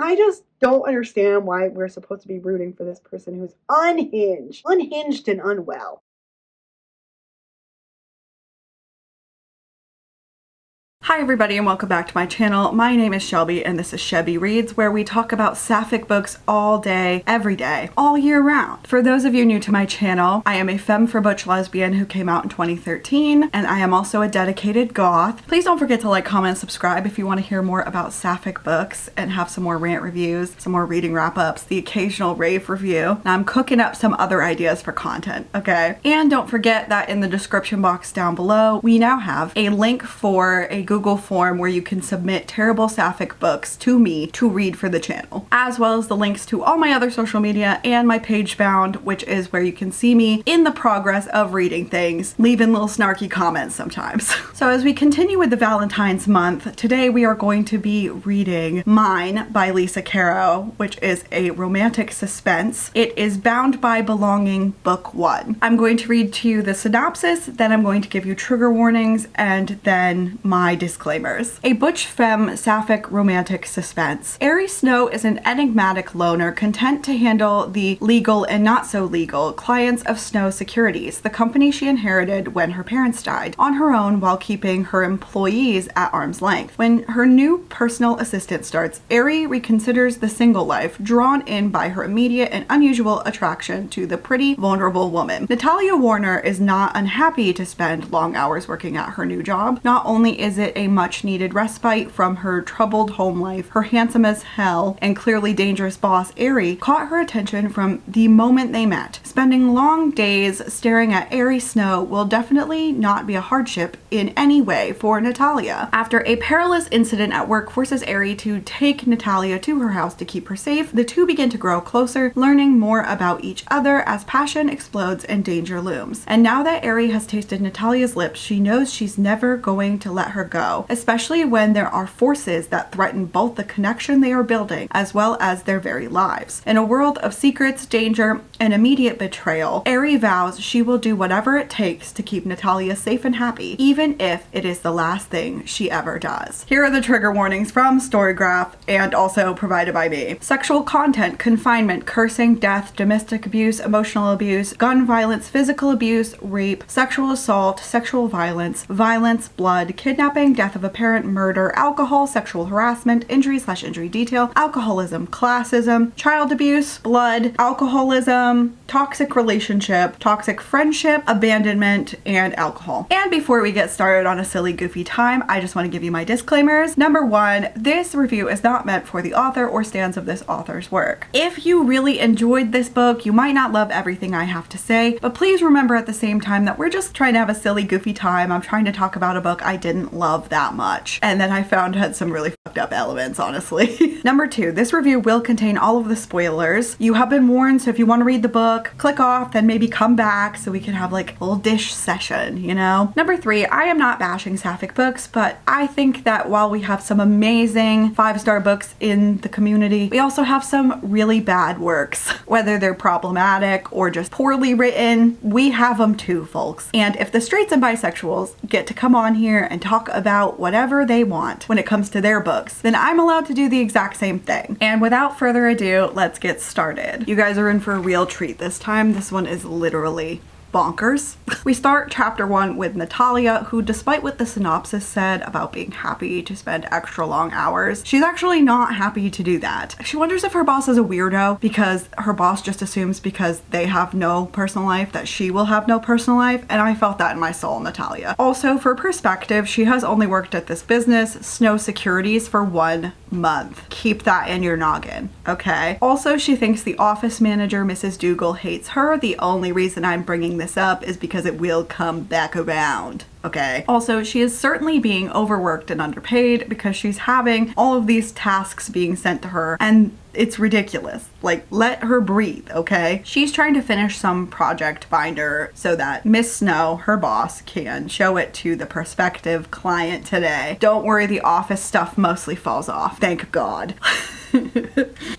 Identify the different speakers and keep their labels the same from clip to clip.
Speaker 1: I just don't understand why we're supposed to be rooting for this person who's unhinged and unwell.
Speaker 2: Hi everybody and welcome back to my channel. My name is Shelby and this is Shebby Reads, where we talk about sapphic books all day, every day, all year round. For those of you new to my channel, I am a femme for butch lesbian who came out in 2013, and I am also a dedicated goth. Please don't forget to like, comment, subscribe if you want to hear more about sapphic books and have some more rant reviews, some more reading wrap-ups, the occasional rave review. Now I'm cooking up some other ideas for content, okay? And don't forget that in the description box down below, we now have a link for a Google form where you can submit terrible sapphic books to me to read for the channel, as well as the links to all my other social media and my page found, which is where you can see me in the progress of reading things, leaving little snarky comments sometimes. So as we continue with the Valentine's month, today we are going to be reading Mine by Lisa Caro, which is a romantic suspense. It is bound by belonging, book 1. I'm going to read to you the synopsis, then I'm going to give you trigger warnings, and then my disclaimers. A butch femme sapphic romantic suspense. Ari Snow is an enigmatic loner content to handle the legal and not so legal clients of Snow Securities, the company she inherited when her parents died, on her own while keeping her employees at arm's length. When her new personal assistant starts, Ari reconsiders the single life, drawn in by her immediate and unusual attraction to the pretty, vulnerable woman. Natalia Warner is not unhappy to spend long hours working at her new job. Not only is it a much needed respite from her troubled home life, her handsome as hell and clearly dangerous boss Ari caught her attention from the moment they met. Spending long days staring at Ari Snow will definitely not be a hardship in any way for Natalia. After a perilous incident at work forces Ari to take Natalia to her house to keep her safe, the two begin to grow closer, learning more about each other as passion explodes and danger looms. And now that Ari has tasted Natalia's lips, she knows she's never going to let her go, especially when there are forces that threaten both the connection they are building as well as their very lives. In a world of secrets, danger, and immediate betrayal, Ari vows she will do whatever it takes to keep Natalia safe and happy, even if it is the last thing she ever does. Here are the trigger warnings from Storygraph and also provided by me. Sexual content, confinement, cursing, death, domestic abuse, emotional abuse, gun violence, physical abuse, rape, sexual assault, sexual violence, blood, kidnapping, death of a parent, murder, alcohol, sexual harassment, injury/injury detail, alcoholism, classism, child abuse, blood, alcoholism, toxic relationship, toxic friendship, abandonment, and alcohol. And before we get started on a silly goofy time, I just want to give you my disclaimers. Number 1, this review is not meant for the author or stands of this author's work. If you really enjoyed this book, you might not love everything I have to say, but please remember at the same time that we're just trying to have a silly goofy time. I'm trying to talk about a book I didn't love that much and that I found had some really fucked up elements, honestly. Number 2, this review will contain all of the spoilers. You have been warned, so if you want to read the book, click off, then maybe come back so we can have like a little dish session, you know? Number 3, I am not bashing sapphic books, but I think that while we have some amazing 5-star books in the community, we also have some really bad works. Whether they're problematic or just poorly written, we have them too, folks. And if the straights and bisexuals get to come on here and talk about whatever they want when it comes to their books, then I'm allowed to do the exact same thing. And without further ado, let's get started. You guys are in for a real treat this time. This one is literally bonkers. We start chapter 1 with Natalia, who, despite what the synopsis said about being happy to spend extra long hours, she's actually not happy to do that. She wonders if her boss is a weirdo because her boss just assumes because they have no personal life that she will have no personal life, and I felt that in my soul, Natalia. Also, for perspective, she has only worked at this business, Snow Securities, for 1 month. Keep that in your noggin, okay? Also, she thinks the office manager, Mrs. Dougal, hates her. The only reason I'm bringing this up is because it will come back around. Okay. Also, she is certainly being overworked and underpaid because she's having all of these tasks being sent to her, and it's ridiculous. Like, let her breathe, okay? She's trying to finish some project binder so that Miss Snow, her boss, can show it to the prospective client today. Don't worry, the office stuff mostly falls off. Thank God.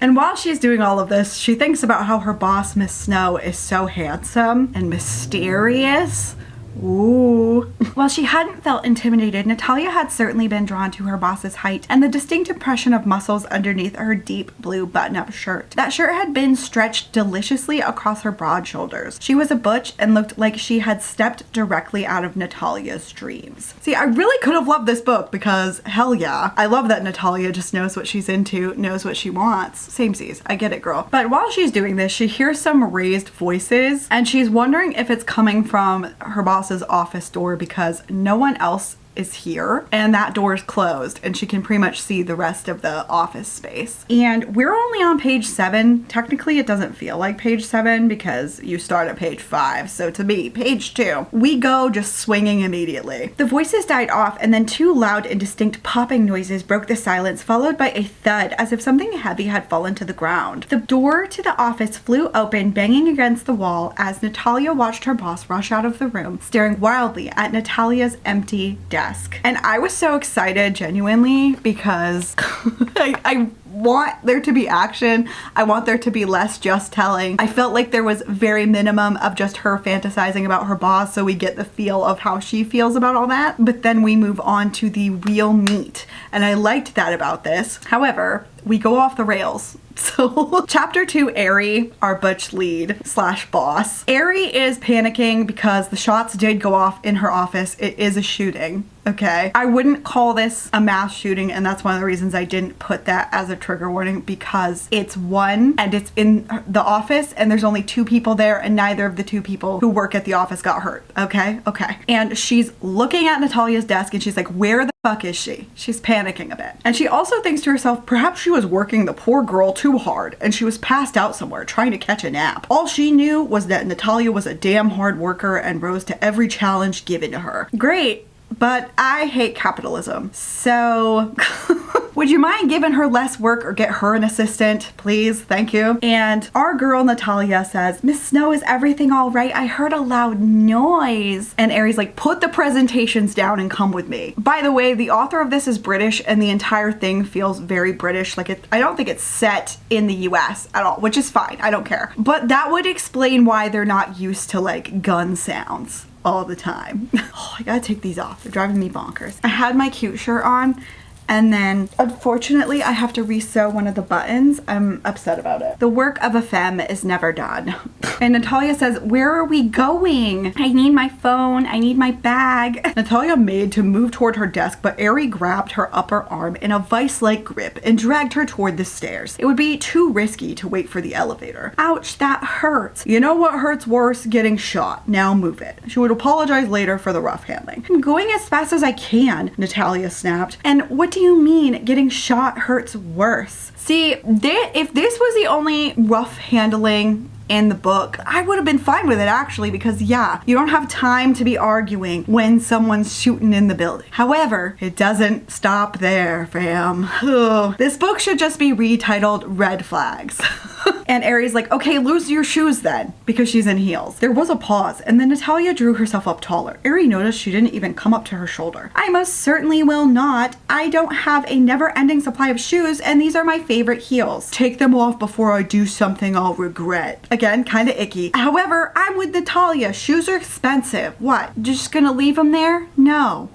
Speaker 2: And while she's doing all of this, she thinks about how her boss, Miss Snow, is so handsome and mysterious. Ooh. While she hadn't felt intimidated, Natalia had certainly been drawn to her boss's height and the distinct impression of muscles underneath her deep blue button-up shirt. That shirt had been stretched deliciously across her broad shoulders. She was a butch and looked like she had stepped directly out of Natalia's dreams. See, I really could have loved this book because hell yeah, I love that Natalia just knows what she's into, knows what she wants. Samesies, I get it, girl. But while she's doing this, she hears some raised voices and she's wondering if it's coming from her boss's office door because no one else is here and that door is closed and she can pretty much see the rest of the office space. And we're only on page 7. Technically it doesn't feel like page 7 because you start at page 5. So to me, page 2, we go just swinging immediately. The voices died off and then 2 loud and distinct popping noises broke the silence, followed by a thud as if something heavy had fallen to the ground. The door to the office flew open, banging against the wall as Natalia watched her boss rush out of the room, staring wildly at Natalia's empty desk. And I was so excited, genuinely, because I want there to be action. I want there to be less just telling. I felt like there was very minimum of just her fantasizing about her boss, so we get the feel of how she feels about all that. But then we move on to the real meat, and I liked that about this. However, we go off the rails. So chapter 2, Ari, our butch lead / boss. Ari is panicking because the shots did go off in her office. It is a shooting, okay? I wouldn't call this a mass shooting, and that's one of the reasons I didn't put that as a trigger warning, because it's one and it's in the office and there's only 2 people there and neither of the 2 people who work at the office got hurt, okay? Okay. And she's looking at Natalia's desk and she's like, where the fuck is she? She's panicking a bit. And she also thinks to herself, perhaps she was working the poor girl too hard and she was passed out somewhere trying to catch a nap. All she knew was that Natalia was a damn hard worker and rose to every challenge given to her. Great, but I hate capitalism. So would you mind giving her less work or get her an assistant, please? Thank you. And our girl Natalia says, Miss Snow, is everything all right? I heard a loud noise. And Ari's like, put the presentations down and come with me. By the way, the author of this is British and the entire thing feels very British. Like I don't think it's set in the US at all, which is fine. I don't care. But that would explain why they're not used to like gun sounds all the time. Oh, I gotta take these off. They're driving me bonkers. I had my cute shirt on and then unfortunately I have to re-sew one of the buttons. I'm upset about it. The work of a femme is never done. And Natalia says, where are we going? I need my phone. I need my bag. Natalia made to move toward her desk, but Ari grabbed her upper arm in a vice-like grip and dragged her toward the stairs. It would be too risky to wait for the elevator. Ouch, that hurts. You know what hurts worse? Getting shot. Now move it. She would apologize later for the rough handling. I'm going as fast as I can, Natalia snapped. And what do you mean getting shot hurts worse? See, if this was the only rough handling in the book, I would have been fine with it actually, because yeah, you don't have time to be arguing when someone's shooting in the building. However, it doesn't stop there, fam. Ugh. This book should just be retitled Red Flags. And Ari's like, okay, lose your shoes then, because she's in heels. There was a pause, and then Natalia drew herself up taller. Ari noticed she didn't even come up to her shoulder. I most certainly will not. I don't have a never-ending supply of shoes, and these are my favorite heels. Take them off before I do something I'll regret. Again, kind of icky. However, I'm with Natalia. Shoes are expensive. What, just gonna leave them there? No.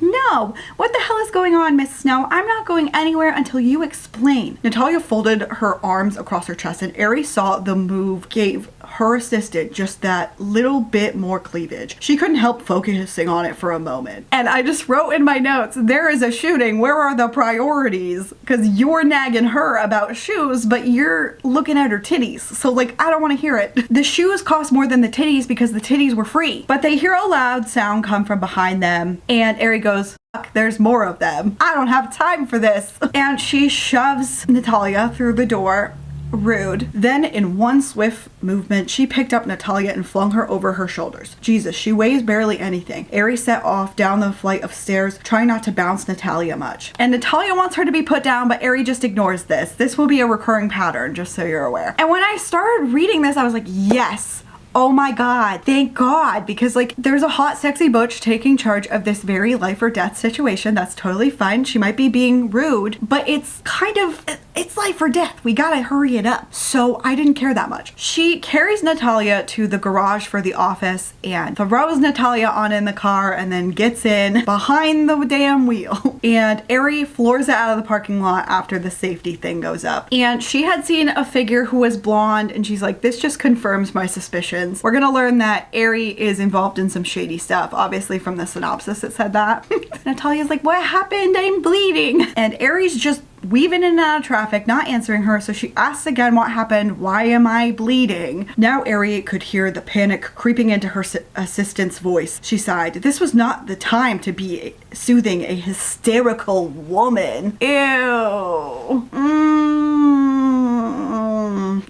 Speaker 2: No! What the hell is going on, Miss Snow? I'm not going anywhere until you explain. Natalia folded her arms across her chest and Ari saw the move gave her assistant just that little bit more cleavage. She couldn't help focusing on it for a moment. And I just wrote in my notes, there is a shooting, where are the priorities? Because you're nagging her about shoes, but you're looking at her titties. So like, I don't want to hear it. The shoes cost more than the titties because the titties were free. But they hear a loud sound come from behind them and Ari goes, fuck, there's more of them. I don't have time for this. And she shoves Natalia through the door. Rude. Then in one swift movement, she picked up Natalia and flung her over her shoulders. Jesus, she weighs barely anything. Ari set off down the flight of stairs, trying not to bounce Natalia much. And Natalia wants her to be put down, but Ari just ignores this. This will be a recurring pattern, just so you're aware. And when I started reading this, I was like, yes. Oh my god, thank god, because like there's a hot sexy butch taking charge of this very life or death situation. That's totally fine. She might be being rude, but it's kind of it's life or death. We gotta hurry it up. So I didn't care that much. She carries Natalia to the garage for the office and throws Natalia on in the car and then gets in behind the damn wheel. And Ari floors it out of the parking lot after the safety thing goes up. And she had seen a figure who was blonde and she's like, this just confirms my suspicions. We're gonna learn that Ari is involved in some shady stuff. Obviously from the synopsis it said that. Natalia's like, what happened? I'm bleeding. And Ari's just weaving in and out of traffic, not answering her, so she asks again what happened. Why am I bleeding? Now Ari could hear the panic creeping into her assistant's voice. She sighed. This was not the time to be soothing a hysterical woman. Ew.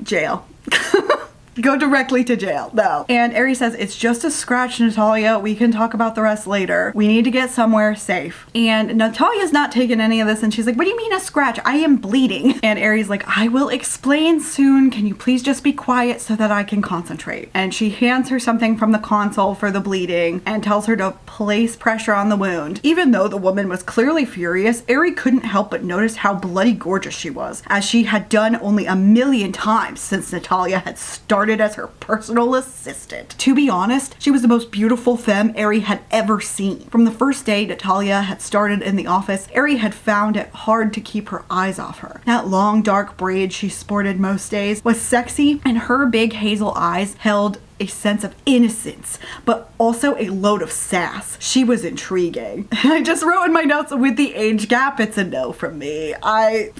Speaker 2: Jail. Go directly to jail. No. And Ari says, it's just a scratch, Natalia. We can talk about the rest later. We need to get somewhere safe. And Natalia's not taking any of this and she's like, what do you mean a scratch? I am bleeding. And Ari's like, I will explain soon. Can you please just be quiet so that I can concentrate? And she hands her something from the console for the bleeding and tells her to place pressure on the wound. Even though the woman was clearly furious, Ari couldn't help but notice how bloody gorgeous she was, as she had done only a million times since Natalia had started as her personal assistant. To be honest, she was the most beautiful femme Ari had ever seen. From the first day Natalia had started in the office, Ari had found it hard to keep her eyes off her. That long dark braid she sported most days was sexy, and her big hazel eyes held a sense of innocence, but also a load of sass. She was intriguing. I just wrote in my notes, with the age gap, it's a no from me. I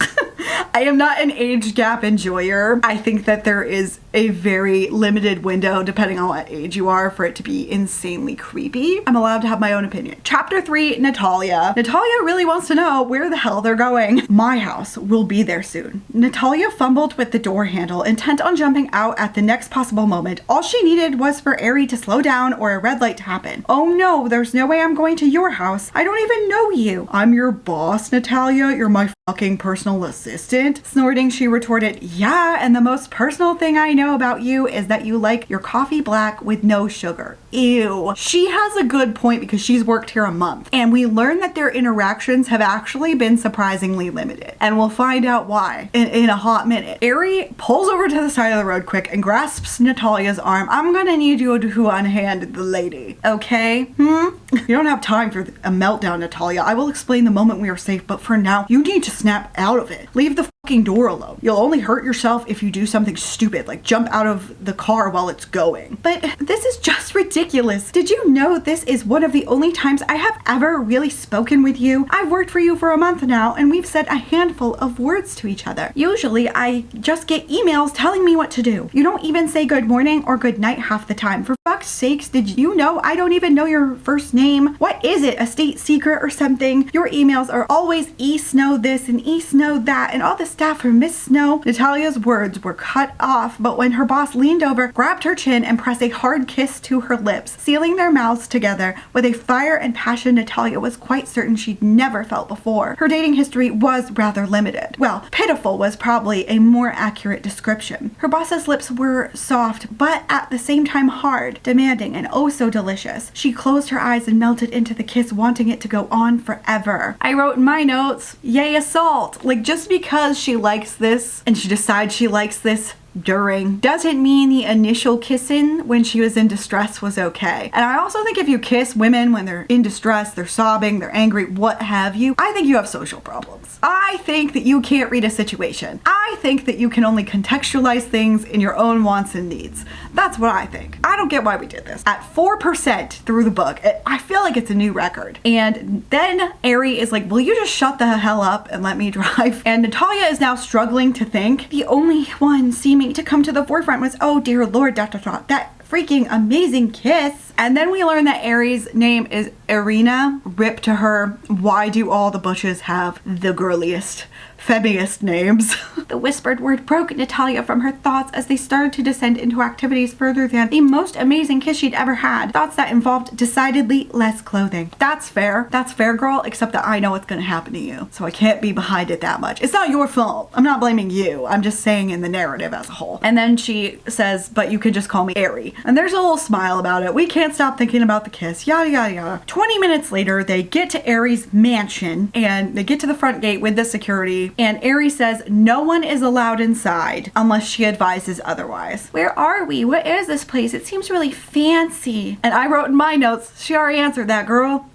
Speaker 2: am not an age gap enjoyer. I think that there is a very limited window, depending on what age you are, for it to be insanely creepy. I'm allowed to have my own opinion. Chapter 3, Natalia. Natalia really wants to know where the hell they're going. My house will be there soon. Natalia fumbled with the door handle, intent on jumping out at the next possible moment. All she needed was for Ari to slow down or a red light to happen. Oh no, there's no way I'm going to your house. I don't even know you. I'm your boss, Natalia. You're my fucking personal assistant. Snorting, she retorted, yeah, and the most personal thing I know about you is that you like your coffee black with no sugar. Ew. She has a good point because she's worked here a month, and we learn that their interactions have actually been surprisingly limited, and we'll find out why in a hot minute. Ari pulls over to the side of the road quick and grasps Natalia's arm. I'm gonna need you to unhand the lady, okay? You don't have time for a meltdown, Natalia. I will explain the moment we are safe, but for now, you need to snap out of it. Leave the fucking door alone. You'll only hurt yourself if you do something stupid, like jump out of the car while it's going. But this is just ridiculous. Did you know this is one of the only times I have ever really spoken with you? I've worked for you for a month now, and we've said a handful of words to each other. Usually, I just get emails telling me what to do. You don't even say good morning or good night half the time. For fuck's sakes, did you know I don't even know your first name? What is it, a state secret or something? Your emails are always E Snow this and E Snow that, and all the staff for Miss Snow. Natalia's words were cut off, but when her boss leaned over, grabbed her chin, and pressed a hard kiss to her lips, sealing their mouths together with a fire and passion Natalia was quite certain she'd never felt before. Her dating history was rather limited. Well, pitiful was probably a more accurate description. Her boss's lips were soft, but at the same time hard, demanding, and oh so delicious. She closed her eyes and melted into the kiss, wanting it to go on forever. I wrote in my notes, yay assault. Like, just because she likes this and she decides she likes this during doesn't mean the initial kissing when she was in distress was okay. And I also think if you kiss women when they're in distress, they're sobbing, they're angry, what have you, I think you have social problems. I think that you can't read a situation. I think that you can only contextualize things in your own wants and needs. That's what I think. I don't get why we did this. At 4% through the book, I feel like it's a new record. And then Ari is like, will you just shut the hell up and let me drive? And Natalia is now struggling to think. The only one seeming to come to the forefront was, oh dear Lord, that freaking amazing kiss. And then we learn that Ari's name is Irina. Rip to her. Why do all the Bushes have the girliest, femmiest names? The whispered word broke Natalia from her thoughts as they started to descend into activities further than the most amazing kiss she'd ever had. Thoughts that involved decidedly less clothing. That's fair. That's fair, girl, except that I know what's gonna happen to you, so I can't be behind it that much. It's not your fault. I'm not blaming you. I'm just saying in the narrative as a whole. And then she says, but you can just call me Ari. And there's a little smile about it. We can't stop thinking about the kiss. Yada, yada, yada. 20 minutes later, they get to Ari's mansion and they get to the front gate with the security Ari. And Ari says no one is allowed inside unless she advises otherwise. Where are we? What is this place? It seems really fancy. And I wrote in my notes, she already answered that, girl.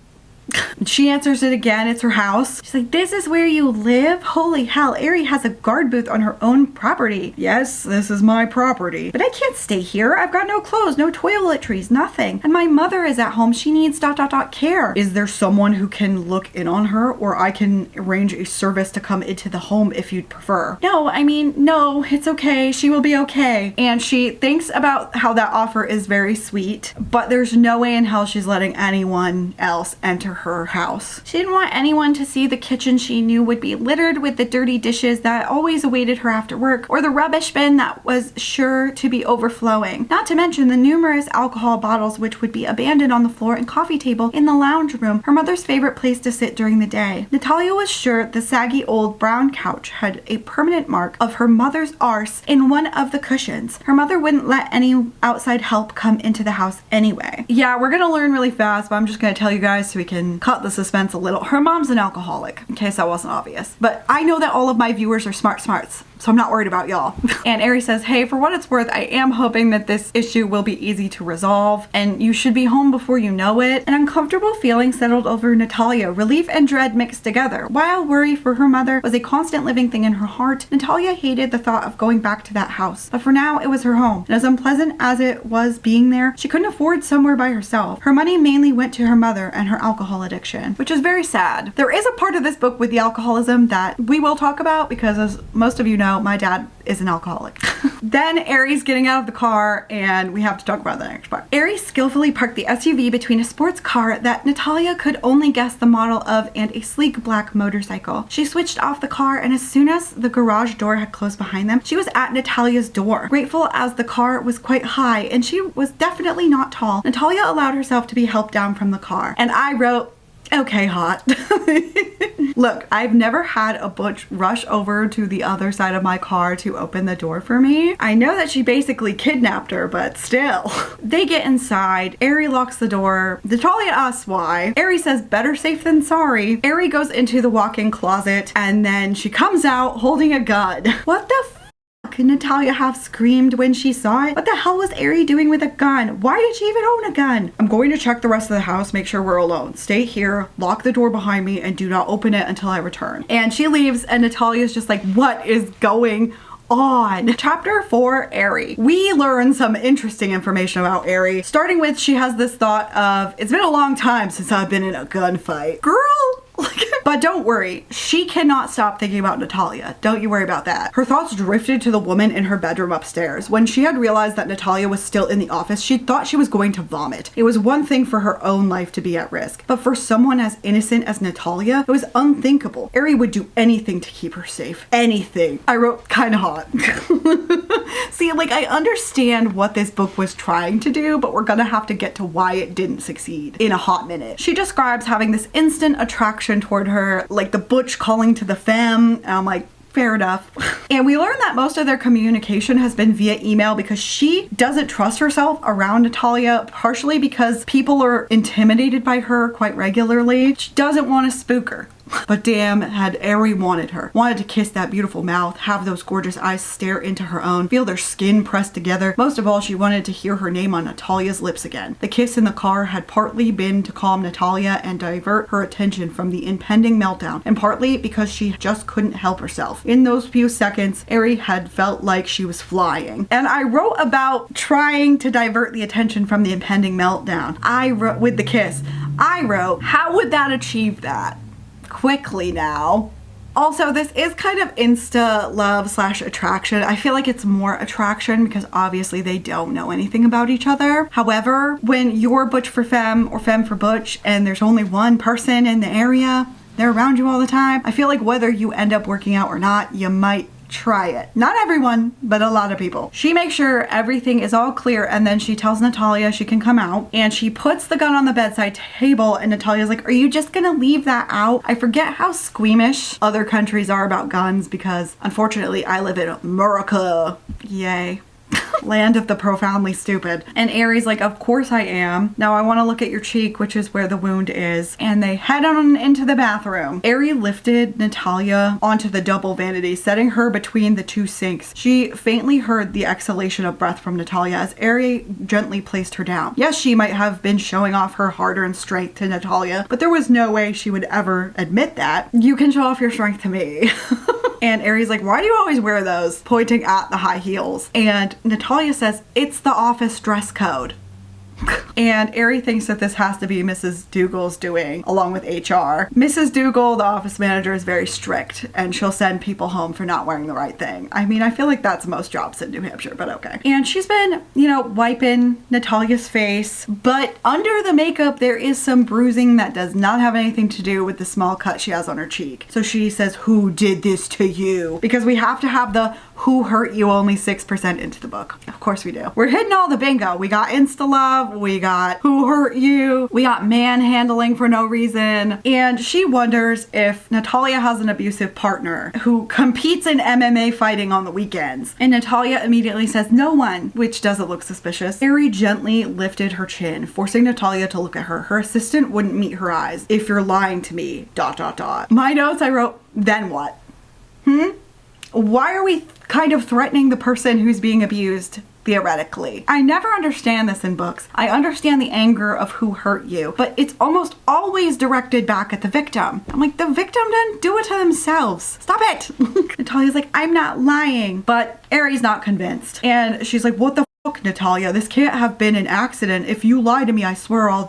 Speaker 2: She answers it again. It's her house. She's like, this is where you live? Holy hell, Ari has a guard booth on her own property. Yes, this is my property. But I can't stay here. I've got no clothes, no toiletries, nothing. And my mother is at home. She needs ... care. Is there someone who can look in on her, or I can arrange a service to come into the home if you'd prefer? No, I mean, no, it's okay. She will be okay. And she thinks about how that offer is very sweet, but there's no way in hell she's letting anyone else enter her house. She didn't want anyone to see the kitchen she knew would be littered with the dirty dishes that always awaited her after work, or the rubbish bin that was sure to be overflowing. Not to mention the numerous alcohol bottles which would be abandoned on the floor and coffee table in the lounge room, her mother's favorite place to sit during the day. Natalia was sure the saggy old brown couch had a permanent mark of her mother's arse in one of the cushions. Her mother wouldn't let any outside help come into the house anyway. Yeah, we're gonna learn really fast, but I'm just gonna tell you guys so we can cut the suspense a little. Her mom's an alcoholic, in case that wasn't obvious. But I know that all of my viewers are smarts, so I'm not worried about y'all. And Ari says, hey, for what it's worth, I am hoping that this issue will be easy to resolve, and you should be home before you know it. An uncomfortable feeling settled over Natalia, relief and dread mixed together. While worry for her mother was a constant living thing in her heart, Natalia hated the thought of going back to that house. But for now, it was her home, and as unpleasant as it was being there, she couldn't afford somewhere by herself. Her money mainly went to her mother and her alcohol addiction, which is very sad. There is a part of this book with the alcoholism that we will talk about because, as most of you know, my dad is an alcoholic. Then Ari's getting out of the car and we have to talk about the next part. Ari skillfully parked the SUV between a sports car that Natalia could only guess the model of and a sleek black motorcycle. She switched off the car, and as soon as the garage door had closed behind them, she was at Natalia's door. Grateful as the car was quite high and she was definitely not tall, Natalia allowed herself to be helped down from the car. And I wrote, okay, hot. Look, I've never had a butch rush over to the other side of my car to open the door for me. I know that she basically kidnapped her, but still. They get inside. Ari locks the door. Natalia asks why. Ari says better safe than sorry. Ari goes into the walk-in closet and then she comes out holding a gun. What the could Natalia have screamed when she saw it? What the hell was Ari doing with a gun? Why did she even own a gun? I'm going to check the rest of the house, make sure we're alone. Stay here, lock the door behind me, and do not open it until I return. And she leaves, and Natalia's just like, what is going on? Chapter 4, Ari. We learn some interesting information about Ari, starting with she has this thought of, it's been a long time since I've been in a gunfight. Girl! But don't worry, she cannot stop thinking about Natalia. Don't you worry about that. Her thoughts drifted to the woman in her bedroom upstairs. When she had realized that Natalia was still in the office, she thought she was going to vomit. It was one thing for her own life to be at risk, but for someone as innocent as Natalia, it was unthinkable. Ari would do anything to keep her safe. Anything. I wrote, kinda hot. See, like, I understand what this book was trying to do, but we're gonna have to get to why it didn't succeed in a hot minute. She describes having this instant attraction toward her, like the butch calling to the femme, and I'm like, fair enough. And we learned that most of their communication has been via email because she doesn't trust herself around Natalia, partially because people are intimidated by her quite regularly. She doesn't want to spook her. But damn, had Ari wanted her. Wanted to kiss that beautiful mouth, have those gorgeous eyes stare into her own, feel their skin pressed together. Most of all, she wanted to hear her name on Natalia's lips again. The kiss in the car had partly been to calm Natalia and divert her attention from the impending meltdown, and partly because she just couldn't help herself. In those few seconds, Ari had felt like she was flying. And I wrote about trying to divert the attention from the impending meltdown. I wrote, with the kiss, I wrote, how would that achieve that? Quickly now. Also, this is kind of insta love / attraction. I feel like it's more attraction because obviously they don't know anything about each other. However, when you're butch for femme or femme for butch and there's only one person in the area, they're around you all the time, I feel like whether you end up working out or not, you might try it. Not everyone, but a lot of people. She makes sure everything is all clear, and then she tells Natalia she can come out, and she puts the gun on the bedside table, and Natalia's like, are you just gonna leave that out? I forget how squeamish other countries are about guns because unfortunately I live in America. Yay. Land of the profoundly stupid. And Aries like, of course I am. Now I want to look at your cheek, which is where the wound is. And they head on into the bathroom. Aries lifted Natalia onto the double vanity, setting her between the two sinks. She faintly heard the exhalation of breath from Natalia as Aries gently placed her down. Yes, she might have been showing off her hard-earned strength to Natalia, but there was no way she would ever admit that. You can show off your strength to me. And Aries like, why do you always wear those? Pointing at the high heels. And Natalia says, it's the office dress code. And Aries thinks that this has to be Mrs. Dougal's doing, along with HR. Mrs. Dougal, the office manager, is very strict, and she'll send people home for not wearing the right thing. I mean, I feel like that's most jobs in New Hampshire, but okay. And she's been, you know, wiping Natalia's face, but under the makeup, there is some bruising that does not have anything to do with the small cut she has on her cheek. So she says, who did this to you? Because we have to have the who hurt you only 6% into the book. Of course we do. We're hitting all the bingo. We got insta love, we got who hurt you, we got manhandling for no reason. And she wonders if Natalia has an abusive partner who competes in MMA fighting on the weekends. And Natalia immediately says no one, which doesn't look suspicious. Aries gently lifted her chin, forcing Natalia to look at her. Her assistant wouldn't meet her eyes. If you're lying to me, ... My notes I wrote, then what? Why are we kind of threatening the person who's being abused, theoretically? I never understand this in books. I understand the anger of who hurt you, but it's almost always directed back at the victim. I'm like, the victim didn't do it to themselves. Stop it. Natalia's like, I'm not lying, but Aries not convinced. And she's like, what the fuck, Natalia? This can't have been an accident. If you lie to me, I swear I'll ...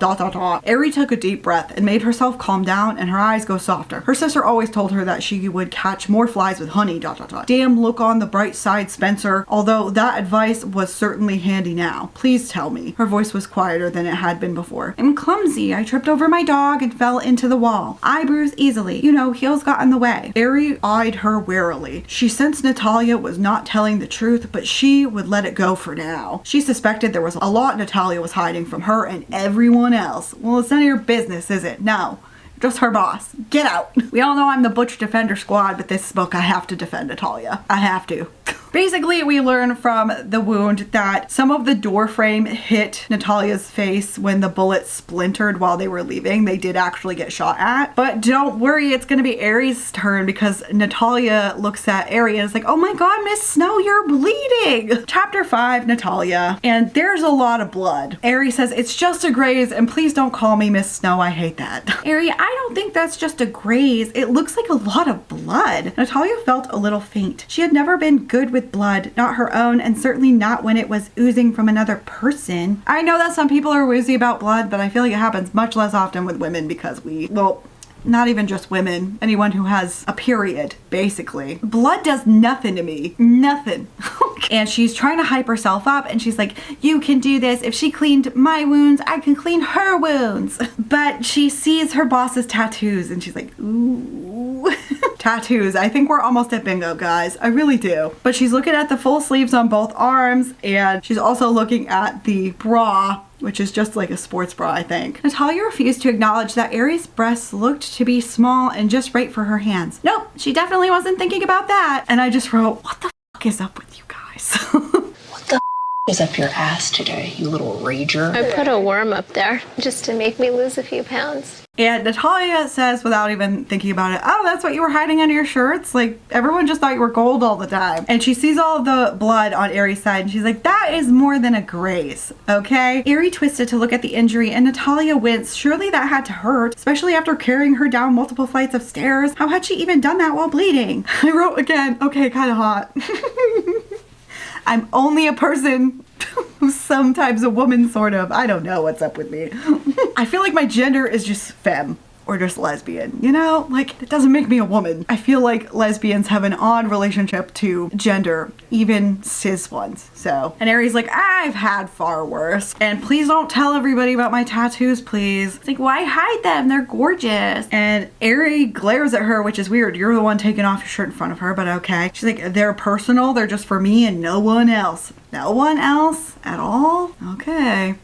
Speaker 2: Aries took a deep breath and made herself calm down and her eyes go softer. Her sister always told her that she would catch more flies with honey ... Damn, look on the bright side, Spencer. Although that advice was certainly handy now. Please tell me. Her voice was quieter than it had been before. I'm clumsy. I tripped over my dog and fell into the wall. I bruise easily. You know, heels got in the way. Aries eyed her warily. She sensed Natalia was not telling the truth, but she would let it go for now. She suspected there was a lot Natalia was hiding from her and everyone else. Well, it's none of your business, is it? No. Just her boss. Get out. We all know I'm the Butch Defender Squad, but this book I have to defend Natalia. I have to. Basically, we learn from the wound that some of the door frame hit Natalia's face when the bullet splintered while they were leaving. They did actually get shot at. But don't worry, it's going to be Aries' turn because Natalia looks at Aries and is like, oh my god, Miss Snow, you're bleeding. Chapter 5, Natalia. And there's a lot of blood. Aries says, it's just a graze and please don't call me Miss Snow. I hate that. Aries, I don't think that's just a graze. It looks like a lot of blood. Natalia felt a little faint. She had never been good with blood, not her own, and certainly not when it was oozing from another person. I know that some people are woozy about blood, but I feel like it happens much less often with women because well, not even just women, anyone who has a period, basically. Blood does nothing to me. Nothing. And she's trying to hype herself up and she's like, you can do this. If she cleaned my wounds, I can clean her wounds. But she sees her boss's tattoos and she's like, ooh. Tattoos. I think we're almost at bingo, guys. I really do. But she's looking at the full sleeves on both arms and she's also looking at the bra, which is just like a sports bra, I think. Natalia refused to acknowledge that Aries' breasts looked to be small and just right for her hands. Nope, she definitely wasn't thinking about that. And I just wrote, what the fuck is up with you guys?
Speaker 3: What the is up your ass today, you little rager?
Speaker 4: I put a worm up there just to make me lose a few pounds.
Speaker 2: And Natalia says, without even thinking about it, oh, that's what you were hiding under your shirts? Like, everyone just thought you were gold all the time. And she sees all of the blood on Aries' side and she's like, that is more than a graze, okay? Aries twisted to look at the injury and Natalia winced. Surely that had to hurt, especially after carrying her down multiple flights of stairs. How had she even done that while bleeding? I wrote again, okay, kind of hot. I'm only a person who's sometimes a woman, sort of. I don't know what's up with me. I feel like my gender is just femme or just lesbian, you know? Like, it doesn't make me a woman. I feel like lesbians have an odd relationship to gender, even cis ones, so. And Aries like, I've had far worse. And please don't tell everybody about my tattoos, please. It's like, why hide them? They're gorgeous. And Aries glares at her, which is weird. You're the one taking off your shirt in front of her, but okay. She's like, they're personal. They're just for me and no one else. No one else at all? Okay.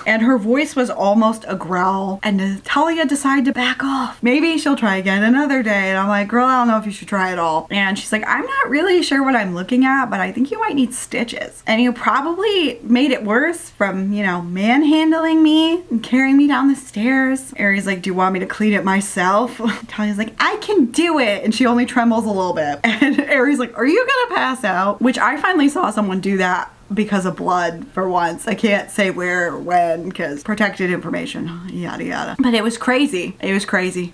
Speaker 2: And her voice was almost a growl, and Natalia decided to back off. Maybe she'll try again another day. And I'm like, girl, I don't know if you should try at all. And she's like, I'm not really sure what I'm looking at, but I think you might need stitches. And you probably made it worse from, you know, manhandling me and carrying me down the stairs. Aries like, do you want me to clean it myself? Natalia's like, I can do it. And she only trembles a little bit. And Aries like, are you gonna pass out? Which I finally saw someone do that because of blood for once. I can't say where or when because protected information, yada yada. But it was crazy. It was crazy.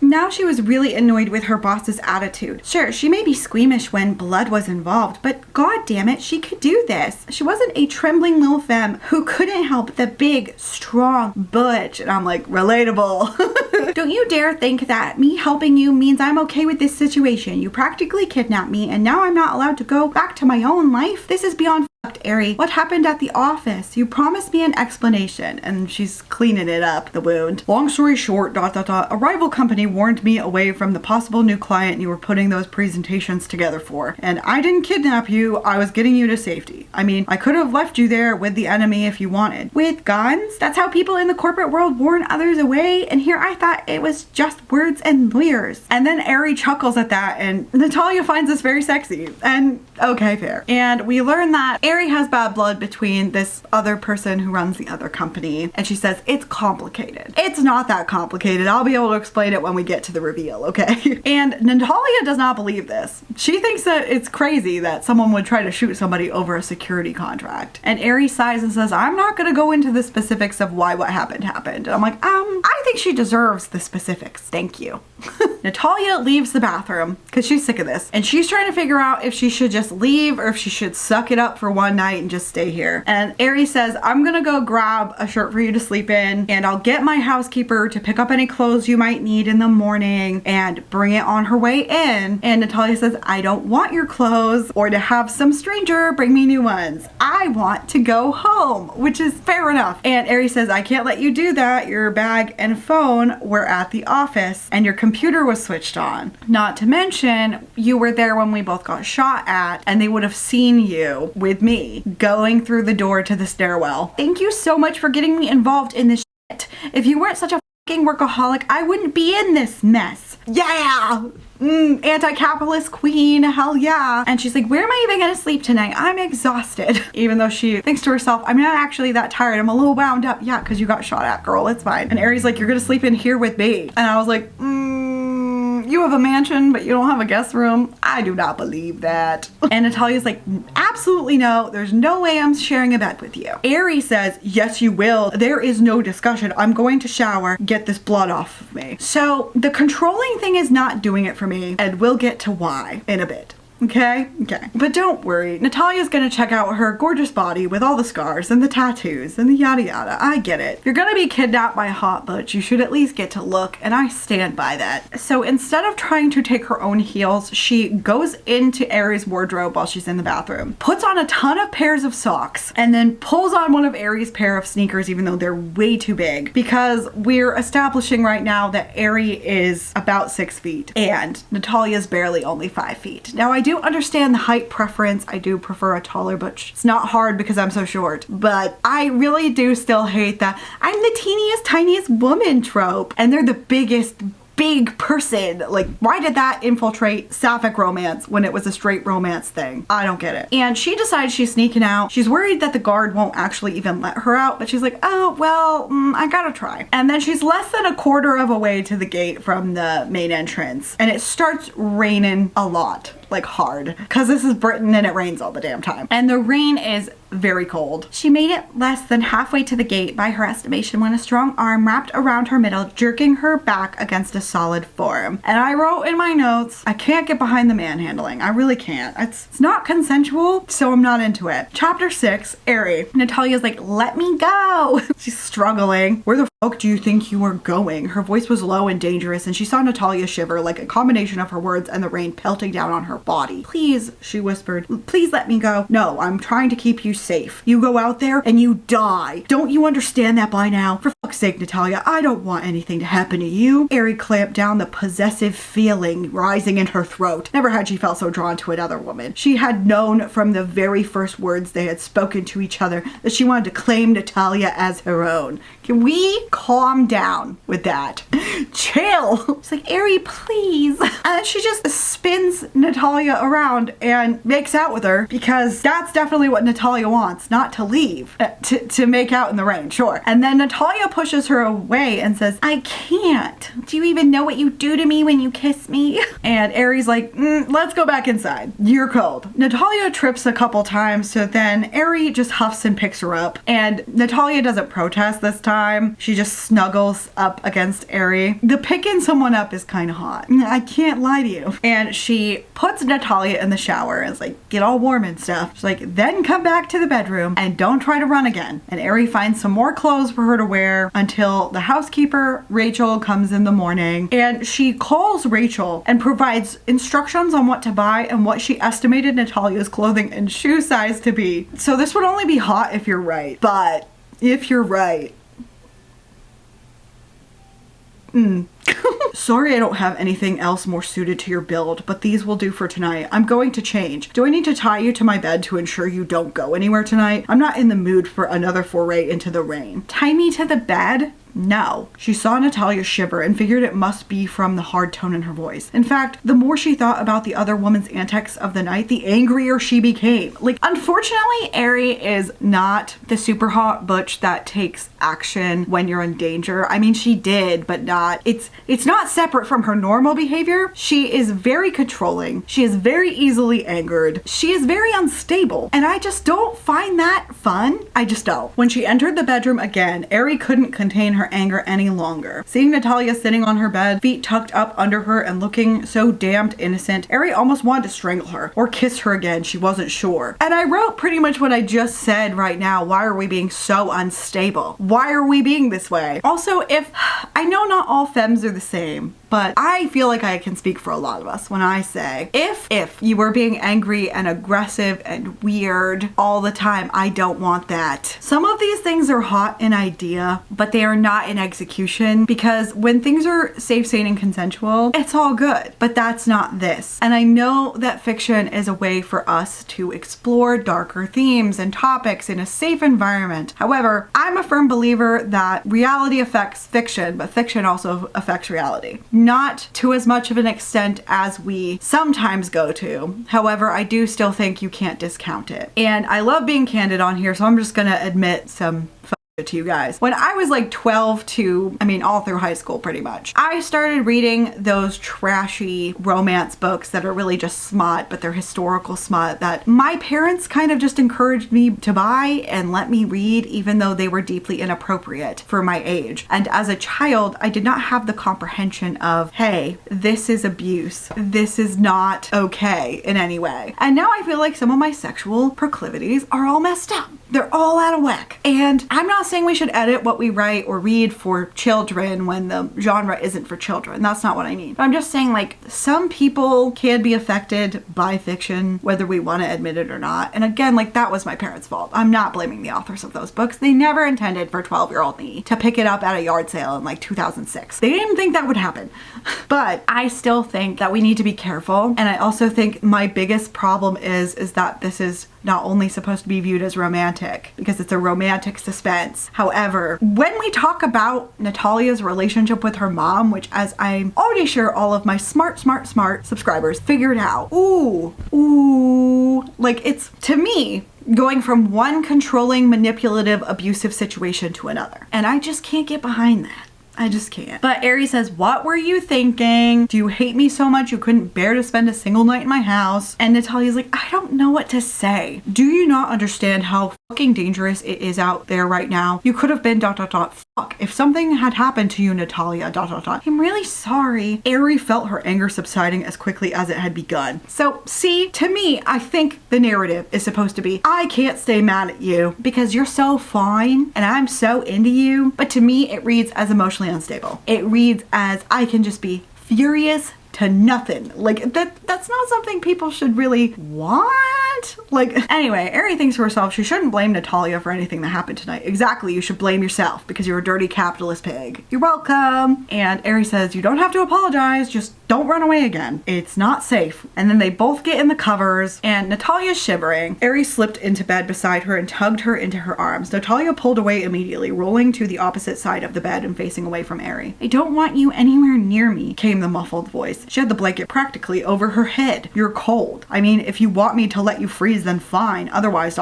Speaker 2: Now she was really annoyed with her boss's attitude. Sure, she may be squeamish when blood was involved, but god damn it, she could do this. She wasn't a trembling little femme who couldn't help the big, strong butch. And I'm like, relatable. Don't you dare think that me helping you means I'm okay with this situation. You practically kidnapped me and now I'm not allowed to go back to my own life? This is beyond fucked, Ari. What happened at the office? You promised me an explanation. And she's cleaning it up, the wound. Long story short, ... A rival company warned me away from the possible new client you were putting those presentations together for. And I didn't kidnap you, I was getting you to safety. I mean, I could have left you there with the enemy if you wanted. With guns? That's how people in the corporate world warn others away, and here I thought it was just words and lawyers. And then Ari chuckles at that, and Natalia finds this very sexy. And okay, fair. And we learn that Ari has bad blood between this other person who runs the other company, and she says it's complicated. It's not that complicated. I'll be able to explain it when we get to the reveal, okay? And Natalia does not believe this. She thinks that it's crazy that someone would try to shoot somebody over a security contract. And Ari sighs and says, I'm not gonna go into the specifics of why what happened. And I'm like, I think she deserves the specifics. Thank you. Natalia leaves the bathroom because she's sick of this, and she's trying to figure out if she should just leave or if she should suck it up for one night and just stay here. And Ari says, I'm gonna go grab a shirt for you to sleep in, and I'll get my housekeeper to pick up any clothes you might need in the morning and bring it on her way in. And Natalia says, I don't want your clothes or to have some stranger bring me new ones. I want to go home, which is fair enough. And Ari says, I can't let you do that. Your bag and phone were at the office and your computer was switched on. Not to mention, you were there when we both got shot at, and they would have seen you with me going through the door to the stairwell. Thank you so much for getting me involved in this shit. If you weren't such a fucking workaholic, I wouldn't be in this mess. Yeah! Anti-capitalist queen, hell yeah. And she's like, where am I even gonna sleep tonight? I'm exhausted. Even though she thinks to herself, I'm not actually that tired. I'm a little wound up. Yeah, because you got shot at, girl. It's fine. And Ari's like, you're gonna sleep in here with me. And I was like, you have a mansion, but you don't have a guest room? I do not believe that. And Natalia's like, absolutely no. There's no way I'm sharing a bed with you. Ari says, yes, you will. There is no discussion. I'm going to shower, get this blood off of me. So the controlling thing is not doing it for me, and we'll get to why in a bit. Okay? Okay. But don't worry, Natalia's gonna check out her gorgeous body with all the scars and the tattoos and the yada yada. I get it. If you're gonna be kidnapped by a hot butch, you should at least get to look, and I stand by that. So instead of trying to take her own heels, she goes into Ari's wardrobe while she's in the bathroom, puts on a ton of pairs of socks, and then pulls on one of Ari's pair of sneakers even though they're way too big, because we're establishing right now that Ari is about 6 feet and Natalia's barely only 5 feet. Now I do understand the height preference. I do prefer a taller butch. It's not hard because I'm so short, but I really do still hate that I'm the teeniest, tiniest woman trope and they're the biggest big person. Like, why did that infiltrate sapphic romance when it was a straight romance thing? I don't get it. And she decides she's sneaking out. She's worried that the guard won't actually even let her out, but she's like, oh, well, I gotta try. And then she's less than a quarter of a way to the gate from the main entrance, and it starts raining a lot. Like hard, because this is Britain and it rains all the damn time. And the rain is very cold. She made it less than halfway to the gate by her estimation when a strong arm wrapped around her middle, jerking her back against a solid form. And I wrote in my notes, I can't get behind the manhandling. I really can't. It's not consensual, so I'm not into it. Chapter 6, Ari. Natalia's like, let me go. She's struggling. Where the do you think you are going? Her voice was low and dangerous, and she saw Natalia shiver like a combination of her words and the rain pelting down on her body. Please, she whispered, please let me go. No, I'm trying to keep you safe. You go out there and you die. Don't you understand that by now? For fuck's sake, Natalia, I don't want anything to happen to you. Ari clamped down the possessive feeling rising in her throat. Never had she felt so drawn to another woman. She had known from the very first words they had spoken to each other that she wanted to claim Natalia as her own. Can we calm down with that? Chill. It's like, Ari, please. And she just spins Natalia around and makes out with her because that's definitely what Natalia wants, not to leave, to make out in the rain, sure. And then Natalia pushes her away and says, I can't. Do you even know what you do to me when you kiss me? And Ari's like, let's go back inside. You're cold. Natalia trips a couple times, so then Ari just huffs and picks her up. And Natalia doesn't protest this time. She just snuggles up against Ari. The picking someone up is kind of hot. I can't lie to you. And she puts Natalia in the shower and is like, get all warm and stuff. She's like, then come back to the bedroom and don't try to run again. And Ari finds some more clothes for her to wear until the housekeeper, Rachel, comes in the morning, and she calls Rachel and provides instructions on what to buy and what she estimated Natalia's clothing and shoe size to be. So this would only be hot if you're right. But if you're right, sorry I don't have anything else more suited to your build, but these will do for tonight. I'm going to change. Do I need to tie you to my bed to ensure you don't go anywhere tonight? I'm not in the mood for another foray into the rain. Tie me to the bed? No. She saw Natalia shiver and figured it must be from the hard tone in her voice. In fact, the more she thought about the other woman's antics of the night, the angrier she became. Like, unfortunately, Ari is not the super hot butch that takes action when you're in danger. I mean, she did, but not. It's not separate from her normal behavior. She is very controlling. She is very easily angered. She is very unstable. And I just don't find that fun. I just don't. When she entered the bedroom again, Ari couldn't contain her anger any longer. Seeing Natalia sitting on her bed, feet tucked up under her and looking so damned innocent, Ari almost wanted to strangle her or kiss her again. She wasn't sure. And I wrote pretty much what I just said right now. Why are we being so unstable? Why are we being this way? Also, if I know not all femmes are the same, but I feel like I can speak for a lot of us when I say, if you were being angry and aggressive and weird all the time, I don't want that. Some of these things are hot in idea, but they are not in execution, because when things are safe, sane, and consensual, it's all good. But that's not this. And I know that fiction is a way for us to explore darker themes and topics in a safe environment. However, I'm a firm believer that reality affects fiction, but fiction also affects reality. Not to as much of an extent as we sometimes go to. However, I do still think you can't discount it. And I love being candid on here, so I'm just gonna admit some to you guys. When I was like 12 to, I mean, all through high school pretty much, I started reading those trashy romance books that are really just smut, but they're historical smut that my parents kind of just encouraged me to buy and let me read, even though they were deeply inappropriate for my age. And as a child, I did not have the comprehension of, hey, this is abuse. This is not okay in any way. And now I feel like some of my sexual proclivities are all messed up. They're all out of whack. And I'm not saying we should edit what we write or read for children when the genre isn't for children. That's not what I mean. But I'm just saying, like, some people can be affected by fiction, whether we want to admit it or not. And again, like, that was my parents' fault. I'm not blaming the authors of those books. They never intended for 12-year-old me to pick it up at a yard sale in like 2006. They didn't think that would happen. But I still think that we need to be careful. And I also think my biggest problem is that this is not only supposed to be viewed as romantic, because it's a romantic suspense. However, when we talk about Natalia's relationship with her mom, which, as I'm already sure all of my smart subscribers figured out, like, it's, to me, going from one controlling, manipulative, abusive situation to another. And I just can't get behind that. I just can't. But Ari says, what were you thinking? Do you hate me so much you couldn't bear to spend a single night in my house? And Natalia's like, I don't know what to say. Do you not understand how fucking dangerous it is out there right now. You could have been ... Fuck. If something had happened to you, Natalia ... I'm really sorry. Ari felt her anger subsiding as quickly as it had begun. So see, to me, I think the narrative is supposed to be, I can't stay mad at you because you're so fine and I'm so into you. But to me, it reads as emotionally unstable. It reads as I can just be furious to nothing. Like that's not something people should really want. Like, anyway, Ari thinks to herself she shouldn't blame Natalia for anything that happened tonight. Exactly, you should blame yourself because you're a dirty capitalist pig. You're welcome. And Ari says, you don't have to apologize, just don't run away again. It's not safe. And then they both get in the covers and Natalia's shivering. Ari slipped into bed beside her and tugged her into her arms. Natalia pulled away immediately, rolling to the opposite side of the bed and facing away from Ari. I don't want you anywhere near me, came the muffled voice. She had the blanket practically over her head. You're cold. I mean, if you want me to let you freeze, then fine. Otherwise ...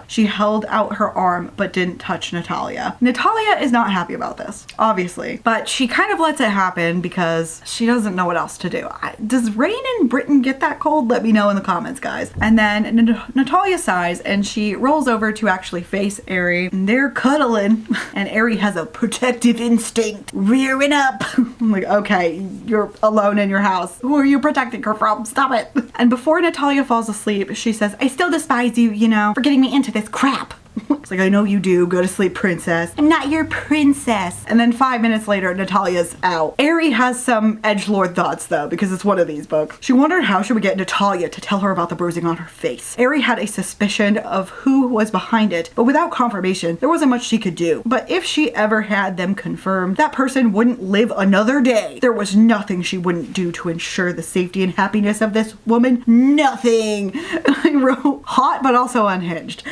Speaker 2: She held out her arm, but didn't touch Natalia. Natalia is not happy about this, obviously, but she kind of lets it happen because she doesn't know what else to do. Does rain in Britain get that cold? Let me know in the comments, guys. And then Natalia sighs and she rolls over to actually face Ari. And they're cuddling and Ari has a protective instinct rearing up. I'm like, okay, you're alone in your house. Who are you protecting her from? Stop it. And before Natalia falls asleep, she says, I still despise you, you know, for getting me into this crap. It's like, I know you do. Go to sleep, princess. I'm not your princess. And then 5 minutes later, Natalia's out. Ari has some edgelord thoughts though, because it's one of these books. She wondered how she would get Natalia to tell her about the bruising on her face. Ari had a suspicion of who was behind it, but without confirmation, there wasn't much she could do. But if she ever had them confirmed, that person wouldn't live another day. There was nothing she wouldn't do to ensure the safety and happiness of this woman. Nothing. I wrote hot, but also unhinged.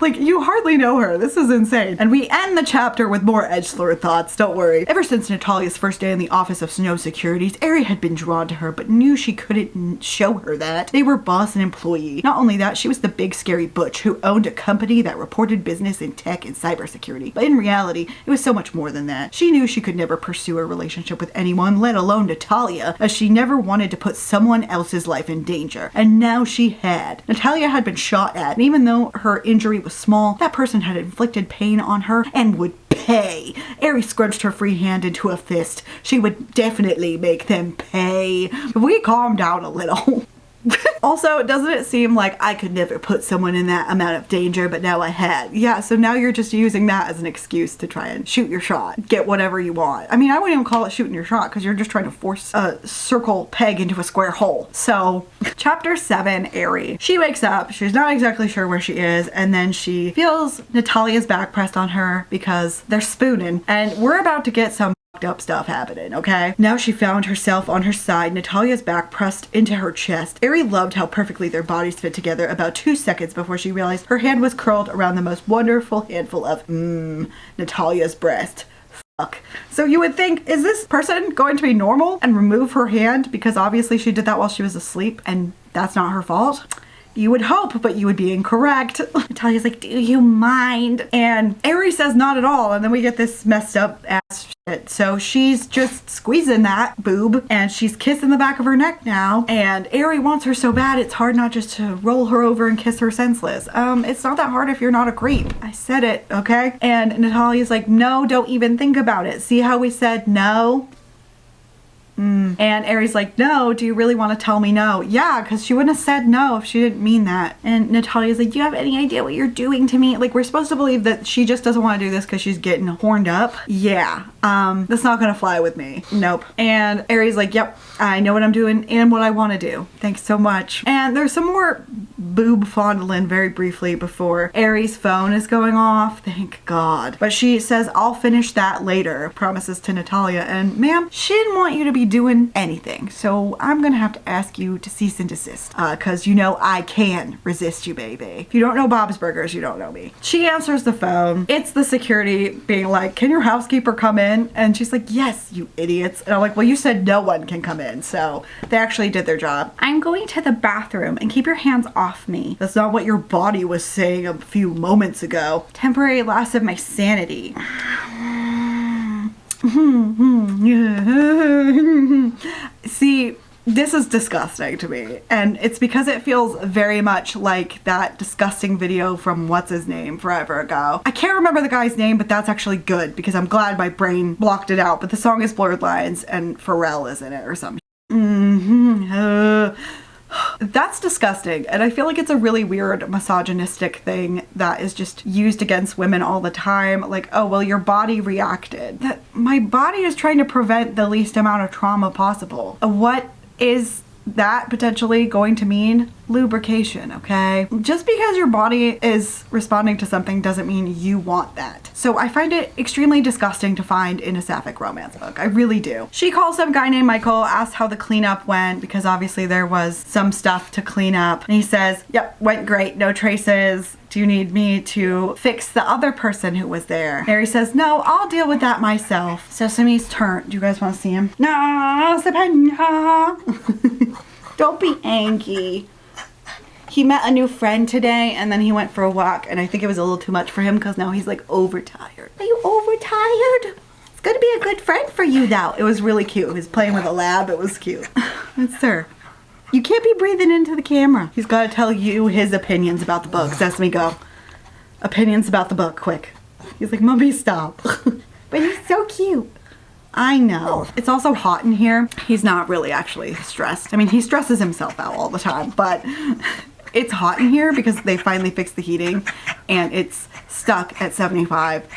Speaker 2: Like, you hardly know her. This is insane. And we end the chapter with more edgelord thoughts, don't worry. Ever since Natalia's first day in the office of Snow Securities, Ari had been drawn to her, but knew she couldn't show her that. They were boss and employee. Not only that, she was the big scary butch who owned a company that reported business in tech and cybersecurity. But in reality, it was so much more than that. She knew she could never pursue a relationship with anyone, let alone Natalia, as she never wanted to put someone else's life in danger. And now she had. Natalia had been shot at, and even though her injury was small, that person had inflicted pain on her and would pay. Ari scrunched her free hand into a fist. She would definitely make them pay. If we calm down a little. Also, doesn't it seem like I could never put someone in that amount of danger, but now I had? Yeah, so now you're just using that as an excuse to try and shoot your shot. Get whatever you want. I mean, I wouldn't even call it shooting your shot because you're just trying to force a circle peg into a square hole. So, chapter 7, Ari. She wakes up, she's not exactly sure where she is, and then she feels Natalia's back pressed on her because they're spooning, and we're about to get some up stuff happening, okay? Now she found herself on her side, Natalia's back pressed into her chest. Ari loved how perfectly their bodies fit together about 2 seconds before she realized her hand was curled around the most wonderful handful of, Natalia's breast. Fuck. So you would think, is this person going to be normal and remove her hand because obviously she did that while she was asleep and that's not her fault? You would hope, but you would be incorrect. Natalia's like, do you mind? And Ari says not at all, and then we get this messed up ass shit. So she's just squeezing that boob, and she's kissing the back of her neck now, and Ari wants her so bad it's hard not just to roll her over and kiss her senseless. It's not that hard if you're not a creep. I said it, okay? And Natalia's like, no, don't even think about it. See how we said no? And Ari's like, no, do you really want to tell me no? Yeah, because she wouldn't have said no if she didn't mean that. And Natalia's like, do you have any idea what you're doing to me? Like, we're supposed to believe that she just doesn't want to do this because she's getting horned up. Yeah, that's not gonna fly with me. Nope. And Ari's like, yep, I know what I'm doing and what I want to do. Thanks so much. And there's some more boob fondling very briefly before Ari's phone is going off. Thank God. But she says, I'll finish that later, promises to Natalia. And ma'am, she didn't want you to be doing anything. So I'm gonna have to ask you to cease and desist. Cause you know I can resist you, baby. If you don't know Bob's Burgers, you don't know me. She answers the phone. It's the security being like, can your housekeeper come in? And she's like, yes, you idiots. And I'm like, well, you said no one can come in. So they actually did their job. I'm going to the bathroom and keep your hands off me. That's not what your body was saying a few moments ago. Temporary loss of my sanity. See, This is disgusting to me, and it's because it feels very much like that disgusting video from what's his name forever ago. I can't remember the guy's name, but that's actually good because I'm glad my brain blocked it out. But the song is Blurred Lines and Pharrell is in it or something. That's disgusting, and I feel like it's a really weird misogynistic thing that is just used against women all the time. Like, oh well, your body reacted. That my body is trying to prevent the least amount of trauma possible. What is that potentially going to mean? Lubrication, okay? Just because your body is responding to something doesn't mean you want that. So I find it extremely disgusting to find in a sapphic romance book. I really do. She calls some guy named Michael, asks how the cleanup went because obviously there was some stuff to clean up. And he says, yep, went great, no traces. Do you need me to fix the other person who was there? Mary says, no, I'll deal with that myself. Sesame's turn. Do you guys want to see him? No, Sepenya. Don't be angry. He met a new friend today and then he went for a walk and I think it was a little too much for him because now he's like overtired. Are you overtired? It's gonna be a good friend for you though. It was really cute. He was playing with a lab. It was cute. Yes, sir. You can't be breathing into the camera. He's got to tell you his opinions about the book. Sesame, go. Opinions about the book, quick. He's like, Mommy, stop. But he's so cute. I know. It's also hot in here. He's not really actually stressed. I mean, he stresses himself out all the time, but it's hot in here because they finally fixed the heating and it's stuck at 75.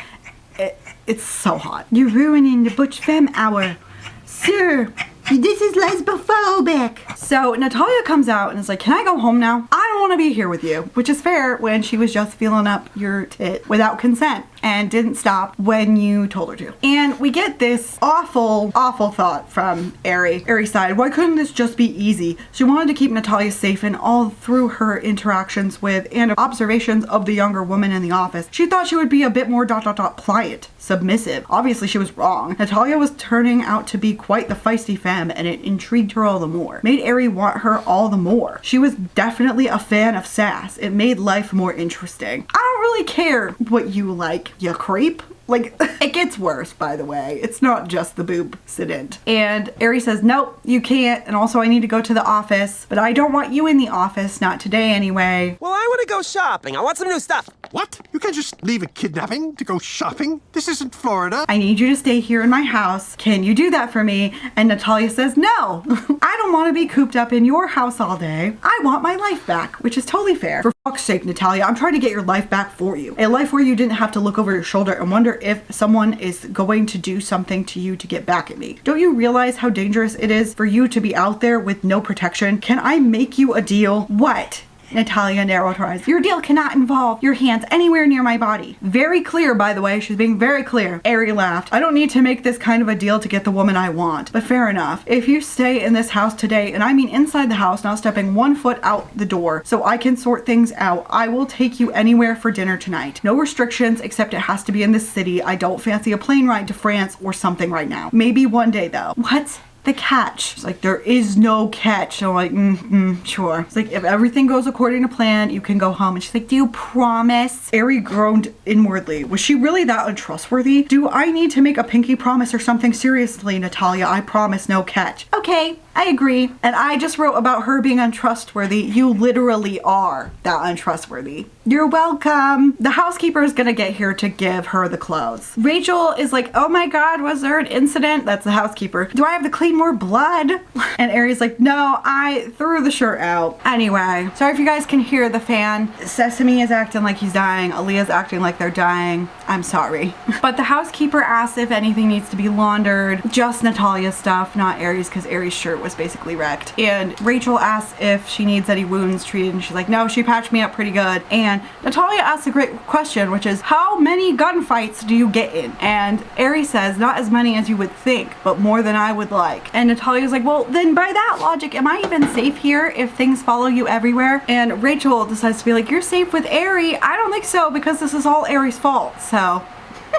Speaker 2: It's so hot. You're ruining the Butch Femme hour. Sir, this is lesbophobic. So Natalia comes out and is like, can I go home now? I don't want to be here with you, which is fair when she was just feeling up your tit without consent and didn't stop when you told her to. And we get this awful, awful thought from Ari. Ari's side, why couldn't this just be easy? She wanted to keep Natalia safe and all through her interactions with and observations of the younger woman in the office. She thought she would be a bit more ... pliant, submissive. Obviously she was wrong. Natalia was turning out to be quite the feisty femme and it intrigued her all the more. Made Ari want her all the more. She was definitely a fan of sass. It made life more interesting. I don't really care what you like, you creep. Like, it gets worse, by the way. It's not just the boob incident. And Ari says, nope, you can't. And also I need to go to the office, but I don't want you in the office, not today anyway.
Speaker 5: Well, I want to go shopping. I want some new stuff.
Speaker 6: What? You can't just leave a kidnapping to go shopping? This isn't Florida.
Speaker 2: I need you to stay here in my house. Can you do that for me? And Natalia says, no, I don't want to be cooped up in your house all day. I want my life back, which is totally fair. For fuck's sake, Natalia, I'm trying to get your life back for you. A life where you didn't have to look over your shoulder and wonder if someone is going to do something to you to get back at me. Don't you realize how dangerous it is for you to be out there with no protection? Can I make you a deal? What? Natalia narrowed her eyes. Your deal cannot involve your hands anywhere near my body. Very clear, by the way. She's being very clear. Ari laughed. I don't need to make this kind of a deal to get the woman I want. But fair enough. If you stay in this house today, and I mean inside the house, not stepping 1 foot out the door, so I can sort things out, I will take you anywhere for dinner tonight. No restrictions, except it has to be in this city. I don't fancy a plane ride to France or something right now. Maybe one day though. What's the catch? She's like, there is no catch. So I'm like, sure. It's like, if everything goes according to plan, you can go home. And she's like, do you promise? Ari groaned inwardly. Was she really that untrustworthy? Do I need to make a pinky promise or something? Seriously, Natalia, I promise no catch. Okay, I agree. And I just wrote about her being untrustworthy. You literally are that untrustworthy. You're welcome. The housekeeper is gonna get here to give her the clothes. Rachel is like, oh my God, was there an incident? That's the housekeeper. Do I have to clean more blood? And Ari's like, no, I threw the shirt out. Anyway, sorry if you guys can hear the fan. Sesame is acting like he's dying. Aaliyah's acting like they're dying. I'm sorry. But the housekeeper asks if anything needs to be laundered. Just Natalia's stuff, not Ari's, because Ari's shirt was basically wrecked. And Rachel asks if she needs any wounds treated, and she's like, no, she patched me up pretty good. And Natalia asks a great question, which is, how many gunfights do you get in? And Ari says, not as many as you would think, but more than I would like. And Natalia's like, well, then by that logic, am I even safe here if things follow you everywhere? And Rachel decides to be like, you're safe with Ari. I don't think so, because this is all Ari's fault. So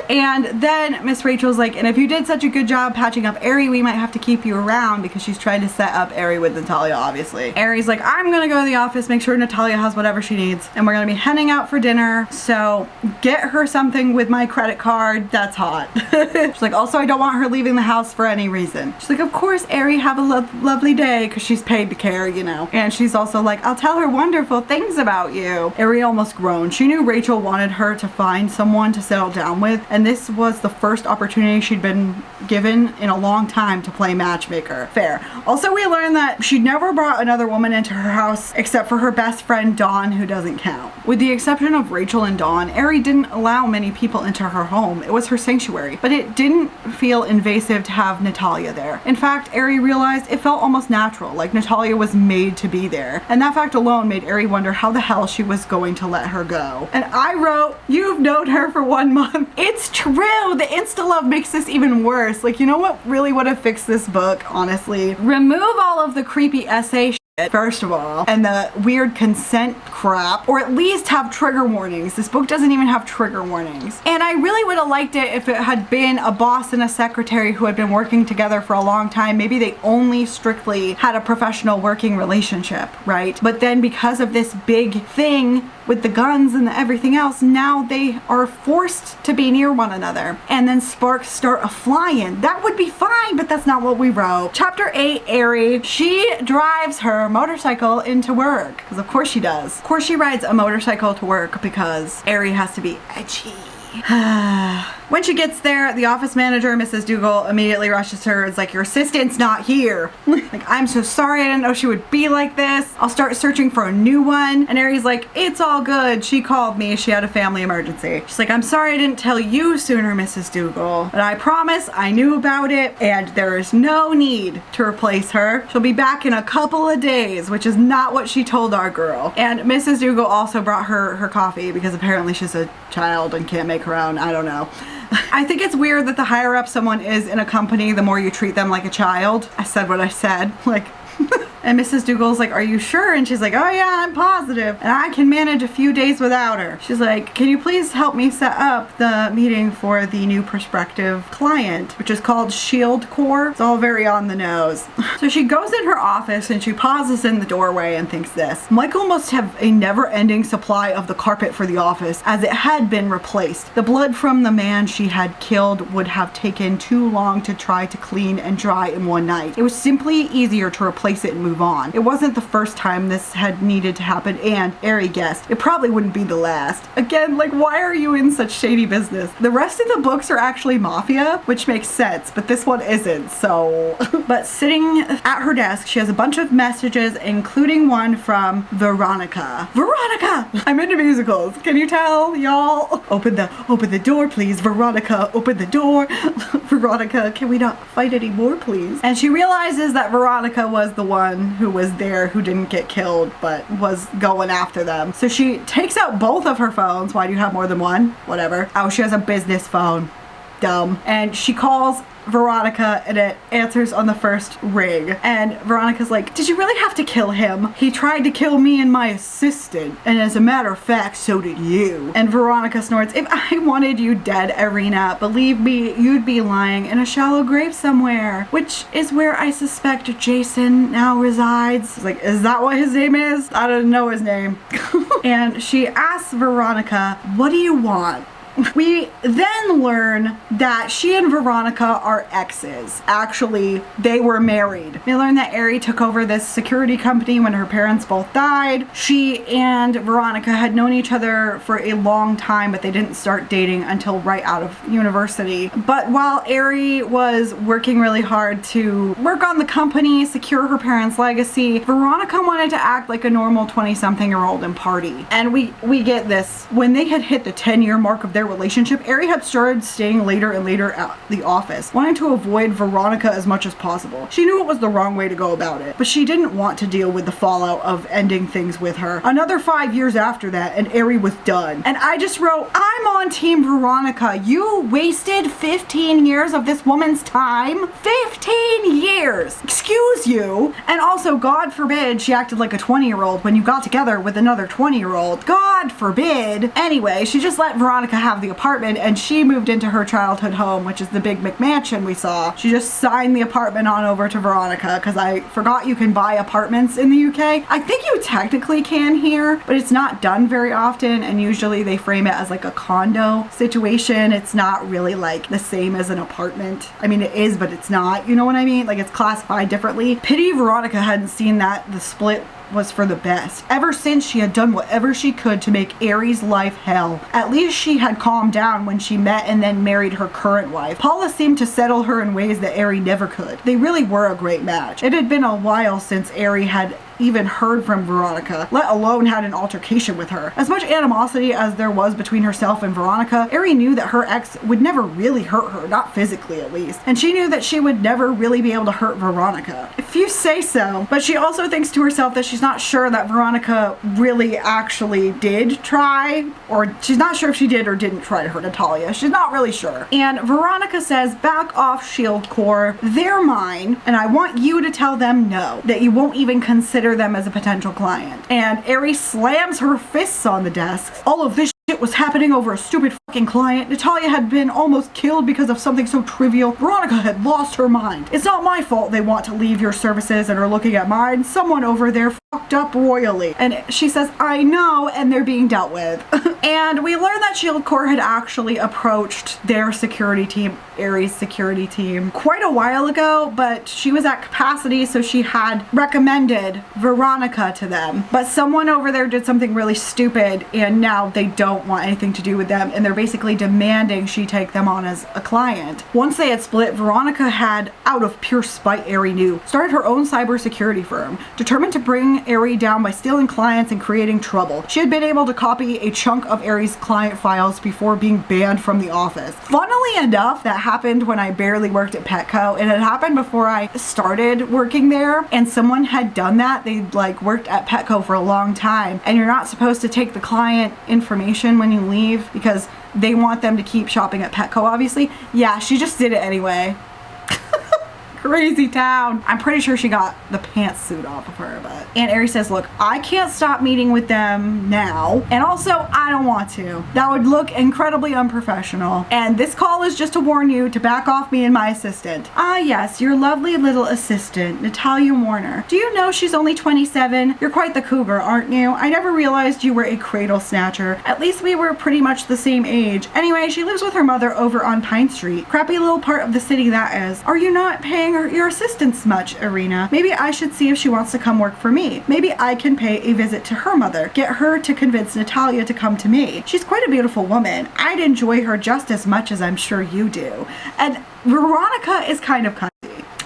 Speaker 2: And then Miss Rachel's like, and if you did such a good job patching up Ari, we might have to keep you around, because she's trying to set up Ari with Natalia, obviously. Ari's like, I'm gonna go to the office, make sure Natalia has whatever she needs, and we're gonna be heading out for dinner, so get her something with my credit card. That's hot. She's like, also, I don't want her leaving the house for any reason. She's like, of course, Ari, have a lovely day, because she's paid to care, you know. And she's also like, I'll tell her wonderful things about you. Ari almost groaned. She knew Rachel wanted her to find someone to settle down with, and this was the first opportunity she'd been given in a long time to play matchmaker. Fair. Also, we learned that she'd never brought another woman into her house except for her best friend Dawn, who doesn't count. With the exception of Rachel and Dawn, Ari didn't allow many people into her home. It was her sanctuary, but it didn't feel invasive to have Natalia there. In fact, Ari realized it felt almost natural, like Natalia was made to be there. And that fact alone made Ari wonder how the hell she was going to let her go. And I wrote, you've known her for 1 month. It's true. The insta love makes this even worse. Like, you know what really would have fixed this book, honestly? Remove all of the creepy essay shit, first of all, and the weird consent crap, or at least have trigger warnings. This book doesn't even have trigger warnings. And I really would have liked it if it had been a boss and a secretary who had been working together for a long time. Maybe they only strictly had a professional working relationship, right? But then because of this big thing with the guns and everything else, now they are forced to be near one another. And then sparks start a-flying. That would be fine, but that's not what we wrote. Chapter 8, Ari. She drives her motorcycle into work. Because of course she does. Of course she rides a motorcycle to work because Ari has to be edgy. When she gets there, the office manager, Mrs. Dougal, immediately rushes her. It's like, your assistant's not here. Like, I'm so sorry, I didn't know she would be like this. I'll start searching for a new one. And Ari's like, it's all good. She called me. She had a family emergency. She's like, I'm sorry I didn't tell you sooner, Mrs. Dougal. But I promise I knew about it, and there is no need to replace her. She'll be back in a couple of days, which is not what she told our girl. And Mrs. Dougal also brought her coffee, because apparently she's a child and can't make her own. I don't know. I think it's weird that the higher up someone is in a company, the more you treat them like a child. I said what I said. Like, and Mrs. Dougal's like, are you sure? And she's like, oh yeah, I'm positive. And I can manage a few days without her. She's like, can you please help me set up the meeting for the new prospective client, which is called Shield Corps. It's all very on the nose. So she goes in her office and she pauses in the doorway and thinks this. Michael must have a never-ending supply of the carpet for the office, as it had been replaced. The blood from the man she had killed would have taken too long to try to clean and dry in one night. It was simply easier to replace it and move on. It wasn't the first time this had needed to happen, and Ari guessed it probably wouldn't be the last. Again, like, why are you in such shady business? The rest of the books are actually mafia, which makes sense, but this one isn't, so. But sitting at her desk, she has a bunch of messages, including one from Veronica. Veronica! I'm into musicals. Can you tell, y'all? Open the door, please. Veronica, open the door. Veronica, can we not fight anymore, please? And she realizes that Veronica was the one who was there who didn't get killed but was going after them. So she takes out both of her phones. Why do you have more than one? Whatever. Oh, she has a business phone. Dumb. And she calls Veronica and it answers on the first ring. And Veronica's like, did you really have to kill him? He tried to kill me and my assistant. And as a matter of fact, so did you. And Veronica snorts, if I wanted you dead, Irina, believe me, you'd be lying in a shallow grave somewhere, which is where I suspect Jason now resides. It's like, is that what his name is? I don't know his name. And she asks Veronica, what do you want? We then learn that she and Veronica are exes. Actually, they were married. We learn that Ari took over this security company when her parents both died. She and Veronica had known each other for a long time, but they didn't start dating until right out of university. But while Ari was working really hard to work on the company, secure her parents' legacy, Veronica wanted to act like a normal 20-something-year-old and party. And we get this. When they had hit the 10-year mark of their relationship, Ari had started staying later and later at the office, wanting to avoid Veronica as much as possible. She knew it was the wrong way to go about it, but she didn't want to deal with the fallout of ending things with her. Another 5 years after that, and Ari was done. And I just wrote, I'm on team Veronica. You wasted 15 years of this woman's time. 15 years! Excuse you! And also, God forbid she acted like a 20-year-old when you got together with another 20-year-old. God forbid! Anyway, she just let Veronica have have the apartment, and she moved into her childhood home, which is the big McMansion we saw. She just signed the apartment on over to Veronica, because I forgot you can buy apartments in the UK. I think you technically can here, but it's not done very often, and usually they frame it as like a condo situation. It's not really like the same as an apartment. I mean, it is, but it's not, you know what I mean? Like, it's classified differently. Pity Veronica hadn't seen that the split was for the best. Ever since she had done whatever she could to make Aries' life hell. At least she had calmed down when she met and then married her current wife. Paula seemed to settle her in ways that Aries never could. They really were a great match. It had been a while since Aries had even heard from Veronica, let alone had an altercation with her. As much animosity as there was between herself and Veronica, Aries knew that her ex would never really hurt her, not physically at least. And she knew that she would never really be able to hurt Veronica. If you say so. But she also thinks to herself that she's not sure that Veronica really actually did try, or she's not sure if she did or didn't try to hurt Natalia. She's not really sure. And Veronica says, back off, Shield Corps. They're mine, and I want you to tell them no, that you won't even consider them as a potential client. And Aries slams her fists on the desks. All of this shit was happening over a stupid fucking client. Natalia had been almost killed because of something so trivial. Veronica had lost her mind. It's not my fault they want to leave your services and are looking at mine. Someone over there fucked up royally. And she says, I know, and they're being dealt with. And we learned that Shield Corps had actually approached their security team, Aries' security team, quite a while ago, but she was at capacity, so she had recommended Veronica to them. But someone over there did something really stupid, and now they don't want anything to do with them, and they're basically demanding she take them on as a client. Once they had split, Veronica had, out of pure spite, Aries knew, started her own cybersecurity firm, determined to bring Aries down by stealing clients and creating trouble. She had been able to copy a chunk of Aries' client files before being banned from the office. Funnily enough, that happened when I barely worked at Petco. It had happened before I started working there, and someone had done that. They'd like worked at Petco for a long time, and you're not supposed to take the client information when you leave because they want them to keep shopping at Petco, obviously. Yeah, she just did it anyway. Crazy town. I'm pretty sure she got the pantsuit off of her, but. And Aries says, look, I can't stop meeting with them now. And also, I don't want to. That would look incredibly unprofessional. And this call is just to warn you to back off me and my assistant. Ah, yes, your lovely little assistant, Natalia Warner. Do you know she's only 27? You're quite the cougar, aren't you? I never realized you were a cradle snatcher. At least we were pretty much the same age. Anyway, she lives with her mother over on Pine Street. Crappy little part of the city that is. Are you not paying your assistance much, Irina? Maybe I should see if she wants to come work for me. Maybe I can pay a visit to her mother. Get her to convince Natalia to come to me. She's quite a beautiful woman. I'd enjoy her just as much as I'm sure you do. And Veronica is kind of cunty.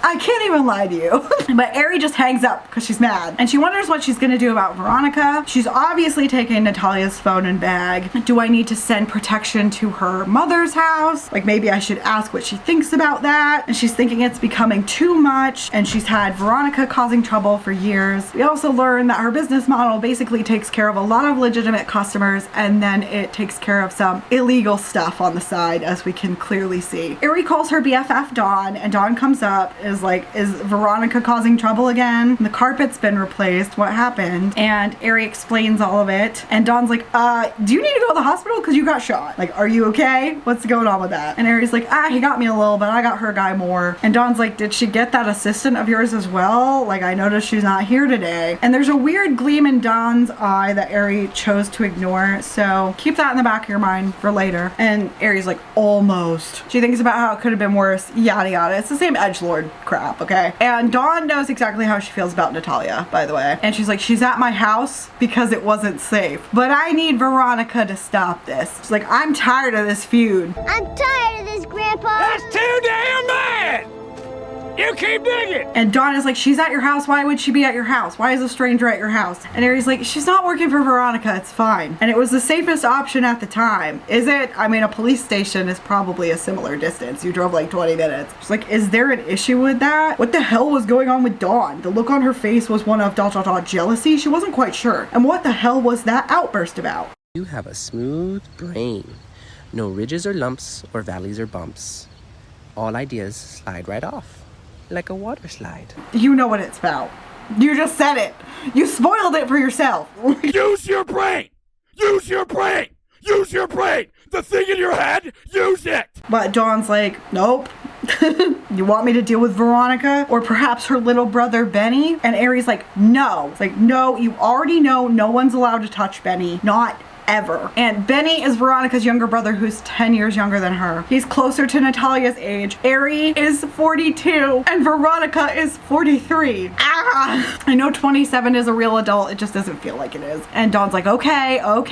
Speaker 2: I can't even lie to you. But Aries just hangs up because she's mad. And she wonders what she's going to do about Veronica. She's obviously taking Natalia's phone and bag. Do I need to send protection to her mother's house? Like, maybe I should ask what she thinks about that. And she's thinking it's becoming too much. And she's had Veronica causing trouble for years. We also learn that her business model basically takes care of a lot of legitimate customers, and then it takes care of some illegal stuff on the side, as we can clearly see. Aries calls her BFF Dawn, and Dawn comes up, is like, is Veronica causing trouble again? The carpet's been replaced. What happened? And Aries explains all of it. And Dawn's like, do you need to go to the hospital? Because you got shot. Like, are you okay? What's going on with that? And Aries like, he got me a little, but I got her guy more. And Dawn's like, did she get that assistant of yours as well? Like, I noticed she's not here today. And there's a weird gleam in Dawn's eye that Aries chose to ignore. So keep that in the back of your mind for later. And Aries like, almost. She thinks about how it could have been worse. Yada yada. It's the same edgelord crap, okay? And Dawn knows exactly how she feels about Natalia, by the way. And she's like, she's at my house because it wasn't safe. But I need Veronica to stop this. She's like, I'm tired of this feud.
Speaker 7: I'm tired of this, Grandpa.
Speaker 5: That's too damn bad! You keep digging!
Speaker 2: And Dawn is like, she's at your house. Why would she be at your house? Why is a stranger at your house? And Aries like, she's not working for Veronica. It's fine. And it was the safest option at the time. Is it? I mean, a police station is probably a similar distance. You drove like 20 minutes. She's like, is there an issue with that? What the hell was going on with Dawn? The look on her face was one of ... jealousy. She wasn't quite sure. And what the hell was that outburst about?
Speaker 5: You have a smooth brain. No ridges or lumps or valleys or bumps. All ideas slide right off. Like a water slide.
Speaker 2: You know what it's about. You just said it. You spoiled it for yourself.
Speaker 6: Use your brain! Use your brain! Use your brain!
Speaker 8: the thing in your head? Use it!
Speaker 2: But Dawn's like, nope. You want me to deal with Veronica or perhaps her little brother Benny? And Aries like, no. It's like, no, you already know no one's allowed to touch Benny. Not ever. And Benny is Veronica's younger brother who's 10 years younger than her. He's closer to Natalia's age. Ari is 42 and Veronica is 43. I know 27 is a real adult, it just doesn't feel like it is. And Dawn's like, okay, I'll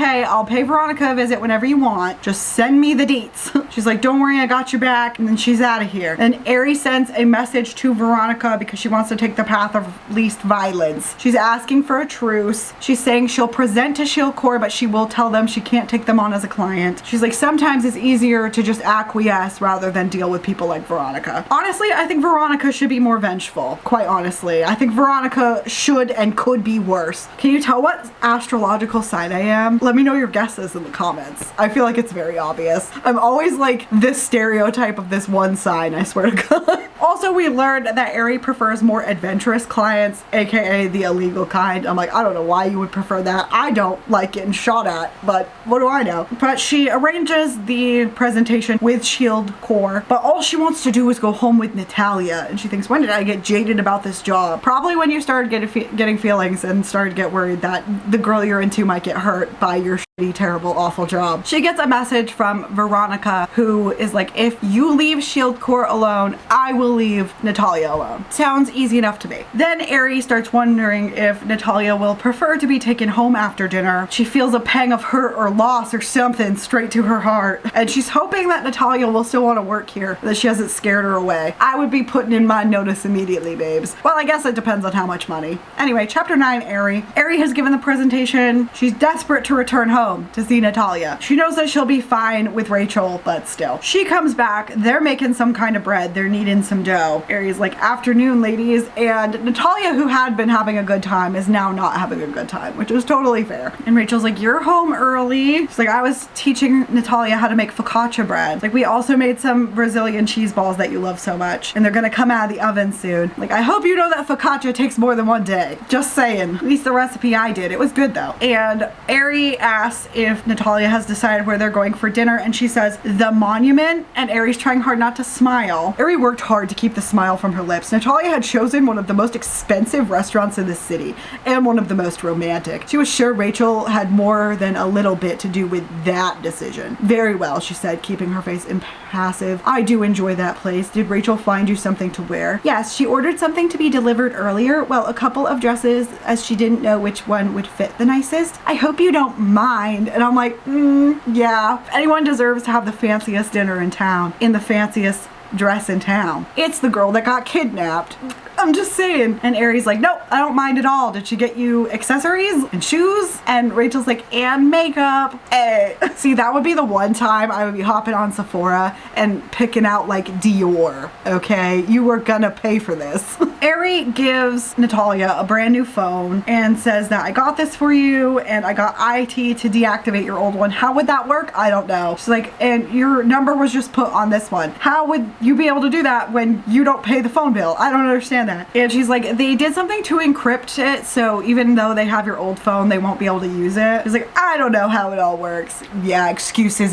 Speaker 2: pay Veronica a visit whenever you want. Just send me the deets. She's like, don't worry, I got your back. And then she's out of here. And Ari sends a message to Veronica because she wants to take the path of least violence. She's asking for a truce. She's saying she'll present to Shield Corps, but she will tell them she can't take them on as a client. She's like, sometimes it's easier to just acquiesce rather than deal with people like Veronica. Honestly, I think Veronica should be more vengeful. Quite honestly, I think Veronica should and could be worse. Can you tell what astrological sign I am? Let me know your guesses in the comments. I feel like it's very obvious. I'm always like this stereotype of this one sign, I swear to God. Also, we learned that Ari prefers more adventurous clients, aka the illegal kind. I'm like, I don't know why you would prefer that. I don't like getting shot at, but what do I know? But she arranges the presentation with Shield Corps, but all she wants to do is go home with Natalia. And she thinks, when did I get jaded about this job? Probably when you started getting feelings and started to get worried that the girl you're into might get hurt by your shitty, terrible, awful job. She gets a message from Veronica who is like, if you leave Shield Corps alone, I will leave Natalia alone. Sounds easy enough to me. Then Ari starts wondering if Natalia will prefer to be taken home after dinner. She feels a pang of hurt or loss or something straight to her heart. And she's hoping that Natalia will still want to work here, that she hasn't scared her away. I would be putting in my notice immediately, babes. Well, I guess it depends on how much money. Anyway, chapter 9, Ari. Ari has given the presentation. She's desperate to return home to see Natalia. She knows that she'll be fine with Rachel, but still. She comes back. They're making some kind of bread. They're kneading some dough. Ari's like, afternoon, ladies. And Natalia, who had been having a good time, is now not having a good time, which is totally fair. And Rachel's like, you're home early. She's like, I was teaching Natalia how to make focaccia bread. Like, we also made some Brazilian cheese balls that you love so much, and they're gonna come out of the oven soon. Like, I hope you know that focaccia takes more than one day. Just saying. At least the recipe I did. It was good though. And Ari asks if Natalia has decided where they're going for dinner, and she says, the Monument, and Ari's trying hard not to smile. Ari worked hard to keep the smile from her lips. Natalia had chosen one of the most expensive restaurants in the city, and one of the most romantic. She was sure Rachel had more than a little bit to do with that decision. Very well, she said, keeping her face impassive. I do enjoy that place. Did Rachel find you something to wear? Yes, she ordered something to be delivered earlier. Well, a couple of dresses, as she didn't know which one would fit the nicest. I hope you don't mind. And I'm like, yeah. If anyone deserves to have the fanciest dinner in town, in the fanciest dress in town, it's the girl that got kidnapped. I'm just saying. And Ari's like, nope, I don't mind at all. Did she get you accessories and shoes? And Rachel's like, and makeup. Hey. See, that would be the one time I would be hopping on Sephora and picking out like Dior, okay? You were gonna pay for this. Ari gives Natalia a brand new phone and says that I got this for you and I got IT to deactivate your old one. How would that work? I don't know. She's like, and your number was just put on this one. How would you be able to do that when you don't pay the phone bill? I don't understand that. And she's like, they did something to encrypt it, so even though they have your old phone, they won't be able to use it. She's like, I don't know how it all works. Yeah, excuses.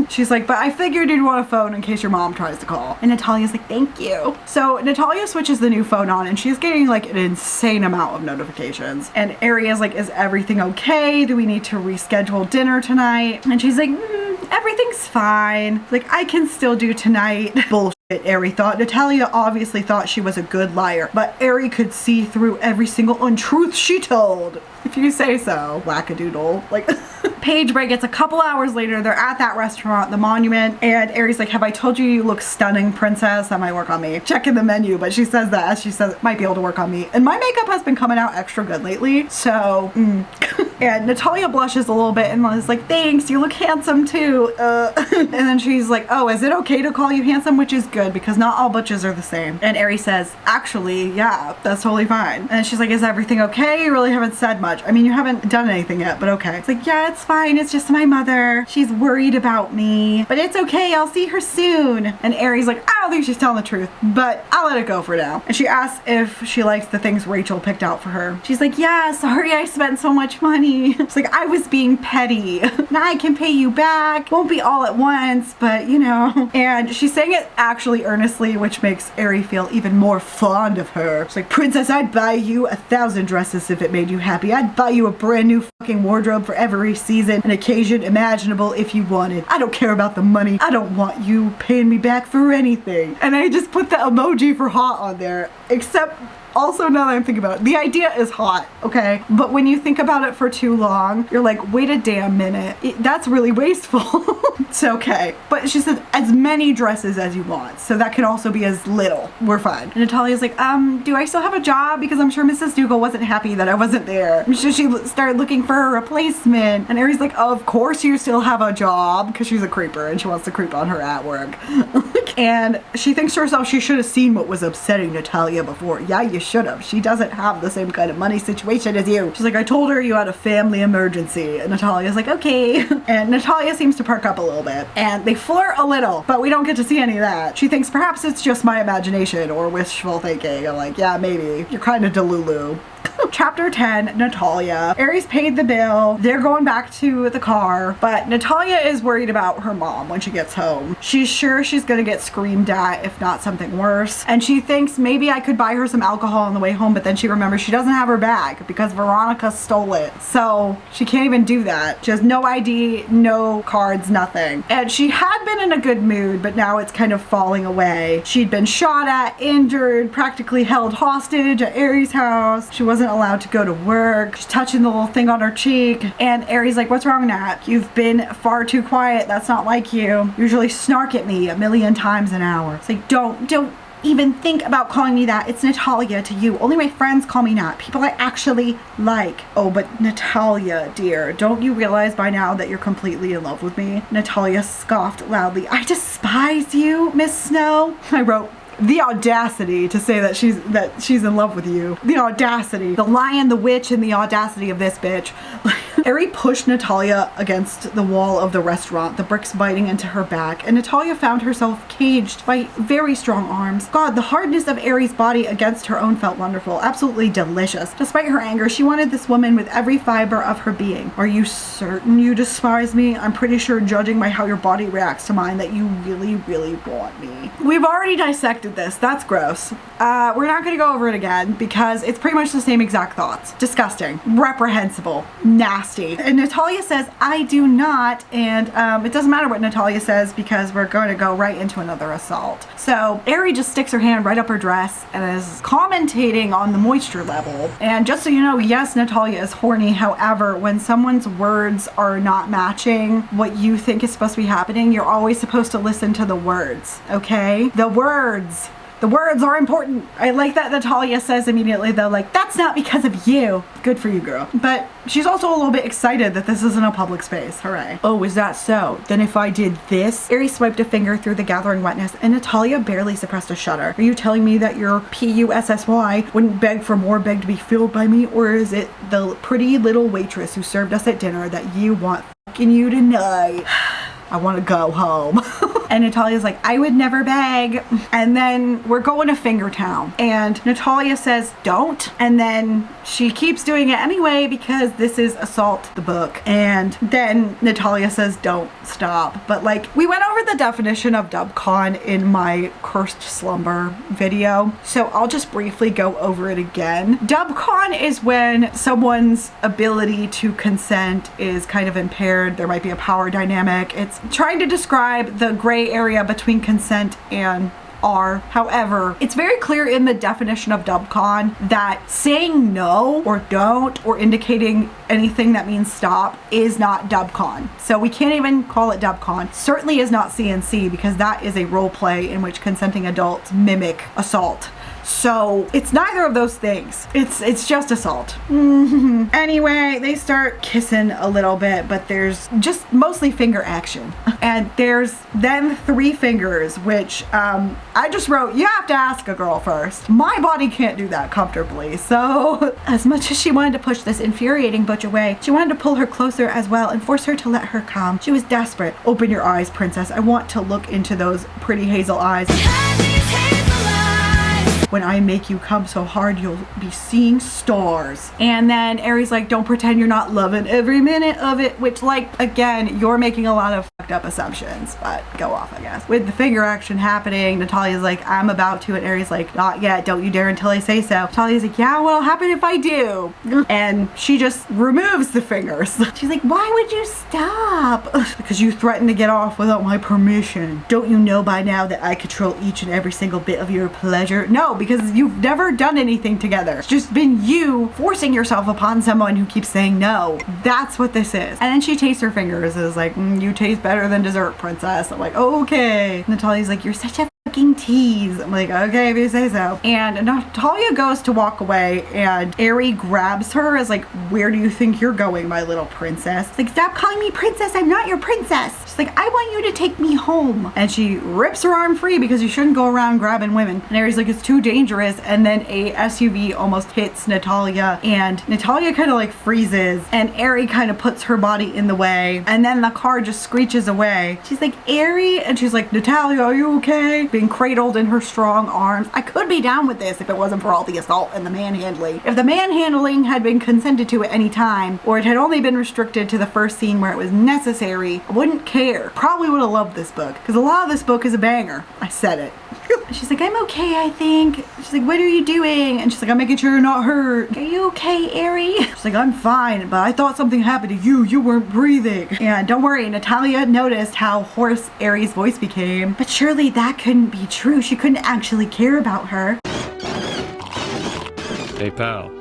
Speaker 2: She's like, but I figured you'd want a phone in case your mom tries to call. And Natalia's like, thank you. So Natalia switches the new phone on and she's getting like an insane amount of notifications. And Ari is like, is everything okay? Do we need to reschedule dinner tonight? And she's like, everything's fine. Like, I can still do tonight. Bullshit. Ari thought. Natalia obviously thought she was a good liar, but Ari could see through every single untruth she told. If you say so, wackadoodle. Like, page break. It's a couple hours later. They're at that restaurant, the Monument, and Ari's like, have I told you look stunning, princess? That might work on me. Checking the menu, but she says that as she says it might be able to work on me. And my makeup has been coming out extra good lately, so and Natalia blushes a little bit and is like, thanks, you look handsome too. And then she's like, oh, is it okay to call you handsome? Which is good because not all butches are the same. And Ari says, actually, yeah, that's totally fine. And she's like, is everything okay? You really haven't said much. I mean, you haven't done anything yet, but okay. It's like, yeah, it's fine. It's just my mother. She's worried about me, but it's okay. I'll see her soon. And Aries like, I don't think she's telling the truth, but I'll let it go for now. And she asks if she likes the things Rachel picked out for her. She's like, yeah, sorry I spent so much money. She's like, I was being petty. Now I can pay you back. Won't be all at once, but you know. And she's saying it actually earnestly, which makes Aries feel even more fond of her. She's like, Princess, I'd buy you 1,000 dresses if it made you happy. I'd buy you a brand new fucking wardrobe for every season and occasion imaginable if you wanted. I don't care about the money. I don't want you paying me back for anything. And I just put the emoji for hot on there, except also, now that I'm thinking about it, the idea is hot, okay? But when you think about it for too long, you're like, wait a damn minute. That's really wasteful. It's okay. But she said as many dresses as you want. So that can also be as little. We're fine. And Natalia's like, do I still have a job? Because I'm sure Mrs. Dougal wasn't happy that I wasn't there. So she started looking for a replacement. And Aries like, of course you still have a job, because she's a creeper and she wants to creep on her at work. And she thinks to herself she should have seen what was upsetting Natalia before. Yeah, you should have. She doesn't have the same kind of money situation as you. She's like, I told her you had a family emergency. And Natalia's like, okay. And Natalia seems to perk up a little bit. And they flirt a little, but we don't get to see any of that. She thinks perhaps it's just my imagination or wishful thinking. I'm like, yeah, maybe. You're kind of delulu. Chapter 10, Natalia. Aries paid the bill. They're going back to the car, but Natalia is worried about her mom when she gets home. She's sure she's gonna get screamed at, if not something worse. And she thinks maybe I could buy her some alcohol on the way home, but then she remembers she doesn't have her bag because Veronica stole it. So she can't even do that. She has no ID, no cards, nothing. And she had been in a good mood, but now it's kind of falling away. She'd been shot at, injured, practically held hostage at Aries' house. She wasn't allowed to go to work. She's touching the little thing on her cheek. And Aries like, what's wrong, Nat? You've been far too quiet. That's not like you. Usually snark at me 1,000,000 times an hour. It's like, don't even think about calling me that. It's Natalia to you. Only my friends call me Nat. People I actually like. Oh, but Natalia, dear, don't you realize by now that you're completely in love with me? Natalia scoffed loudly. I despise you, Miss Snow. I wrote, the audacity to say that she's in love with you. The audacity. The lion, the witch, and the audacity of this bitch. Aries pushed Natalia against the wall of the restaurant, the bricks biting into her back, and Natalia found herself caged by very strong arms. God, the hardness of Aries' body against her own felt wonderful, absolutely delicious. Despite her anger, she wanted this woman with every fiber of her being. Are you certain you despise me? I'm pretty sure, judging by how your body reacts to mine, that you really, really want me. We've already dissected this. That's gross. We're not going to go over it again because it's pretty much the same exact thoughts. Disgusting. Reprehensible. Nasty. And Natalia says, I do not. And it doesn't matter what Natalia says because we're going to go right into another assault. So Aries just sticks her hand right up her dress and is commentating on the moisture level. And just so you know, yes, Natalia is horny. However, when someone's words are not matching what you think is supposed to be happening, you're always supposed to listen to the words, okay? The words. The words are important. I like that Natalia says immediately though, like, that's not because of you. Good for you, girl. But she's also a little bit excited that this isn't a public space. Hooray. Oh, is that so? Then if I did this? Aries swiped a finger through the gathering wetness and Natalia barely suppressed a shudder. Are you telling me that your PUSSY wouldn't beg for more beg to be filled by me? Or is it the pretty little waitress who served us at dinner that you want fucking you tonight? I want to go home. And Natalia's like, I would never beg. And then we're going to Fingertown. And Natalia says, don't. And then she keeps doing it anyway because this is Assault the book. And then Natalia says, don't stop. But like, we went over the definition of dubcon in my Cursed Slumber video. So I'll just briefly go over it again. Dubcon is when someone's ability to consent is kind of impaired. There might be a power dynamic. It's trying to describe the gray area between consent and R. However, it's very clear in the definition of dubcon that saying no or don't or indicating anything that means stop is not dubcon. So we can't even call it dubcon. Certainly is not CNC because that is a role play in which consenting adults mimic assault. So it's neither of those things. It's just assault. Anyway, they start kissing a little bit, but there's just mostly finger action. And there's then 3 fingers, which I just wrote, you have to ask a girl first. My body can't do that comfortably. So as much as she wanted to push this infuriating butch away, she wanted to pull her closer as well and force her to let her come. She was desperate. Open your eyes, princess. I want to look into those pretty hazel eyes. When I make you come so hard, you'll be seeing stars. And then Aries like, don't pretend you're not loving every minute of it, which like, again, you're making a lot of fucked up assumptions, but go off, I guess. With the finger action happening, Natalia's like, I'm about to, and Aries like, not yet, don't you dare until I say so. Natalia's like, yeah, what'll happen if I do? And she just removes the fingers. She's like, why would you stop? Because you threatened to get off without my permission. Don't you know by now that I control each and every single bit of your pleasure? No, because you've never done anything together. It's just been you forcing yourself upon someone who keeps saying no. That's what this is. And then she tastes her fingers and is like, you taste better than dessert, princess. I'm like, okay. Natalia's like, you're such a fucking tease. I'm like, okay, if you say so. And Natalia goes to walk away and Aerie grabs her as like, where do you think you're going, my little princess? It's like, stop calling me princess. I'm not your princess. She's like, I want you to take me home. And she rips her arm free because you shouldn't go around grabbing women. And Aerie's like, it's too dangerous. And then a SUV almost hits Natalia and Natalia kind of like freezes and Aerie kind of puts her body in the way. And then the car just screeches away. She's like, Aerie? And she's like, Natalia, are you okay? Being cradled in her strong arms. I could be down with this if it wasn't for all the assault and the manhandling. If the manhandling had been consented to at any time, or it had only been restricted to the first scene where it was necessary, I wouldn't care. Probably would have loved this book, because a lot of this book is a banger. I said it. She's like, I'm okay, I think. She's like, what are you doing? And she's like, I'm making sure you're not hurt. Are you okay, Aerie? She's like, I'm fine, but I thought something happened to you. You weren't breathing. And don't worry, Natalia noticed how hoarse Aerie's voice became. But surely that couldn't be true. She couldn't actually care about her.
Speaker 8: Hey, pal.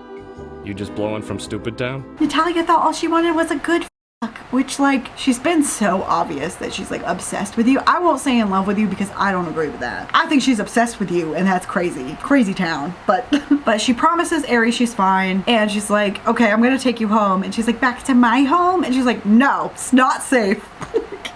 Speaker 8: You just blowing from Stupid Town?
Speaker 2: Natalia thought all she wanted was a good fuck, which like, she's been so obvious that she's like obsessed with you. I won't say in love with you because I don't agree with that. I think she's obsessed with you and that's crazy. Crazy town. But she promises Aerie she's fine and she's like, okay, I'm gonna take you home. And she's like, back to my home? And she's like, no, it's not safe.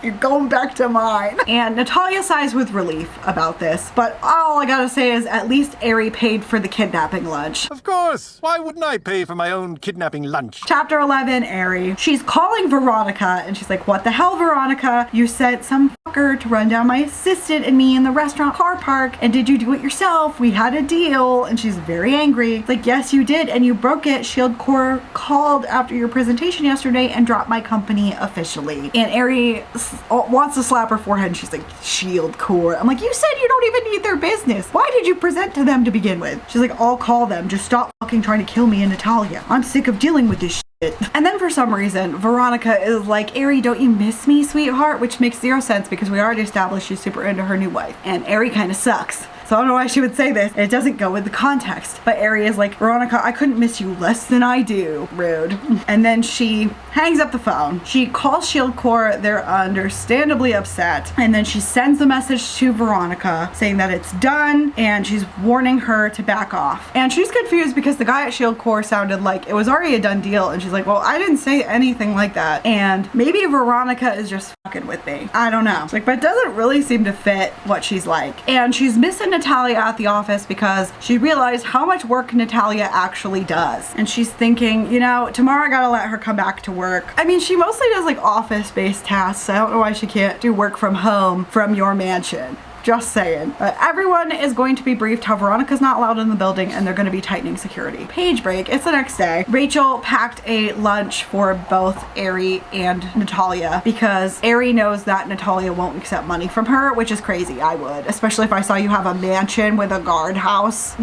Speaker 2: You're going back to mine. And Natalia sighs with relief about this, but all I gotta say is at least Aerie paid for the kidnapping lunch.
Speaker 6: Of course. Why wouldn't I pay for my own kidnapping lunch?
Speaker 2: Chapter 11, Aerie. She's calling Veronica and she's like, what the hell, Veronica? You sent some fucker to run down my assistant and me in the restaurant car park, and did you do it yourself? We had a deal. And she's very angry. It's like, yes, you did, and you broke it. Shield Corps called after your presentation yesterday and dropped my company officially. And Aerie wants to slap her forehead and she's like, Shield Corps. I'm like, you said you don't even need their business. Why did you present to them to begin with? She's like, I'll call them. Just stop fucking trying to kill me and Natalia. I'm sick of dealing with this shit. And then for some reason, Veronica is like, Aerie, don't you miss me, sweetheart? Which makes zero sense because we already established she's super into her new wife. And Aerie kind of sucks. So I don't know why she would say this. It doesn't go with the context. But Aerie is like, Veronica, I couldn't miss you less than I do. Rude. And then she hangs up the phone. She calls Shield Corps. They're understandably upset. And then she sends a message to Veronica saying that it's done and she's warning her to back off. And she's confused because the guy at Shield Corps sounded like it was already a done deal. And she's like, well, I didn't say anything like that. And maybe Veronica is just fucking with me. I don't know. Like, but it doesn't really seem to fit what she's like. And she's missing Natalia at the office because she realized how much work Natalia actually does. And she's thinking, you know, tomorrow I gotta let her come back to work. I mean, she mostly does like office-based tasks. I don't know why she can't do work from home from your mansion. Just saying. Everyone is going to be briefed how Veronica's not allowed in the building and they're going to be tightening security. Page break. It's the next day. Rachel packed a lunch for both Aerie and Natalia because Aerie knows that Natalia won't accept money from her, which is crazy. I would. Especially if I saw you have a mansion with a guardhouse.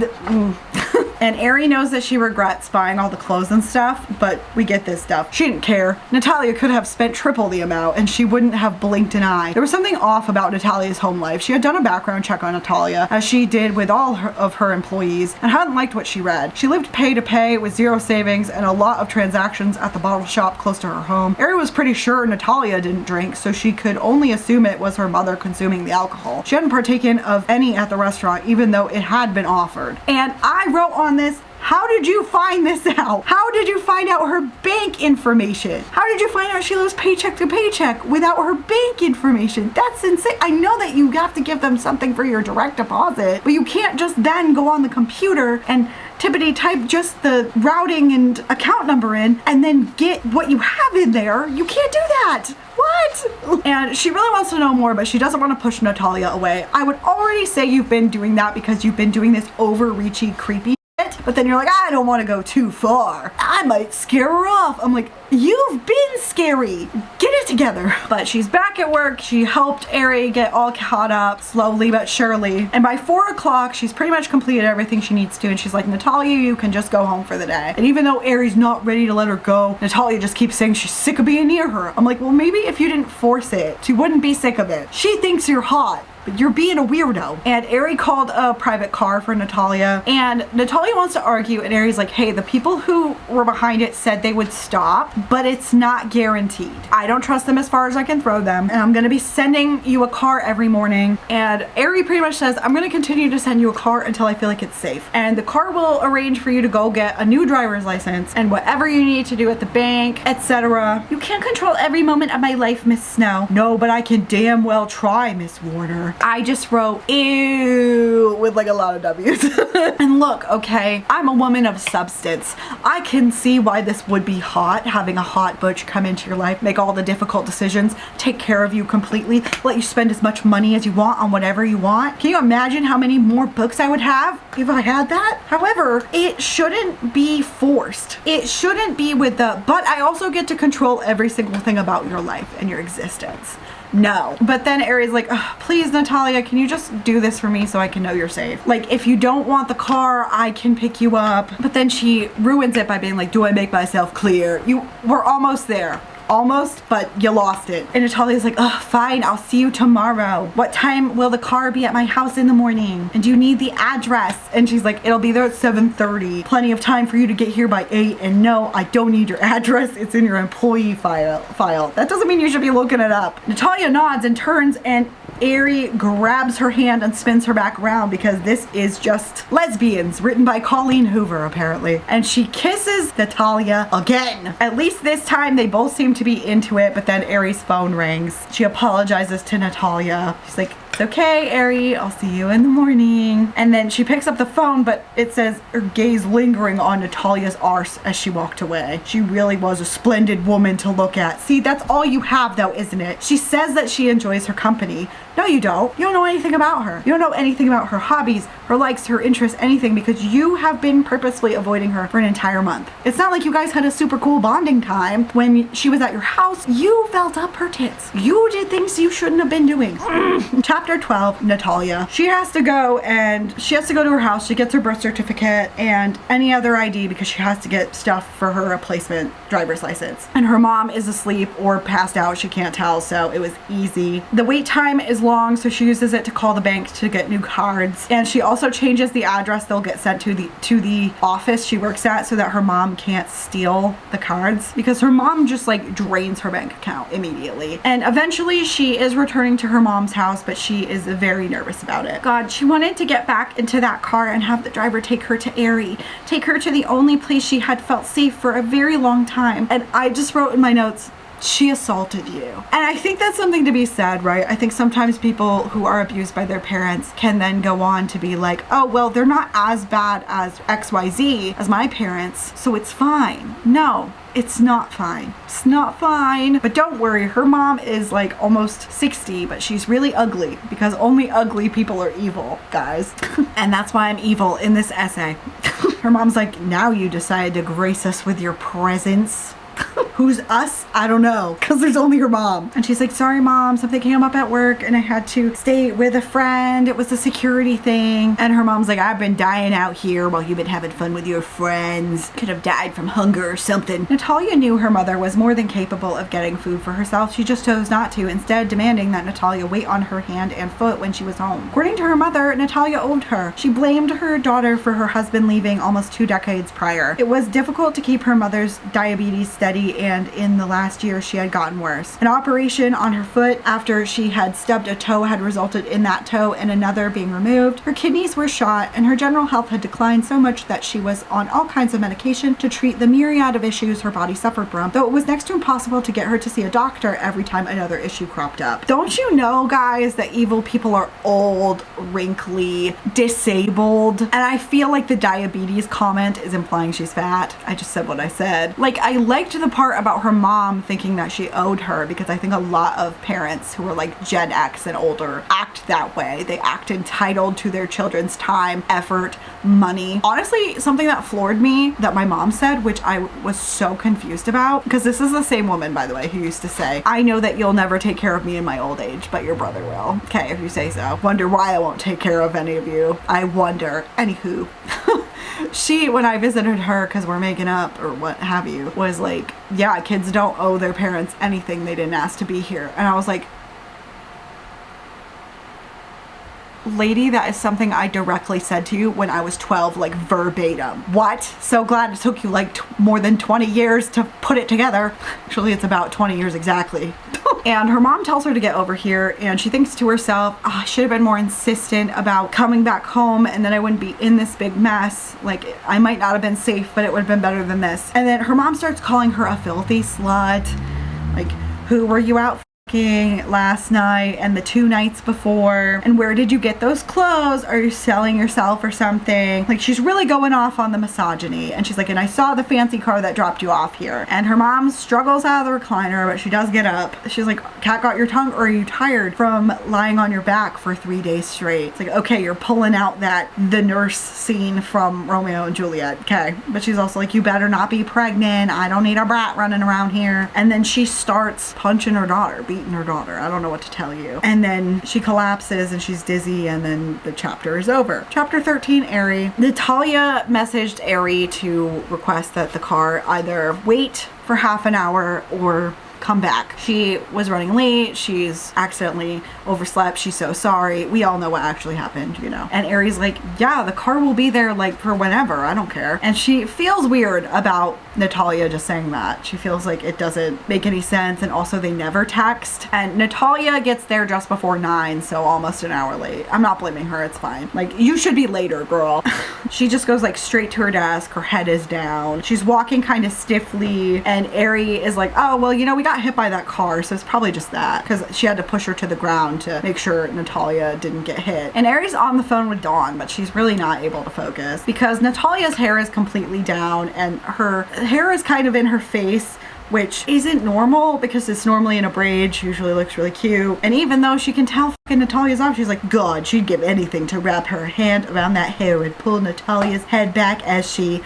Speaker 2: And Ari knows that she regrets buying all the clothes and stuff, but we get this stuff. She didn't care. Natalia could have spent triple the amount and she wouldn't have blinked an eye. There was something off about Natalia's home life. She had done a background check on Natalia, as she did with all of her employees, and hadn't liked what she read. She lived pay to pay with zero savings and a lot of transactions at the bottle shop close to her home. Ari was pretty sure Natalia didn't drink, so she could only assume it was her mother consuming the alcohol. She hadn't partaken of any at the restaurant, even though it had been offered. And I wrote on this, how did you find this out? How did you find out her bank information? How did you find out she lives paycheck to paycheck without her bank information? That's insane. I know that you have to give them something for your direct deposit, but you can't just then go on the computer and tippity type just the routing and account number in and then get what you have in there. You can't do that. What? And she really wants to know more, but she doesn't want to push Natalia away. I would already say you've been doing that because you've been doing this overreachy, creepy shit, but then you're like, I don't want to go too far. I might scare her off. I'm like, you've been scary. Get it together. But she's back at work. She helped Ari get all caught up slowly but surely. And by 4 o'clock, she's pretty much completed everything she needs to. And she's like, Natalia, you can just go home for the day. And even though Ari's not ready to let her go, Natalia just keeps saying she's sick of being near her. I'm like, well, maybe if you didn't force it, she wouldn't be sick of it. She thinks you're hot, but you're being a weirdo. And Ari called a private car for Natalia, and Natalia wants to argue, and Ari's like, hey, the people who were behind it said they would stop, but it's not guaranteed. I don't trust them as far as I can throw them, and I'm gonna be sending you a car every morning. And Ari pretty much says, I'm gonna continue to send you a car until I feel like it's safe. And the car will arrange for you to go get a new driver's license and whatever you need to do at the bank, etc. You can't control every moment of my life, Miss Snow. No, but I can damn well try, Miss Warner. I just wrote ew with like a lot of W's. And look, okay, I'm a woman of substance. I can see why this would be hot, having a hot butch come into your life, make all the difficult decisions, take care of you completely, let you spend as much money as you want on whatever you want. Can you imagine how many more books I would have if I had that? However, it shouldn't be forced. It shouldn't be with the, but I also get to control every single thing about your life and your existence. No. But then Ari's like, please, Natalia, can you just do this for me so I can know you're safe? Like, if you don't want the car, I can pick you up. But then she ruins it by being like, do I make myself clear? We're almost there. Almost, but you lost it. And Natalia's like, fine, I'll see you tomorrow. What time will the car be at my house in the morning? And do you need the address? And she's like, it'll be there at 7:30. Plenty of time for you to get here by 8. And no, I don't need your address. It's in your employee file. That doesn't mean you should be looking it up. Natalia nods and turns, and Ari grabs her hand and spins her back around because this is just Lesbians, written by Colleen Hoover, apparently. And she kisses Natalia again. At least this time they both seem to be into it, but then Ari's phone rings. She apologizes to Natalia. She's like, it's okay, Ari, I'll see you in the morning. And then she picks up the phone, but it says her gaze lingering on Natalia's arse as she walked away. She really was a splendid woman to look at. See, that's all you have though, isn't it? She says that she enjoys her company. No, you don't. You don't know anything about her. You don't know anything about her hobbies, her likes, her interests, anything, because you have been purposefully avoiding her for an entire month. It's not like you guys had a super cool bonding time when she was at your house. You felt up her tits. You did things you shouldn't have been doing. Chapter 12, Natalia. She has to go to her house. She gets her birth certificate and any other ID because she has to get stuff for her replacement driver's license. And her mom is asleep or passed out. She can't tell, so it was easy. The wait time is long, so she uses it to call the bank to get new cards. And she also changes the address they'll get sent to the office she works at so that her mom can't steal the cards, because her mom just like drains her bank account immediately. And eventually she is returning to her mom's house, but she is very nervous about it. God, she wanted to get back into that car and have the driver take her to Ari, take her to the only place she had felt safe for a very long time. And I just wrote in my notes, she assaulted you. And I think that's something to be said, right? I think sometimes people who are abused by their parents can then go on to be like, oh, well, they're not as bad as XYZ as my parents, so it's fine. No, it's not fine. It's not fine. But don't worry, her mom is like almost 60, but she's really ugly because only ugly people are evil, guys. And that's why I'm evil in this essay. Her mom's like, now you decide to grace us with your presence. Who's us? I don't know, because there's only her mom. And she's like, sorry mom, something came up at work and I had to stay with a friend. It was a security thing. And her mom's like, I've been dying out here while you've been having fun with your friends. Could have died from hunger or something. Natalia knew her mother was more than capable of getting food for herself. She just chose not to, instead demanding that Natalia wait on her hand and foot when she was home. According to her mother, Natalia owed her. She blamed her daughter for her husband leaving almost 2 decades prior. It was difficult to keep her mother's diabetes steady, and in the last year she had gotten worse. An operation on her foot after she had stubbed a toe had resulted in that toe and another being removed. Her kidneys were shot and her general health had declined so much that she was on all kinds of medication to treat the myriad of issues her body suffered from, though it was next to impossible to get her to see a doctor every time another issue cropped up. Don't you know, guys, that evil people are old, wrinkly, disabled? And I feel like the diabetes comment is implying she's fat. I just said what I said. Like, I liked the part about her mom thinking that she owed her, because I think a lot of parents who are like Gen X and older act that way. They act entitled to their children's time, effort, money. Honestly, something that floored me that my mom said, which I was so confused about, because this is the same woman, by the way, who used to say, I know that you'll never take care of me in my old age, but your brother will. Okay, if you say so. Wonder why I won't take care of any of you. I wonder. Anywho. She, when I visited her because we're making up or what have you, was like, yeah, kids don't owe their parents anything. They didn't ask to be here. And I was like, lady, that is something I directly said to you when I was 12, like verbatim. What? So glad it took you like more than 20 years to put it together. Actually, it's about 20 years exactly. And her mom tells her to get over here, and she thinks to herself, oh, I should have been more insistent about coming back home, and then I wouldn't be in this big mess. Like, I might not have been safe, but it would have been better than this. And then her mom starts calling her a filthy slut. Like, who were you out last night and the 2 nights before, and where did you get those clothes? Are you selling yourself or something? Like, she's really going off on the misogyny. And she's like, and I saw the fancy car that dropped you off here. And her mom struggles out of the recliner, but she does get up. She's like, cat got your tongue, or are you tired from lying on your back for 3 days straight? It's like, okay, you're pulling out the nurse scene from Romeo and Juliet. Okay, but she's also like, you better not be pregnant. I don't need a brat running around here. And then she starts punching her daughter, beating her daughter. I don't know what to tell you. And then she collapses and she's dizzy, and then the chapter is over. Chapter 13, Ari. Natalia messaged Ari to request that the car either wait for half an hour or come back. She was running late. She's accidentally overslept. She's so sorry. We all know what actually happened, you know. And Ari's like, yeah, the car will be there like for whenever. I don't care. And she feels weird about Natalia just saying that. She feels like it doesn't make any sense. And also they never text. And Natalia gets there just before 9, so almost an hour late. I'm not blaming her. It's fine. Like, you should be later, girl. She just goes like straight to her desk. Her head is down. She's walking kind of stiffly. And Ari is like, oh, well, you know, we got hit by that car, so it's probably just that, because she had to push her to the ground to make sure Natalia didn't get hit. And Ari's on the phone with Dawn, but she's really not able to focus because Natalia's hair is completely down and her hair is kind of in her face, which isn't normal because it's normally in a braid. She usually looks really cute. And even though she can tell fucking Natalia's off, she's like, God, she'd give anything to wrap her hand around that hair and pull Natalia's head back as she,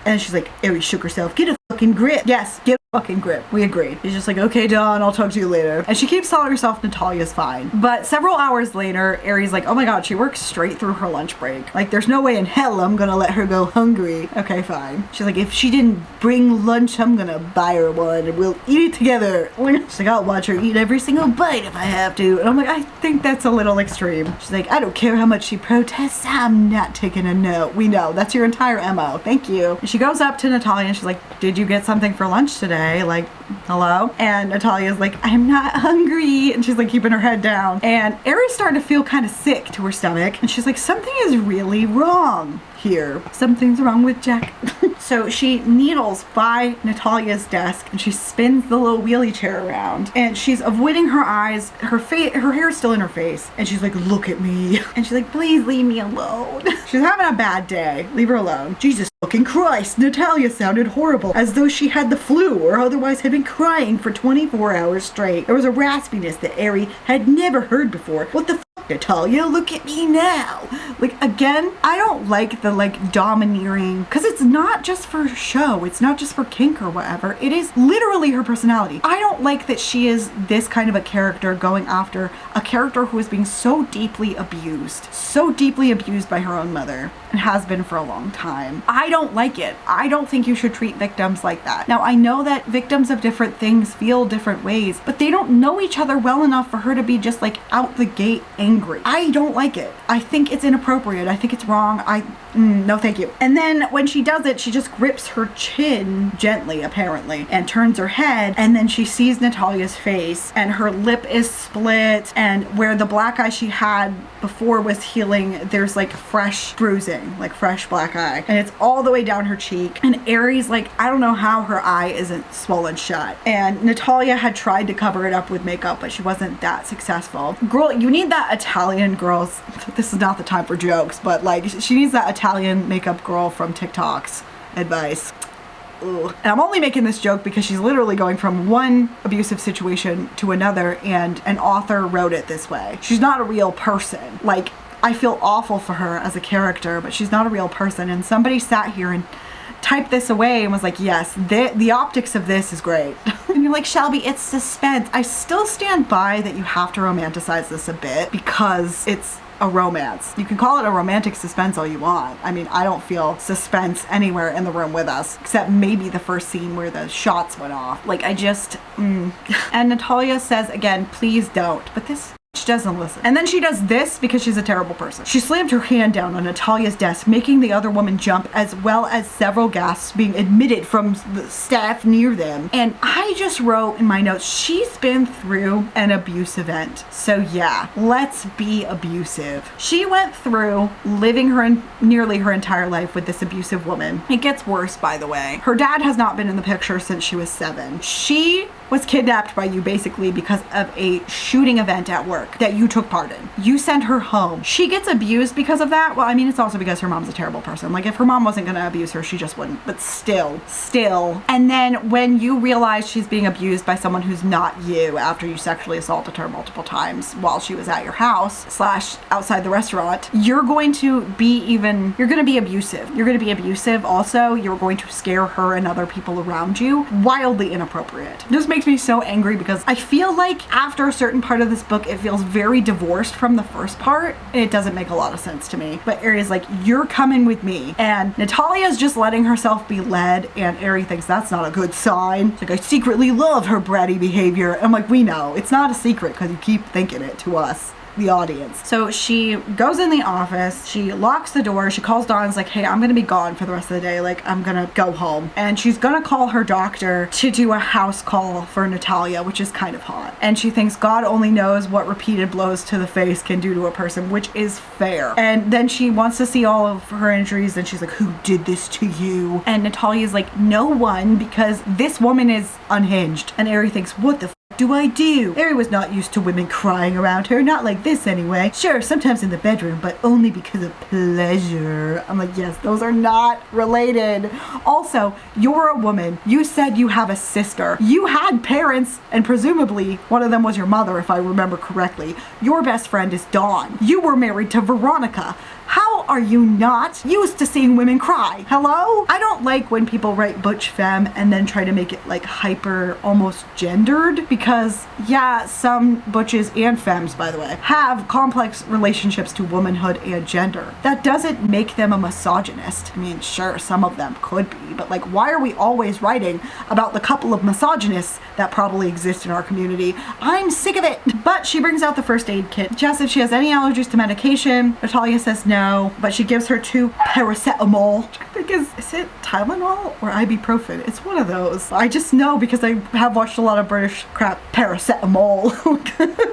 Speaker 2: and she's like, Ari shook herself, get a fucking grip. Yes, get a fucking grip. We agreed. He's just like, okay, Dawn, I'll talk to you later. And she keeps telling herself Natalia's fine. But several hours later, Ari's like, oh my God, she works straight through her lunch break. Like, there's no way in hell I'm gonna let her go hungry. Okay, fine. She's like, if she didn't bring lunch, I'm gonna buy her one and we'll eat it together. She's like, I'll watch her eat every single bite if I have to. And I'm like, I think that's a little extreme. She's like, I don't care how much she protests, I'm not taking a no. We know, that's your entire MO. Thank you. And she goes up to Natalia and she's like, did you get something for lunch today? Like, hello? And Natalia's like, I'm not hungry. And she's like keeping her head down. And Ari's starting to feel kind of sick to her stomach. And she's like, something is really wrong here. Something's wrong with Jack. So she needles by Natalia's desk and she spins the little wheelie chair around and she's avoiding her eyes. Her hair is still in her face and she's like, look at me. And she's like, please leave me alone. She's having a bad day. Leave her alone. Jesus fucking Christ. Natalia sounded horrible, as though she had the flu or otherwise had been crying for 24 hours straight. There was a raspiness that Ari had never heard before. What the fuck, Natalia, look at me now. Like, again, I don't like the like domineering, because it's not just for show, it's not just for kink or whatever, it is literally her personality. I don't like that she is this kind of a character going after a character who is being so deeply abused by her own mother, and has been for a long time. I don't like it. I don't think you should treat victims like that. Now, I know that victims of different things feel different ways, but they don't know each other well enough for her to be just like out the gate angry. I don't like it. I think it's inappropriate. I think it's wrong. No thank you. And then when she does it, she just grips her chin gently, apparently, and turns her head, and then she sees Natalia's face, and her lip is split, and where the black eye she had before was healing, there's like fresh bruising, like fresh black eye, and it's all the way down her cheek. And Aries, like, I don't know how her eye isn't swollen shut. And Natalia had tried to cover it up with makeup, but she wasn't that successful. Girl, you need that Italian girls, this is not the time for jokes, but like, she needs that Italian makeup girl from TikTok's advice. Ugh. And I'm only making this joke because she's literally going from one abusive situation to another, and an author wrote it this way. She's not a real person. Like, I feel awful for her as a character, but she's not a real person. And somebody sat here and typed this away and was like, yes, the optics of this is great. And you're like, Shelby, it's suspense. I still stand by that you have to romanticize this a bit because it's a romance. You can call it a romantic suspense all you want. I mean, I don't feel suspense anywhere in the room with us, except maybe the first scene where the shots went off. Like, I just, And Natalia says again, please don't. But this she doesn't listen. And then she does this because she's a terrible person. She slammed her hand down on Natalia's desk, making the other woman jump, as well as several gasps being emitted from the staff near them. And I just wrote in my notes, she's been through an abuse event. So yeah, let's be abusive. She went through living nearly her entire life with this abusive woman. It gets worse, by the way. Her dad has not been in the picture since she was 7. She was kidnapped by you basically because of a shooting event at work that you took part in. You sent her home. She gets abused because of that. Well, I mean, it's also because her mom's a terrible person. Like, if her mom wasn't gonna abuse her, she just wouldn't. But still. And then when you realize she's being abused by someone who's not you after you sexually assaulted her multiple times while she was at your house / outside the restaurant, you're going to be abusive. You're gonna be abusive also. You're going to scare her and other people around you. Wildly inappropriate. This makes me so angry because I feel like after a certain part of this book, it feels very divorced from the first part, and it doesn't make a lot of sense to me. But Aries like, you're coming with me, and Natalia's just letting herself be led, and Aries thinks that's not a good sign. It's like, I secretly love her bratty behavior. I'm like, we know it's not a secret because you keep thinking it to us, the audience. So she goes in the office, she locks the door, she calls Dawn's like, hey, I'm gonna be gone for the rest of the day, like, I'm gonna go home. And she's gonna call her doctor to do a house call for Natalia, which is kind of hot. And she thinks God only knows what repeated blows to the face can do to a person, which is fair. And then she wants to see all of her injuries, and she's like, who did this to you? And Natalia's like, no one, because this woman is unhinged. And Aries thinks, what the do I do? Aries was not used to women crying around her, not like this anyway. Sure, sometimes in the bedroom, but only because of pleasure. I'm like, yes, those are not related. Also, you're a woman. You said you have a sister. You had parents, and presumably one of them was your mother, if I remember correctly. Your best friend is Dawn. You were married to Veronica. How are you not used to seeing women cry? Hello? I don't like when people write butch femme and then try to make it like hyper, almost gendered, because yeah, some butches and femmes, by the way, have complex relationships to womanhood and gender. That doesn't make them a misogynist. I mean, sure, some of them could be, but like, why are we always writing about the couple of misogynists that probably exist in our community? I'm sick of it. But she brings out the first aid kit. She asks if she has any allergies to medication. Natalia says no, but she gives her 2 paracetamol, which I think is it Tylenol or ibuprofen? It's one of those. I just know because I have watched a lot of British crap. Paracetamol.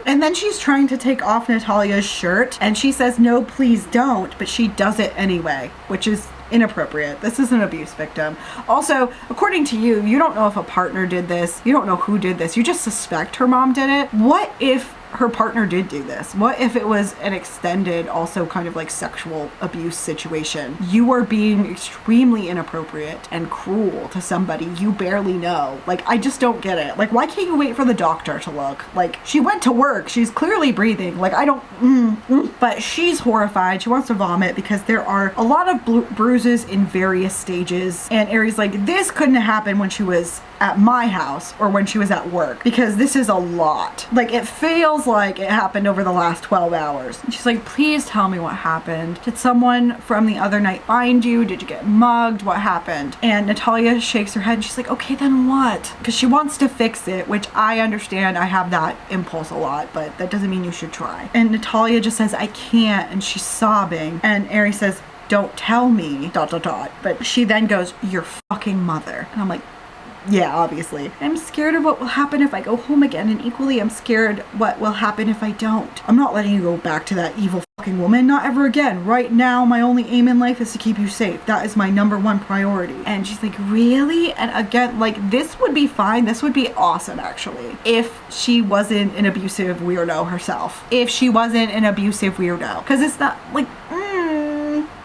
Speaker 2: And then she's trying to take off Natalia's shirt, and she says no, please don't, but she does it anyway, which is inappropriate. This is an abuse victim. Also, according to you, you don't know if a partner did this. You don't know who did this. You just suspect her mom did it. What if her partner did do this? What if it was an extended, also kind of like sexual abuse situation? You are being extremely inappropriate and cruel to somebody you barely know. Like, I just don't get it. Like, why can't you wait for the doctor to look? Like, she went to work. She's clearly breathing. Like, I don't, But she's horrified. She wants to vomit because there are a lot of bruises in various stages. And Aries like, this couldn't have happened when she was at my house or when she was at work, because this is a lot. Like, it feels like it happened over the last 12 hours. And she's like, please tell me what happened. Did someone from the other night find you? Did you get mugged? What happened? And Natalia shakes her head and she's like, okay, then what? Because she wants to fix it, which I understand. I have that impulse a lot, but that doesn't mean you should try. And Natalia just says, I can't. And she's sobbing. And Aries says, don't tell me, ... But she then goes, your fucking mother. And I'm like, yeah, obviously. I'm scared of what will happen if I go home again, and equally I'm scared what will happen if I don't. I'm not letting you go back to that evil fucking woman, not ever again. Right now, my only aim in life is to keep you safe. That is my #1 priority. And she's like, really? And again, like, this would be fine. This would be awesome, actually, if she wasn't an abusive weirdo herself. If she wasn't an abusive weirdo. Because it's not, like,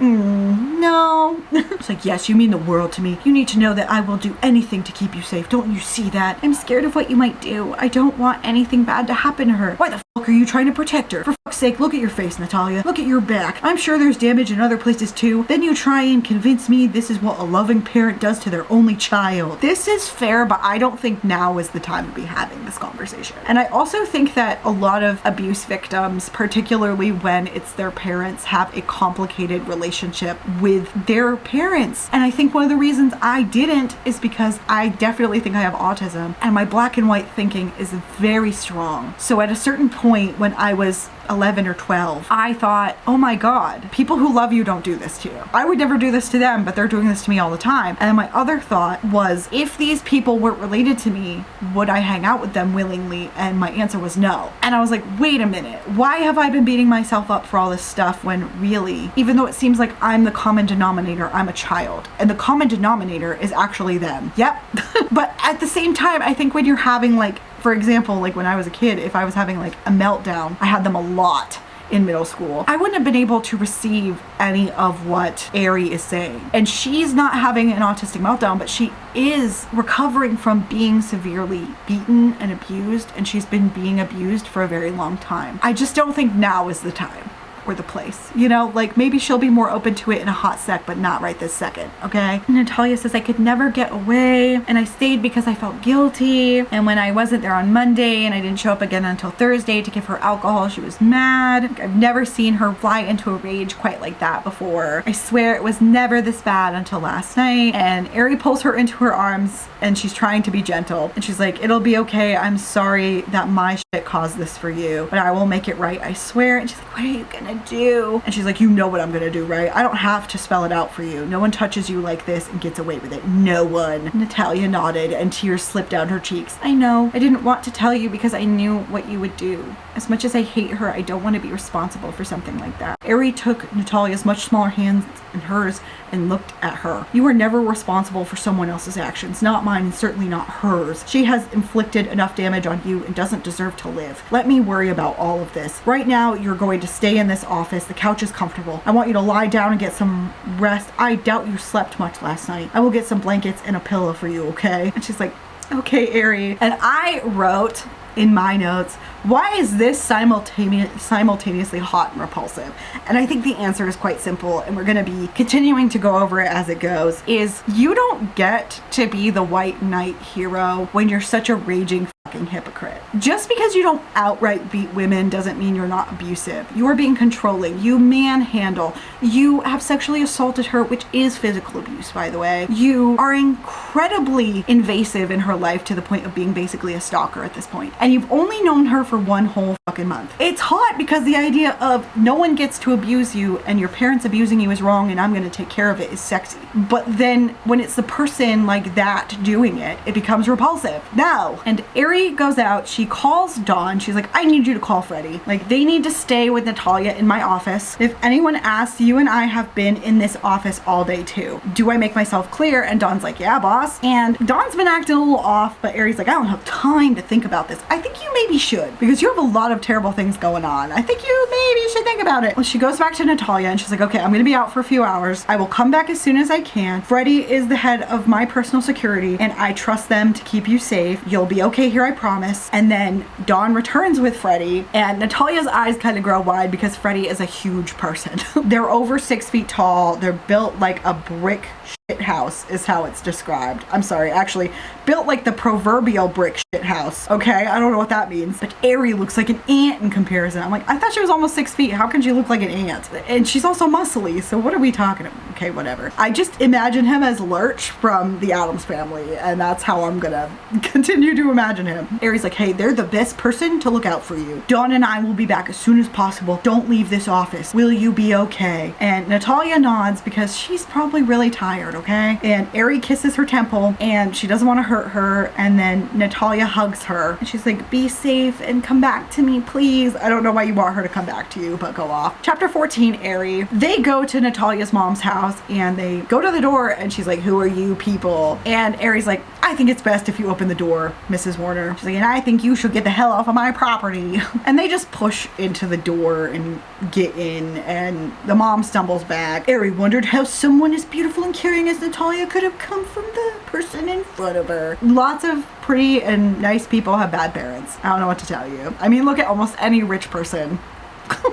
Speaker 2: no. It's like, yes, you mean the world to me. You need to know that I will do anything to keep you safe. Don't you see that? I'm scared of what you might do. I don't want anything bad to happen to her. Why the fuck are you trying to protect her? For fuck's sake, look at your face, Natalia. Look at your back. I'm sure there's damage in other places too. Then you try and convince me this is what a loving parent does to their only child. This is fair, but I don't think now is the time to be having this conversation. And I also think that a lot of abuse victims, particularly when it's their parents, have a complicated relationship with their parents. And I think one of the reasons I didn't is because I definitely think I have autism, and my black and white thinking is very strong. So at a certain point when I was 11 or 12, I thought, oh my God, people who love you don't do this to you. I would never do this to them, but they're doing this to me all the time. And then my other thought was, if these people weren't related to me, would I hang out with them willingly? And my answer was no. And I was like, wait a minute, why have I been beating myself up for all this stuff when really, even though it seems like I'm the common denominator, I'm a child. And the common denominator is actually them. Yep. But at the same time, I think when you're having, like, for example, like when I was a kid, if I was having like a meltdown, I had them a lot in middle school, I wouldn't have been able to receive any of what Ari is saying. And she's not having an autistic meltdown, but she is recovering from being severely beaten and abused, and she's been being abused for a very long time. I just don't think now is the time or the place, you know, like maybe she'll be more open to it in a hot sec, but not right this second, okay? And Natalia says, I could never get away, and I stayed because I felt guilty, and when I wasn't there on Monday and I didn't show up again until Thursday to give her alcohol, she was mad. I've never seen her fly into a rage quite like that before. I swear it was never this bad until last night. And Ari pulls her into her arms and she's trying to be gentle, and she's like, it'll be okay, I'm sorry that my shit caused this for you, but I will make it right, I swear. And she's like, what are you gonna do? And she's like, you know what I'm gonna do, right? I don't have to spell it out for you. No one touches you like this and gets away with it. No one. Natalia nodded and tears slipped down her cheeks. I know. I didn't want to tell you because I knew what you would do. As much as I hate her, I don't want to be responsible for something like that. Ari took Natalia's much smaller hands in hers and looked at her. You are never responsible for someone else's actions, not mine and certainly not hers. She has inflicted enough damage on you and doesn't deserve to live. Let me worry about all of this. Right now, you're going to stay in this office. The couch is comfortable. I want you to lie down and get some rest. I doubt you slept much last night. I will get some blankets and a pillow for you, okay? And she's like, okay, Ari. And I wrote in my notes, why is this simultaneously hot and repulsive? And I think the answer is quite simple, and we're going to be continuing to go over it as it goes, is you don't get to be the white knight hero when you're such a raging fucking hypocrite. Just because you don't outright beat women doesn't mean you're not abusive. You are being controlling. You manhandle. You have sexually assaulted her, which is physical abuse, by the way. You are incredibly invasive in her life to the point of being basically a stalker at this point. And you've only known her for one whole fucking month. It's hot because the idea of no one gets to abuse you and your parents abusing you is wrong and I'm going to take care of it is sexy. But then when it's the person like that doing it, it becomes repulsive. No. And Ari Ari goes out, she calls Dawn. She's like, I need you to call Freddie. Like, they need to stay with Natalia in my office. If anyone asks, you and I have been in this office all day too. Do I make myself clear? And Dawn's like, yeah, boss. And Dawn's been acting a little off, but Ari's like, I don't have time to think about this. I think you maybe should, because you have a lot of terrible things going on. I think you maybe should think about it. Well, she goes back to Natalia and she's like, okay, I'm gonna be out for a few hours. I will come back as soon as I can. Freddie is the head of my personal security and I trust them to keep you safe. You'll be okay here, I promise. And then Dawn returns with Freddie and Natalia's eyes kind of grow wide because Freddie is a huge person. They're over 6 feet tall. They're built like a brick shit house is how it's described. I'm sorry, actually built like the proverbial brick shit house. Okay, I don't know what that means. But Ari looks like an ant in comparison. I'm like, I thought she was almost 6 feet. How can she look like an ant? And she's also muscly, so what are we talking about? Okay, whatever. I just imagine him as Lurch from the Addams Family, and that's how I'm gonna continue to imagine him. Ari's like, hey, they're the best person to look out for you. Dawn and I will be back as soon as possible. Don't leave this office. Will you be okay? And Natalia nods because she's probably really tired, okay? And Ari kisses her temple and she doesn't want to hurt her, and then Natalia hugs her and she's like, be safe and come back to me, please. I don't know why you want her to come back to you, but go off. Chapter 14, Ari. They go to Natalia's mom's house and they go to the door and she's like, who are you people? And Ari's like, I think it's best if you open the door, Mrs. Warner. She's like, and I think you should get the hell off of my property. And they just push into the door and get in, and the mom stumbles back. Ari wondered how someone as beautiful and caring as Natalia could have come from the person in front of her. Lots of pretty and nice people have bad parents. I don't know what to tell you. I mean, look at almost any rich person.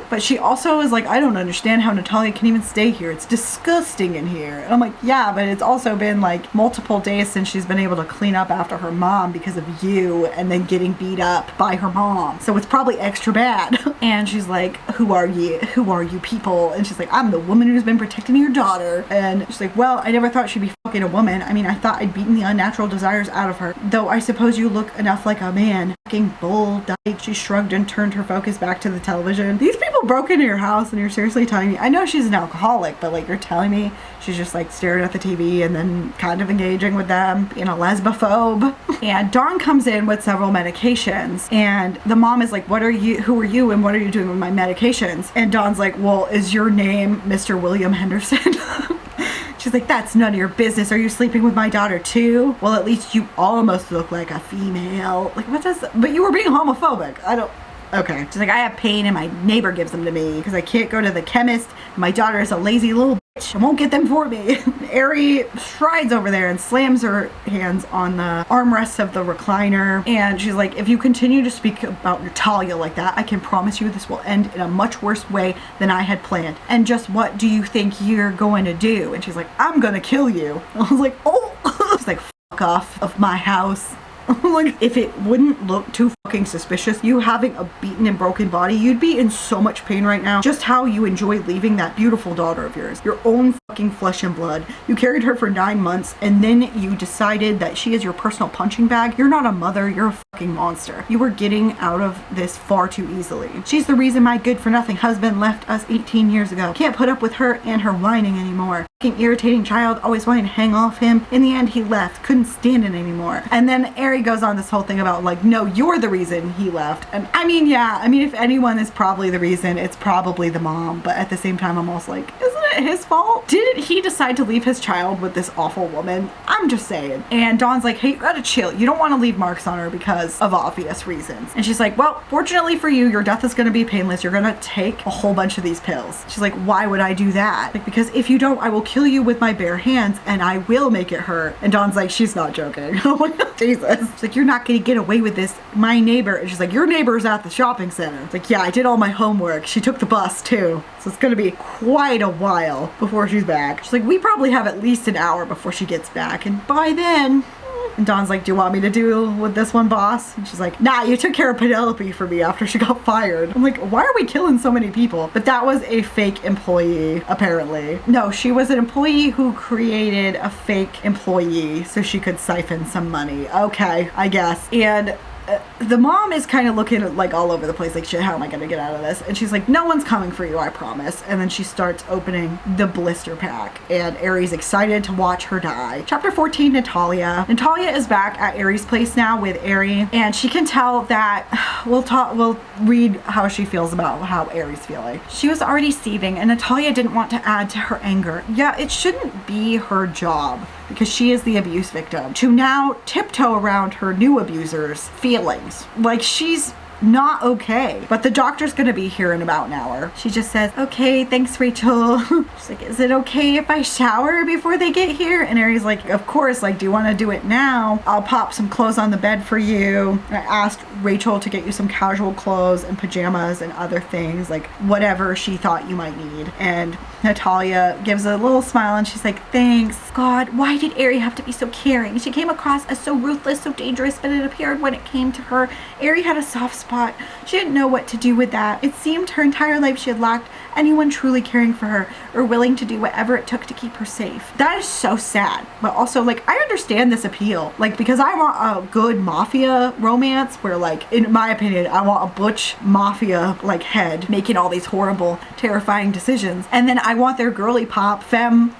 Speaker 2: But she also is like, I don't understand how Natalia can even stay here. It's disgusting in here. And I'm like, yeah, but it's also been like multiple days since she's been able to clean up after her mom because of you, and then getting beat up by her mom. So it's probably extra bad. And she's like, who are you? Who are you people? And she's like, I'm the woman who's been protecting your daughter. And she's like, well, I never thought she'd be fucking a woman. I mean, I thought I'd beaten the unnatural desires out of her. Though I suppose you look enough like a man. Fucking bull dyke. She shrugged and turned her focus back to the television. These people broke into your house and you're seriously telling me, I know she's an alcoholic, but like, you're telling me she's just like staring at the TV and then kind of engaging with them, being a lesbophobe. And Dawn comes in with several medications and the mom is like, what are you, who are you, and what are you doing with my medications? And Dawn's like, well, is your name Mr. William Henderson? She's like, that's none of your business. Are you sleeping with my daughter too? Well, at least you almost look like a female. Like, what does, but you were being homophobic. I don't, okay. She's like, I have pain and my neighbor gives them to me because I can't go to the chemist. My daughter is a lazy little bitch. I won't get them for me. Ari strides over there and slams her hands on the armrests of the recliner. And she's like, if you continue to speak about Natalia like that, I can promise you this will end in a much worse way than I had planned. And just what do you think you're going to do? And she's like, I'm going to kill you. I was like, oh. She's like, fuck off of my house. Like, if it wouldn't look too fucking suspicious, you having a beaten and broken body, you'd be in so much pain right now. Just how you enjoy leaving that beautiful daughter of yours, your own fucking flesh and blood. You carried her for 9 months and then you decided that she is your personal punching bag. You're not a mother, you're a fucking monster. You were getting out of this far too easily. She's the reason my good for nothing husband left us 18 years ago. Can't put up with her and her whining anymore. Fucking irritating child, always wanting to hang off him. In the end, he left, couldn't stand it anymore. And then Ari goes on this whole thing about like, no, you're the reason he left. And I mean, yeah, I mean, if anyone is probably the reason, it's probably the mom. But at the same time, I'm also like, isn't it his fault? Didn't he decide to leave his child with this awful woman? I'm just saying. And Dawn's like, hey, you gotta chill. You don't want to leave marks on her because of obvious reasons. And she's like, well, fortunately for you, your death is gonna be painless. You're gonna take a whole bunch of these pills. She's like, why would I do that? Like, because if you don't, I will kill you with my bare hands and I will make it hurt. And Dawn's like, she's not joking. Oh my God, Jesus. She's like, you're not gonna get away with this. My neighbor. And she's like, your neighbor's at the shopping center. It's like, yeah, I did all my homework. She took the bus too. So it's gonna be quite a while before she's back. She's like, we probably have at least an hour before she gets back. And by then, and Dawn's like, do you want me to deal with this one, boss? And she's like, nah, you took care of Penelope for me after she got fired. I'm like, why are we killing so many people? But that was a fake employee, apparently. No, she was an employee who created a fake employee so she could siphon some money. Okay, I guess. And the mom is kind of looking like all over the place, like, shit, how am I gonna get out of this? And she's like, no one's coming for you, I promise. And then she starts opening the blister pack, and Aries excited to watch her die. Chapter 14, Natalia. Natalia is back at Aries' place now with Aries, and she can tell that we'll read how she feels about how Aries feeling. She was already seething, and Natalia didn't want to add to her anger. Yeah, it shouldn't be her job, because she is the abuse victim, to now tiptoe around her new abuser's feelings. Like, she's not okay. But the doctor's gonna be here in about an hour. She just says, okay, thanks, Rachel. She's like, is it okay if I shower before they get here? And Aries like, of course, like, do you want to do it now? I'll pop some clothes on the bed for you. And I asked Rachel to get you some casual clothes and pajamas and other things, like whatever she thought you might need. And Natalia gives a little smile and she's like, thanks. God, why did Aries have to be so caring? She came across as so ruthless, so dangerous, but it appeared when it came to her, Aries had a soft spot. She didn't know what to do with that. It seemed her entire life she had lacked anyone truly caring for her or willing to do whatever it took to keep her safe. That is so sad. But also, like, I understand this appeal. Like, because I want a good mafia romance where, like, in my opinion, I want a butch mafia, like, head making all these horrible, terrifying decisions. And then I want their girly pop femme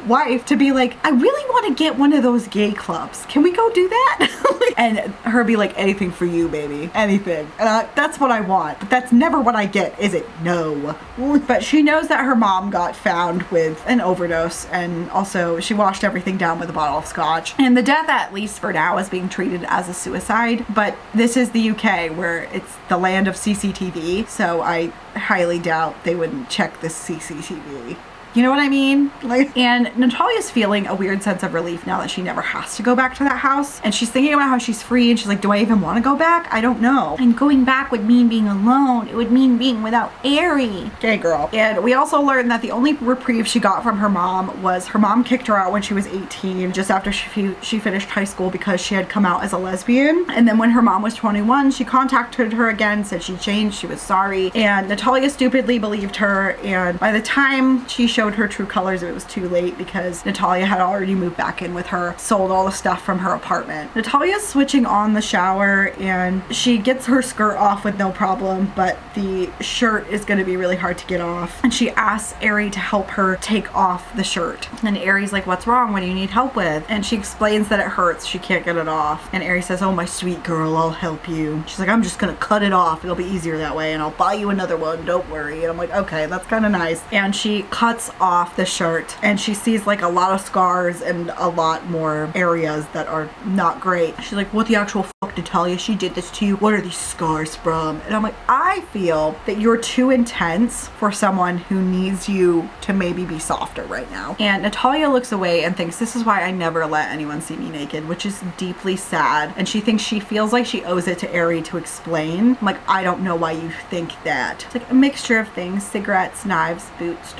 Speaker 2: wife to be like, I really want to get one of those gay clubs. Can we go do that? And her be like, anything for you, baby. Anything. And that's what I want. But that's never what I get, is it? No. But she knows that her mom got found with an overdose, and also she washed everything down with a bottle of scotch. And the death, at least for now, is being treated as a suicide. But this is the UK, where it's the land of CCTV, so I highly doubt they wouldn't check the CCTV. You know what I mean? Like, and Natalia's feeling a weird sense of relief now that she never has to go back to that house. And she's thinking about how she's free, and she's like, do I even want to go back? I don't know. And going back would mean being alone. It would mean being without Aries. Okay, girl. And we also learned that the only reprieve she got from her mom was her mom kicked her out when she was 18, just after she finished high school, because she had come out as a lesbian. And then when her mom was 21, she contacted her again, said she changed, she was sorry. And Natalia stupidly believed her. And by the time she showed her true colors, it was too late, because Natalia had already moved back in with her, sold all the stuff from her apartment. Natalia's switching on the shower, and she gets her skirt off with no problem, but the shirt is going to be really hard to get off. And she asks Aries to help her take off the shirt. And Aries like, what's wrong? What do you need help with? And she explains that it hurts. She can't get it off. And Aries says, oh, my sweet girl, I'll help you. She's like, I'm just going to cut it off. It'll be easier that way, and I'll buy you another one. Don't worry. And I'm like, okay, that's kind of nice. And she cuts off the shirt, and she sees like a lot of scars and a lot more areas that are not great. She's like, what the actual fuck, Natalia? She did this to you? What are these scars from? And I'm like, I feel that you're too intense for someone who needs you to maybe be softer right now. And Natalia looks away and thinks, this is why I never let anyone see me naked, which is deeply sad. And she thinks she feels like she owes it to Aries to explain. I'm like, I don't know why you think that. It's like a mixture of things: cigarettes, knives, boots, ...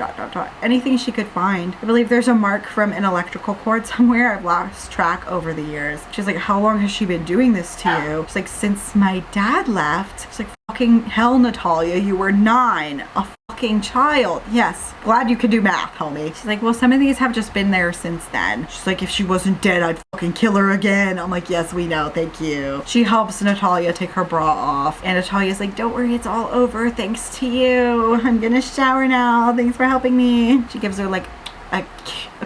Speaker 2: anything she could find. I believe there's a mark from an electrical cord somewhere. I've lost track over the years. She's like, how long has she been doing this to you? She's like, since my dad left. She's like, fucking hell, Natalia, you were 9. A fucking child. Yes. Glad you could do math, homie. She's like, well, some of these have just been there since then. She's like, if she wasn't dead, I'd fucking kill her again. I'm like, yes, we know. Thank you. She helps Natalia take her bra off. And Natalia's like, don't worry, it's all over. Thanks to you. I'm gonna shower now. Thanks for helping me. She gives her like a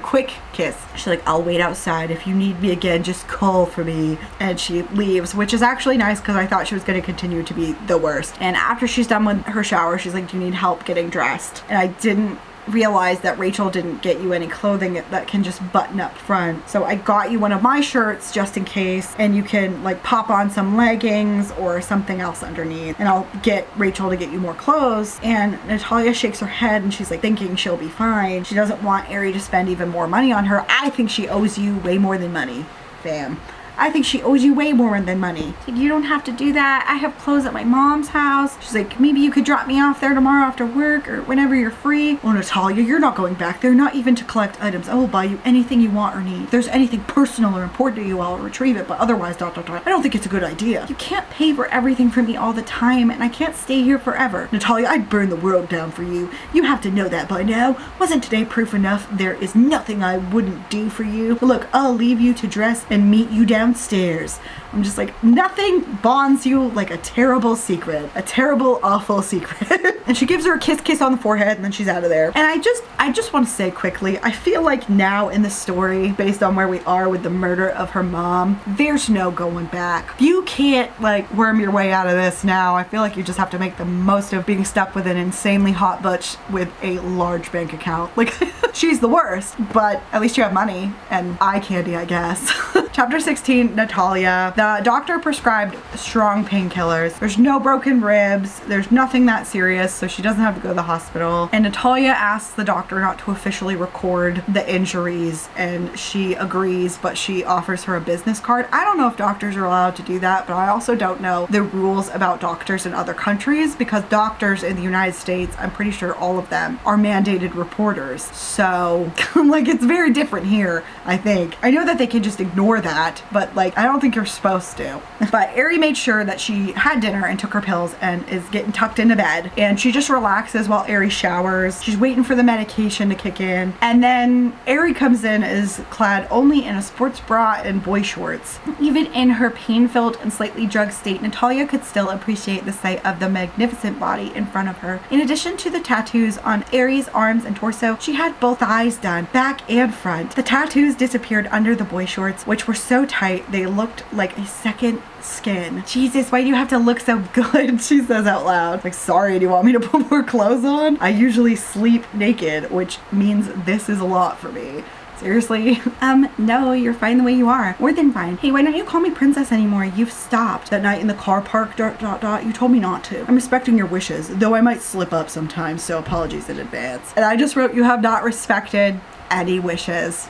Speaker 2: quick kiss. She's like, I'll wait outside. If you need me again, just call for me. And she leaves, which is actually nice, because I thought she was going to continue to be the worst. And after she's done with her shower, she's like, do you need help getting dressed? And I didn't realize that Rachel didn't get you any clothing that can just button up front. So I got you one of my shirts just in case, and you can like pop on some leggings or something else underneath, and I'll get Rachel to get you more clothes. And Natalia shakes her head, and she's like thinking she'll be fine. She doesn't want Aries to spend even more money on her. I think she owes you way more than money, fam. I think she owes you way more than money. She's like, you don't have to do that. I have clothes at my mom's house. She's like, maybe you could drop me off there tomorrow after work or whenever you're free. Oh, Natalia, you're not going back there, not even to collect items. I will buy you anything you want or need. If there's anything personal or important to you, I'll retrieve it, but otherwise, ... I don't think it's a good idea. You can't pay for everything for me all the time, and I can't stay here forever. Natalia, I'd burn the world down for you. You have to know that by now. Wasn't today proof enough? There is nothing I wouldn't do for you. But look, I'll leave you to dress and meet you down downstairs. I'm just like, nothing bonds you like a terrible secret, a terrible, awful secret. And she gives her a kiss on the forehead, and then she's out of there. And I just want to say quickly, I feel like now in the story, based on where we are with the murder of her mom, there's no going back. You can't like worm your way out of this now. I feel like you just have to make the most of being stuck with an insanely hot butch with a large bank account. Like, she's the worst, but at least you have money and eye candy, I guess. Chapter 16, Natalia. The doctor prescribed strong painkillers. There's no broken ribs. There's nothing that serious, so she doesn't have to go to the hospital. And Natalia asks the doctor not to officially record the injuries, and she agrees, but she offers her a business card. I don't know if doctors are allowed to do that, but I also don't know the rules about doctors in other countries, because doctors in the United States, I'm pretty sure all of them are mandated reporters. So, like, it's very different here, I think. I know that they can just ignore that, but like, I don't think you're supposed to. But Ari made sure that she had dinner and took her pills and is getting tucked into bed, and she just relaxes while Ari showers. She's waiting for the medication to kick in, and then Ari comes in, is clad only in a sports bra and boy shorts. Even in her pain-filled and slightly drugged state, Natalia could still appreciate the sight of the magnificent body in front of her. In addition to the tattoos on Ari's arms and torso, she had both thighs done, back and front. The tattoos disappeared under the boy shorts, which were so tight they looked like a second skin. Jesus, why do you have to look so good? She says out loud. Like, sorry, do you want me to put more clothes on? I usually sleep naked, which means this is a lot for me. Seriously? No, you're fine the way you are. More than fine. Hey, why don't you call me princess anymore? You've stopped. That night in the car park, ... You told me not to. I'm respecting your wishes, though I might slip up sometimes, so apologies in advance. And I just wrote, you have not respected any wishes.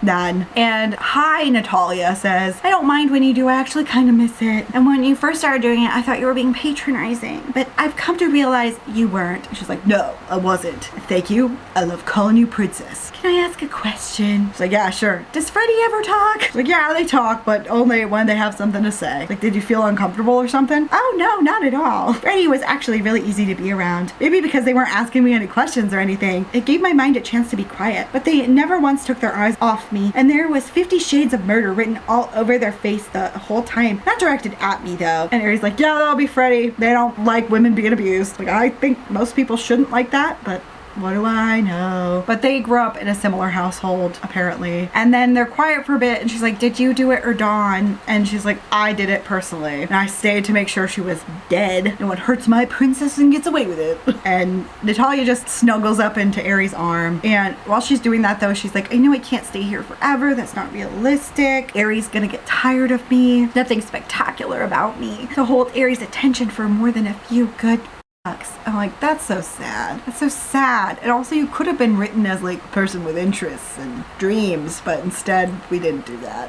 Speaker 2: None. And hi, Natalia says, I don't mind when you do, I actually kind of miss it. And when you first started doing it, I thought you were being patronizing, but I've come to realize you weren't. And she's like, no, I wasn't. Thank you. I love calling you princess. Can I ask a question? She's like, yeah, sure. Does Freddie ever talk? She's like, yeah, they talk, but only when they have something to say. Like, did you feel uncomfortable or something? Oh, no, not at all. Freddie was actually really easy to be around. Maybe because they weren't asking me any questions or anything. It gave my mind a chance to be quiet, but they never once took their eyes off me, and there was 50 Shades of Murder written all over their face the whole time. Not directed at me though. And Ari's like, yeah, that'll be Freddie. They don't like women being abused. Like, I think most people shouldn't like that, but what do I know? But they grew up in a similar household, apparently. And then they're quiet for a bit, and she's like, did you do it or Dawn? And she's like, I did it personally. And I stayed to make sure she was dead. No one hurts my princess and gets away with it. And Natalia just snuggles up into Ari's arm. And while she's doing that though, she's like, I know I can't stay here forever. That's not realistic. Ari's gonna get tired of me. Nothing spectacular about me to hold Ari's attention for more than a few good bucks. I'm like, that's so sad. That's so sad. And also, you could have been written as like a person with interests and dreams, but instead we didn't do that.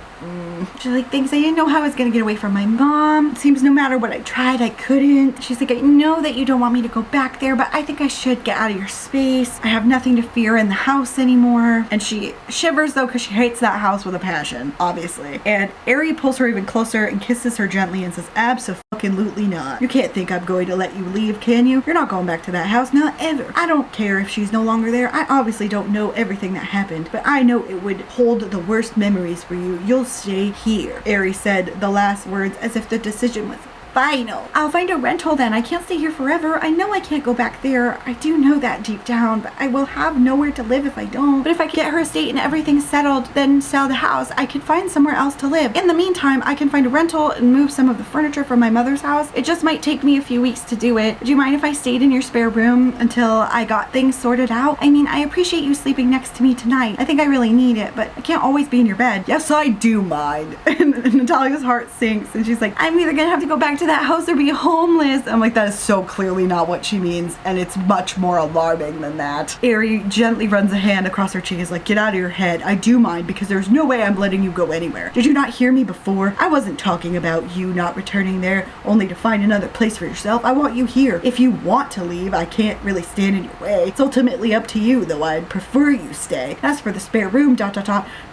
Speaker 2: She's like, thanks. I didn't know how I was gonna get away from my mom. It seems no matter what I tried, I couldn't. She's like, I know that you don't want me to go back there, but I think I should get out of your space. I have nothing to fear in the house anymore. And she shivers though, because she hates that house with a passion, obviously. And Ari pulls her even closer and kisses her gently and says, abso-fucking-lutely not. You can't think I'm going to let you leave, can you? You're not going back to that house, not ever. I don't care if she's no longer there. I obviously don't know everything that happened, but I know it would hold the worst memories for you. You'll stay here. Ari said the last words as if the decision was final. I'll find a rental then. I can't stay here forever. I know I can't go back there. I do know that deep down, but I will have nowhere to live if I don't. But if I get her estate and everything settled, then sell the house, I could find somewhere else to live. In the meantime, I can find a rental and move some of the furniture from my mother's house. It just might take me a few weeks to do it. Do you mind if I stayed in your spare room until I got things sorted out? I mean, I appreciate you sleeping next to me tonight. I think I really need it, but I can't always be in your bed. Yes, I do mind. And Natalia's heart sinks and she's like, I'm either gonna have to go back to that house or be homeless. I'm like, that is so clearly not what she means, and it's much more alarming than that. Ari gently runs a hand across her cheek, is like, get out of your head. I do mind, because there's no way I'm letting you go anywhere. Did you not hear me before? I wasn't talking about you not returning there only to find another place for yourself. I want you here. If you want to leave, I can't really stand in your way. It's ultimately up to you, though I'd prefer you stay. As for the spare room, ...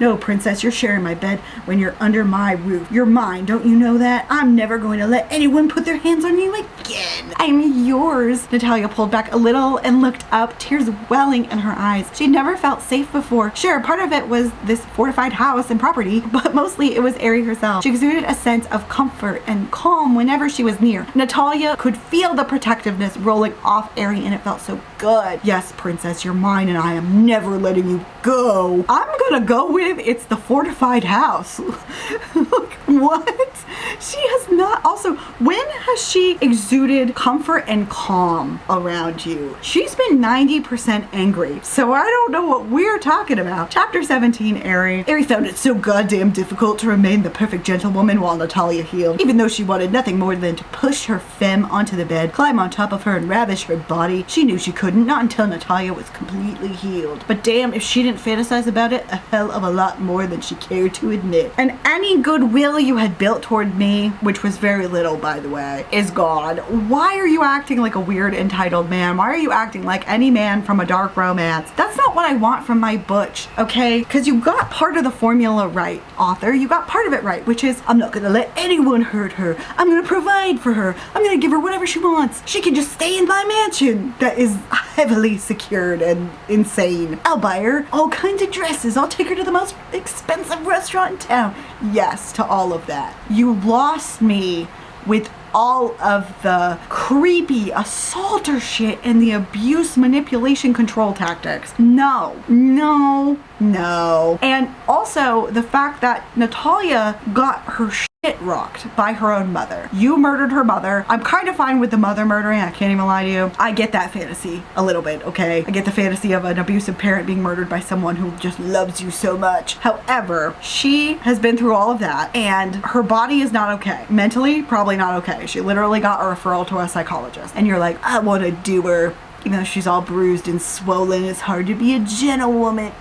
Speaker 2: No, princess, you're sharing my bed when you're under my roof. You're mine, don't you know that? I'm never going to let anyone put their hands on you again. I'm yours. Natalia pulled back a little and looked up, tears welling in her eyes. She'd never felt safe before. Sure, part of it was this fortified house and property, but mostly it was Ari herself. She exuded a sense of comfort and calm whenever she was near. Natalia could feel the protectiveness rolling off Ari, and it felt so good. Yes, princess, you're mine, and I am never letting you go. I'm gonna go with it's the fortified house. What? She has not. Also, when has she exuded comfort and calm around you? She's been 90% angry, so I don't know what we're talking about. Chapter 17, Ari. Ari found it so goddamn difficult to remain the perfect gentlewoman while Natalia healed, even though she wanted nothing more than to push her femme onto the bed, climb on top of her, and ravish her body. She knew she couldn't, not until Natalia was completely healed. But damn, if she didn't fantasize about it a hell of a lot more than she cared to admit. And any goodwill you had built toward me, which was very little by the way, is gone. Why are you acting like a weird entitled man? Why are you acting like any man from a dark romance? That's not what I want from my butch, okay? Because you got part of the formula right, author. You got part of it right, which is I'm not gonna let anyone hurt her. I'm gonna provide for her. I'm gonna give her whatever she wants. She can just stay in my mansion that is heavily secured and insane. I'll buy her all kinds of dresses. I'll take her to the most expensive restaurant in town. Yes, to all of that. You lost me with all of the creepy assaulter shit and the abuse, manipulation, control tactics. No, no, no. And also the fact that Natalia got her shit rocked by her own mother. You murdered her mother. I'm kind of fine with the mother murdering. I can't even lie to you. I get that fantasy a little bit, okay? I get the fantasy of an abusive parent being murdered by someone who just loves you so much. However, she has been through all of that and her body is not okay. Mentally, probably not okay. She literally got a referral to a psychologist. And you're like, I want to do her. Even though she's all bruised and swollen, it's hard to be a gentlewoman.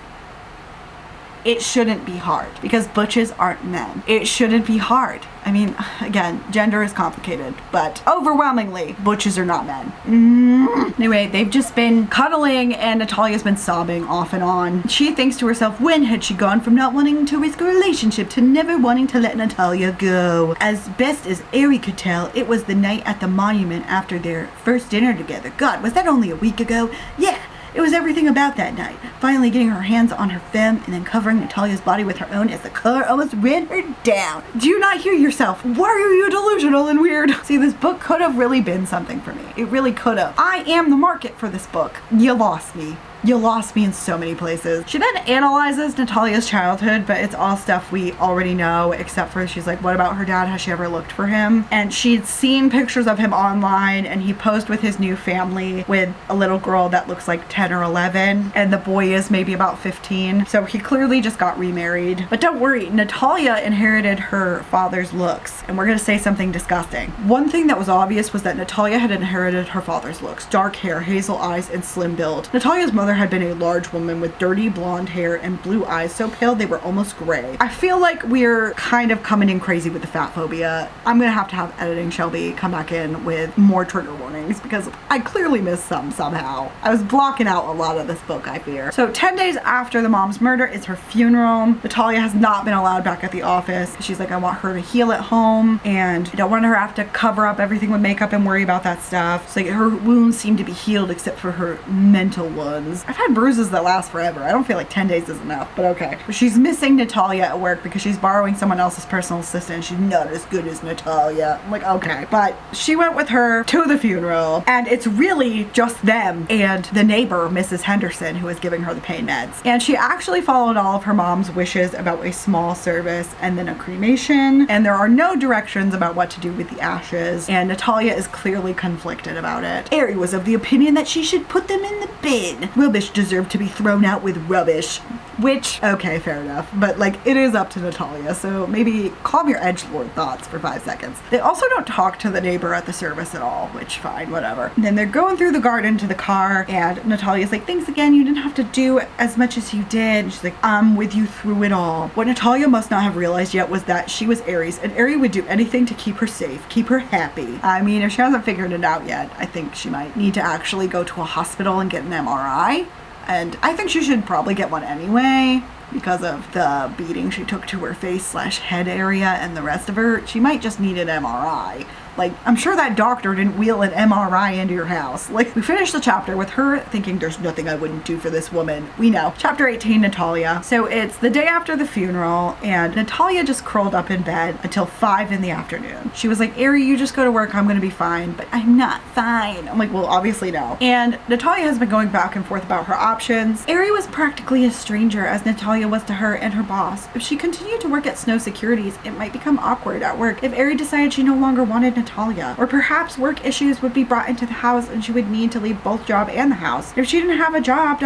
Speaker 2: It shouldn't be hard because butches aren't men. It shouldn't be hard. I mean, again, gender is complicated, but overwhelmingly, butches are not men. Anyway, they've just been cuddling and Natalia's been sobbing off and on. She thinks to herself, when had she gone from not wanting to risk a relationship to never wanting to let Natalia go? As best as Ari could tell, it was the night at the monument after their first dinner together. God, was that only a week ago? Yeah. It was everything about that night. Finally getting her hands on her femme and then covering Natalia's body with her own as the car almost ran her down. Do you not hear yourself? Why are you delusional and weird? See, this book could have really been something for me. It really could have. I am the market for this book. You lost me. You lost me in so many places. She then analyzes Natalia's childhood, but it's all stuff we already know, except for she's like, what about her dad? Has she ever looked for him? And she'd seen pictures of him online and he posed with his new family with a little girl that looks like 10 or 11 and the boy is maybe about 15. So he clearly just got remarried. But don't worry, Natalia inherited her father's looks, and we're gonna say something disgusting. One thing that was obvious was that Natalia had inherited her father's looks. Dark hair, hazel eyes, and slim build. Natalia's mother had been a large woman with dirty blonde hair and blue eyes so pale they were almost gray. I feel like we're kind of coming in crazy with the fat phobia. I'm gonna have to have editing Shelby come back in with more trigger warnings because I clearly missed some somehow. I was blocking out a lot of this book, I fear. So 10 days after the mom's murder is her funeral. Natalia has not been allowed back at the office. She's like, I want her to heal at home and I don't want her to have to cover up everything with makeup and worry about that stuff. So like, her wounds seem to be healed except for her mental ones. I've had bruises that last forever. I don't feel like 10 days is enough, but okay. She's missing Natalia at work because she's borrowing someone else's personal assistant and she's not as good as Natalia. I'm like, okay. But she went with her to the funeral and it's really just them and the neighbor, Mrs. Henderson, who is giving her the pain meds. And she actually followed all of her mom's wishes about a small service and then a cremation. And there are no directions about what to do with the ashes. And Natalia is clearly conflicted about it. Ari was of the opinion that she should put them in the bin. Rubbish deserve to be thrown out with rubbish, which, okay, fair enough, but like it is up to Natalia, so maybe calm your edgelord thoughts for 5 seconds. They also don't talk to the neighbor at the service at all, which fine, whatever. And then they're going through the garden to the car and Natalia's like, thanks again, you didn't have to do as much as you did. And she's like, I'm with you through it all. What Natalia must not have realized yet was that she was Aries and Aries would do anything to keep her safe, keep her happy. I mean, if she hasn't figured it out yet, I think she might need to actually go to a hospital and get an MRI. And I think she should probably get one anyway because of the beating she took to her face / head area and the rest of her. She might just need an MRI. Like, I'm sure that doctor didn't wheel an MRI into your house. Like, we finished the chapter with her thinking there's nothing I wouldn't do for this woman. We know. Chapter 18, Natalia. So it's the day after the funeral, and Natalia just curled up in bed until 5 in the afternoon. She was like, Ari, you just go to work. I'm gonna be fine. But I'm not fine. I'm like, well, obviously no. And Natalia has been going back and forth about her options. Ari was practically a stranger as Natalia was to her and her boss. If she continued to work at Snow Securities, it might become awkward at work if Ari decided she no longer wanted Natalia. Or perhaps work issues would be brought into the house and she would need to leave both job and the house. If she didn't have a job,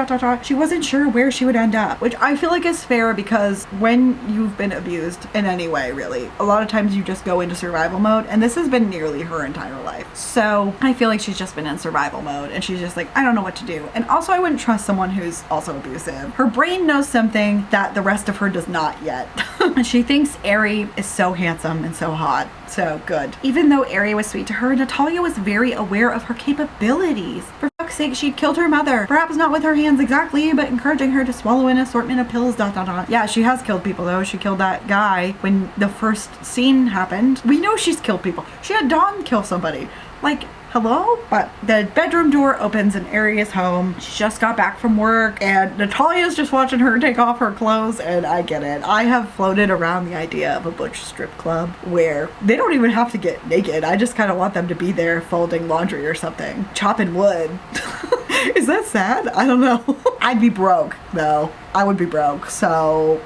Speaker 2: she wasn't sure where she would end up. Which I feel like is fair because when you've been abused in any way, really, a lot of times you just go into survival mode, and this has been nearly her entire life. So I feel like she's just been in survival mode and she's just like, I don't know what to do. And also I wouldn't trust someone who's also abusive. Her brain knows something that the rest of her does not yet. She thinks Ari is so handsome and so hot. So good. Even though Ari was sweet to her, Natalia was very aware of her capabilities. For fuck's sake, she'd killed her mother. Perhaps not with her hands exactly, but encouraging her to swallow an assortment of pills, Yeah, she has killed people though. She killed that guy when the first scene happened. We know she's killed people. She had Dawn kill somebody. Like, hello? But the bedroom door opens and Ari is home. She just got back from work and Natalia's just watching her take off her clothes, and I get it. I have floated around the idea of a butch strip club where they don't even have to get naked. I just kind of want them to be there folding laundry or something. Chopping wood. Is that sad? I don't know. I'd be broke though. I would be broke, so...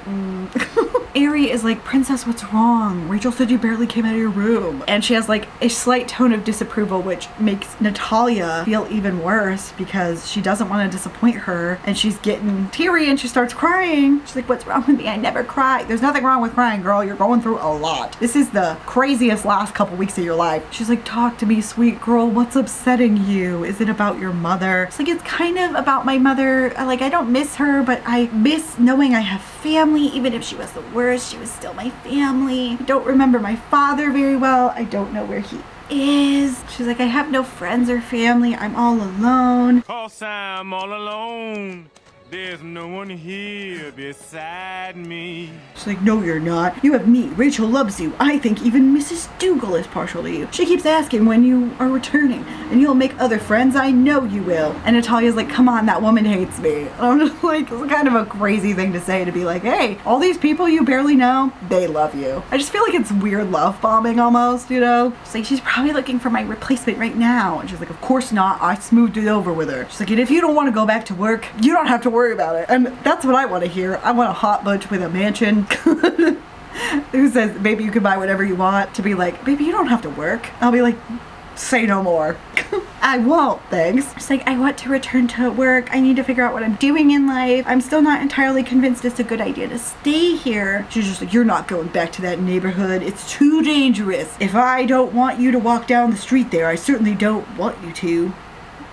Speaker 2: Ari is like, Princess, what's wrong? Rachel said you barely came out of your room. And she has like a slight tone of disapproval, which makes Natalia feel even worse because she doesn't want to disappoint her. And she's getting teary and she starts crying. She's like, what's wrong with me? I never cry. There's nothing wrong with crying, girl. You're going through a lot. This is the craziest last couple weeks of your life. She's like, talk to me, sweet girl. What's upsetting you? Is it about your mother? It's like, it's kind of about my mother. Like, I don't miss her, but I miss knowing I have family. Even if she was the worst, she was still my family. I don't remember my father very well. I don't know where he is. She's like, I have no friends or family. I'm all alone.
Speaker 9: 'Cause I'm all alone. There's no one here beside me.
Speaker 2: She's like, no, you're not. You have me. Rachel loves you. I think even Mrs. Dougal is partial to you. She keeps asking when you are returning, and you'll make other friends. I know you will. And Natalia's like, come on, that woman hates me. And I'm just like, it's kind of a crazy thing to say, to be like, hey, all these people you barely know, they love you. I just feel like it's weird love bombing almost, you know? She's like, she's probably looking for my replacement right now. And she's like, of course not. I smoothed it over with her. She's like, and if you don't want to go back to work, you don't have to worry about it. And that's what I want to hear. I want a hot bunch with a mansion who says, baby, you can buy whatever you want, to be like, baby, you don't have to work. I'll be like, say no more. I won't, thanks. She's like, I want to return to work. I need to figure out what I'm doing in life. I'm still not entirely convinced it's a good idea to stay here. She's just like, you're not going back to that neighborhood. It's too dangerous. If I don't want you to walk down the street there, I certainly don't want you to.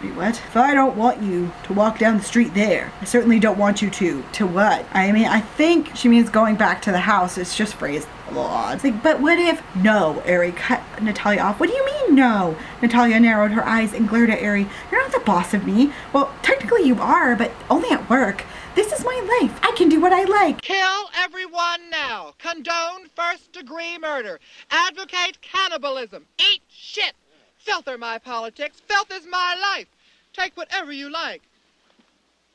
Speaker 2: Wait, what? If I don't want you to walk down the street there, I certainly don't want you to. To what? I mean, I think she means going back to the house. It's just phrased a little odd. It's like, but what if... No, Ari cut Natalia off. What do you mean, no? Natalia narrowed her eyes and glared at Ari. You're not the boss of me. Well, technically you are, but only at work. This is my life. I can do what I like.
Speaker 10: Kill everyone now. Condone first-degree murder. Advocate cannibalism. Eat shit. Filth are my politics. Filth is my life. Take whatever you like.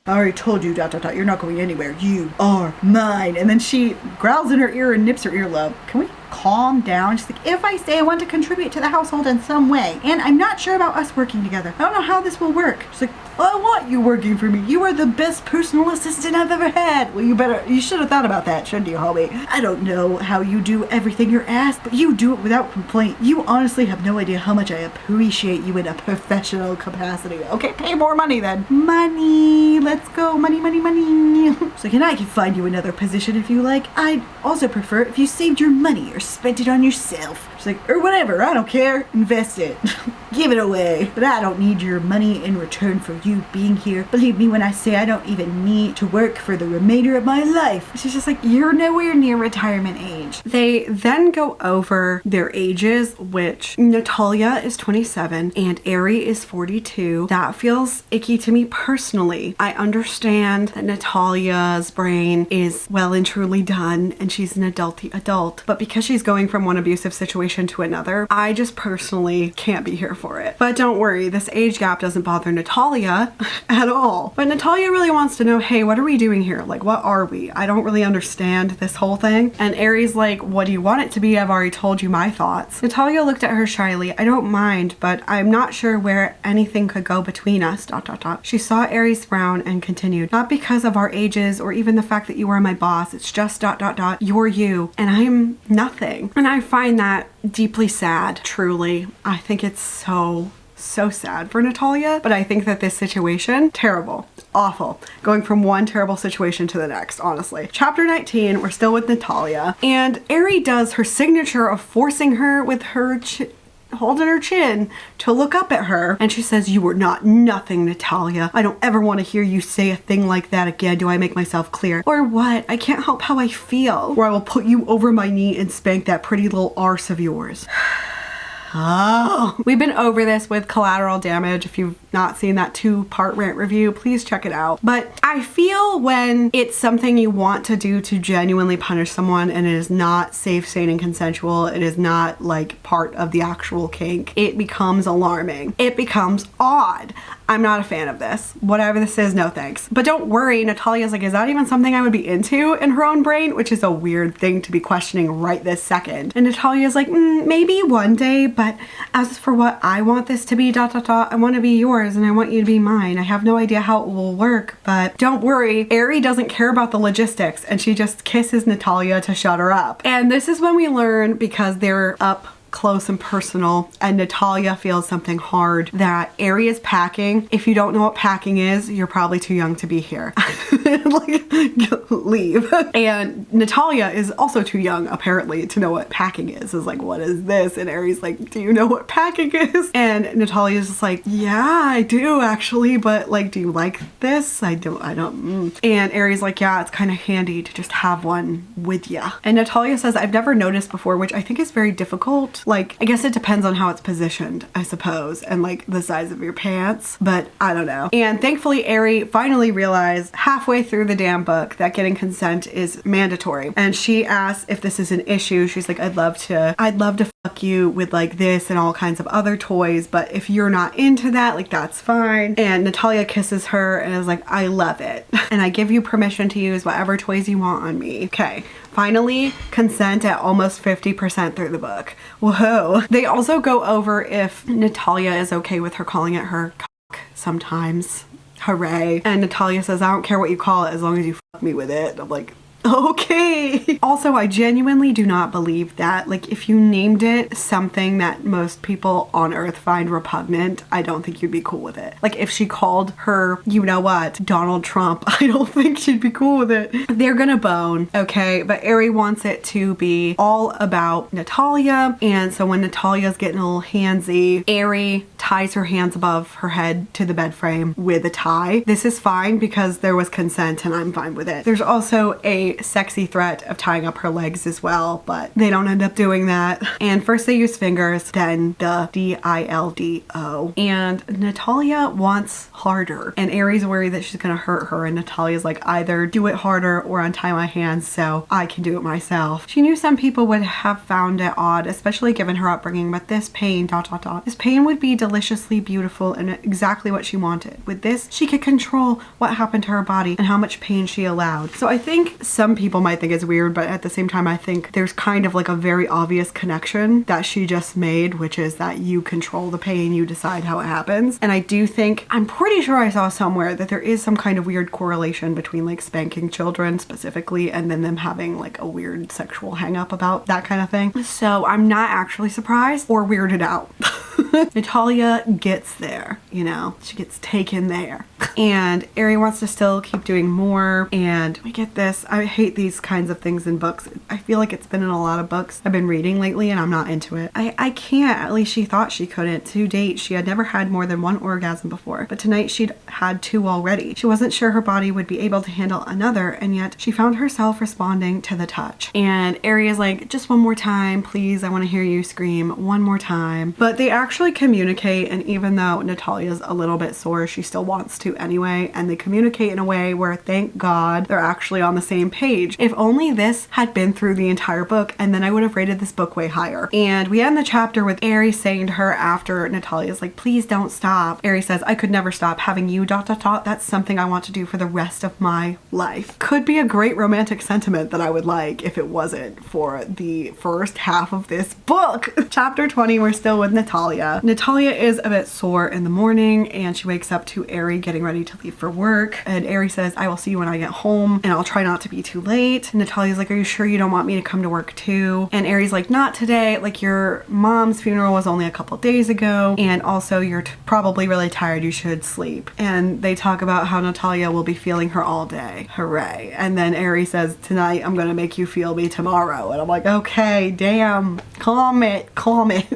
Speaker 2: I already told you, you're not going anywhere. You are mine. And then she growls in her ear and nips her earlobe. Can we calm down? She's like, if I say I want to contribute to the household in some way, and I'm not sure about us working together. I don't know how this will work. She's like, I want you working for me. You are the best personal assistant I've ever had. Well, you should have thought about that, shouldn't you, homie? I don't know how you do everything you're asked, but you do it without complaint. You honestly have no idea how much I appreciate you in a professional capacity. Okay, pay more money then. Money. Let's go. Money, money, money. So and I can find you another position if you like. I'd also prefer if you saved your money or spent it on yourself. She's like, or whatever, I don't care. Invest it. Give it away. But I don't need your money in return for you being here. Believe me when I say I don't even need to work for the remainder of my life. She's just like, you're nowhere near retirement age. They then go over their ages, which Natalia is 27 and Ari is 42. That feels icky to me personally. I understand that Natalia's brain is well and truly done and she's an adult, but because she's going from one abusive situation situation to another. I just personally can't be here for it. But don't worry, this age gap doesn't bother Natalia at all. But Natalia really wants to know, hey, what are we doing here? Like, what are we? I don't really understand this whole thing. And Aries like, what do you want it to be? I've already told you my thoughts. Natalia looked at her shyly. I don't mind, but I'm not sure where anything could go between us, ... She saw Aries frown and continued, not because of our ages or even the fact that you are my boss. It's just ... You're you and I'm nothing. And I find that deeply sad, truly. I think it's so sad for Natalia, but I think that this situation, terrible, awful, going from one terrible situation to the next, honestly. Chapter 19, we're still with Natalia, and Aries does her signature of forcing her with her holding her chin to look up at her, and she says, you are not nothing, Natalia. I don't ever want to hear you say a thing like that again. Do I make myself clear? Or what? I can't help how I feel. Or I will put you over my knee and spank that pretty little arse of yours. Oh, we've been over this with Collateral Damage. If you've not seen that 2-part rant review, please check it out. But I feel when it's something you want to do to genuinely punish someone and it is not safe, sane, and consensual, it is not like part of the actual kink, it becomes alarming. It becomes odd. I'm not a fan of this. Whatever this is, no thanks. But don't worry, Natalia's like, is that even something I would be into in her own brain? Which is a weird thing to be questioning right this second. And Natalia's like, maybe one day, but as for what I want this to be, ... I want to be yours and I want you to be mine. I have no idea how it will work, but don't worry. Aries doesn't care about the logistics and she just kisses Natalia to shut her up. And this is when we learn, because they're up close and personal and Natalia feels something hard, that Aries is packing. If you don't know what packing is, you're probably too young to be here. Like, leave. And Natalia is also too young apparently to know what packing is. Is like, what is this? And Aries like, do you know what packing is? And Natalia's just like, yeah, I do actually, but like, do you like this? I don't. And Aries like, yeah, it's kind of handy to just have one with ya. And Natalia says, I've never noticed before, which I think is very difficult. Like, I guess it depends on how it's positioned, I suppose, and like the size of your pants, but I don't know. And thankfully, Aries finally realized halfway through the damn book that getting consent is mandatory. And she asks if this is an issue. She's like, I'd love to fuck you with like this and all kinds of other toys, but if you're not into that, like, that's fine. And Natalia kisses her and is like, I love it. And I give you permission to use whatever toys you want on me. Okay. Finally, consent at almost 50% through the book. Whoa. They also go over if Natalia is okay with her calling it her cock sometimes. Hooray. And Natalia says, I don't care what you call it as long as you fuck me with it. I'm like, okay. Also, I genuinely do not believe that, like, if you named it something that most people on earth find repugnant, I don't think you'd be cool with it. Like, if she called her, you know what, Donald Trump, I don't think she'd be cool with it. They're gonna bone, okay? But Aries wants it to be all about Natalia, and so when Natalia's getting a little handsy, Aries ties her hands above her head to the bed frame with a tie. This is fine because there was consent and I'm fine with it. There's also a sexy threat of tying up her legs as well, but they don't end up doing that. And first they use fingers, then the dildo. And Natalia wants harder, and Aries worried that she's gonna hurt her, and Natalia's like, either do it harder or untie my hands so I can do it myself. She knew some people would have found it odd, especially given her upbringing, but this pain ... This pain would be deliciously beautiful and exactly what she wanted. With this, she could control what happened to her body and how much pain she allowed. So I think some people might think it's weird, but at the same time, I think there's kind of like a very obvious connection that she just made, which is that you control the pain, you decide how it happens. And I do think, I'm pretty sure I saw somewhere that there is some kind of weird correlation between like spanking children specifically and then them having like a weird sexual hang up about that kind of thing. So I'm not actually surprised or weirded out. Natalia gets there, you know, she gets taken there. And Aries wants to still keep doing more, and we get this. I hate these kinds of things in books. I feel like it's been in a lot of books I've been reading lately and I'm not into it. I can't, at least she thought she couldn't. To date, she had never had more than one orgasm before, but tonight she'd had 2 already. She wasn't sure her body would be able to handle another, and yet she found herself responding to the touch. And Aries is like, just one more time, please. I want to hear you scream one more time. But they actually communicate, and even though Natalia's a little bit sore, she still wants to anyway, and they communicate in a way where, thank God, they're actually on the same page. If only this had been through the entire book, and then I would have rated this book way higher. And we end the chapter with Ari saying to her after Natalia's like, please don't stop. Ari says, I could never stop having you ... That's something I want to do for the rest of my life. Could be a great romantic sentiment that I would like if it wasn't for the first half of this book. Chapter 20, we're still with Natalia. Natalia is a bit sore in the morning and she wakes up to Ari getting ready to leave for work. And Ari says, I will see you when I get home and I'll try not to be too late. Natalia's like, are you sure you don't want me to come to work too? And Ari's like, not today. Like, your mom's funeral was only a couple days ago. And also you're probably really tired. You should sleep. And they talk about how Natalia will be feeling her all day. Hooray. And then Ari says, tonight I'm gonna make you feel me tomorrow. And I'm like, okay, damn, calm it.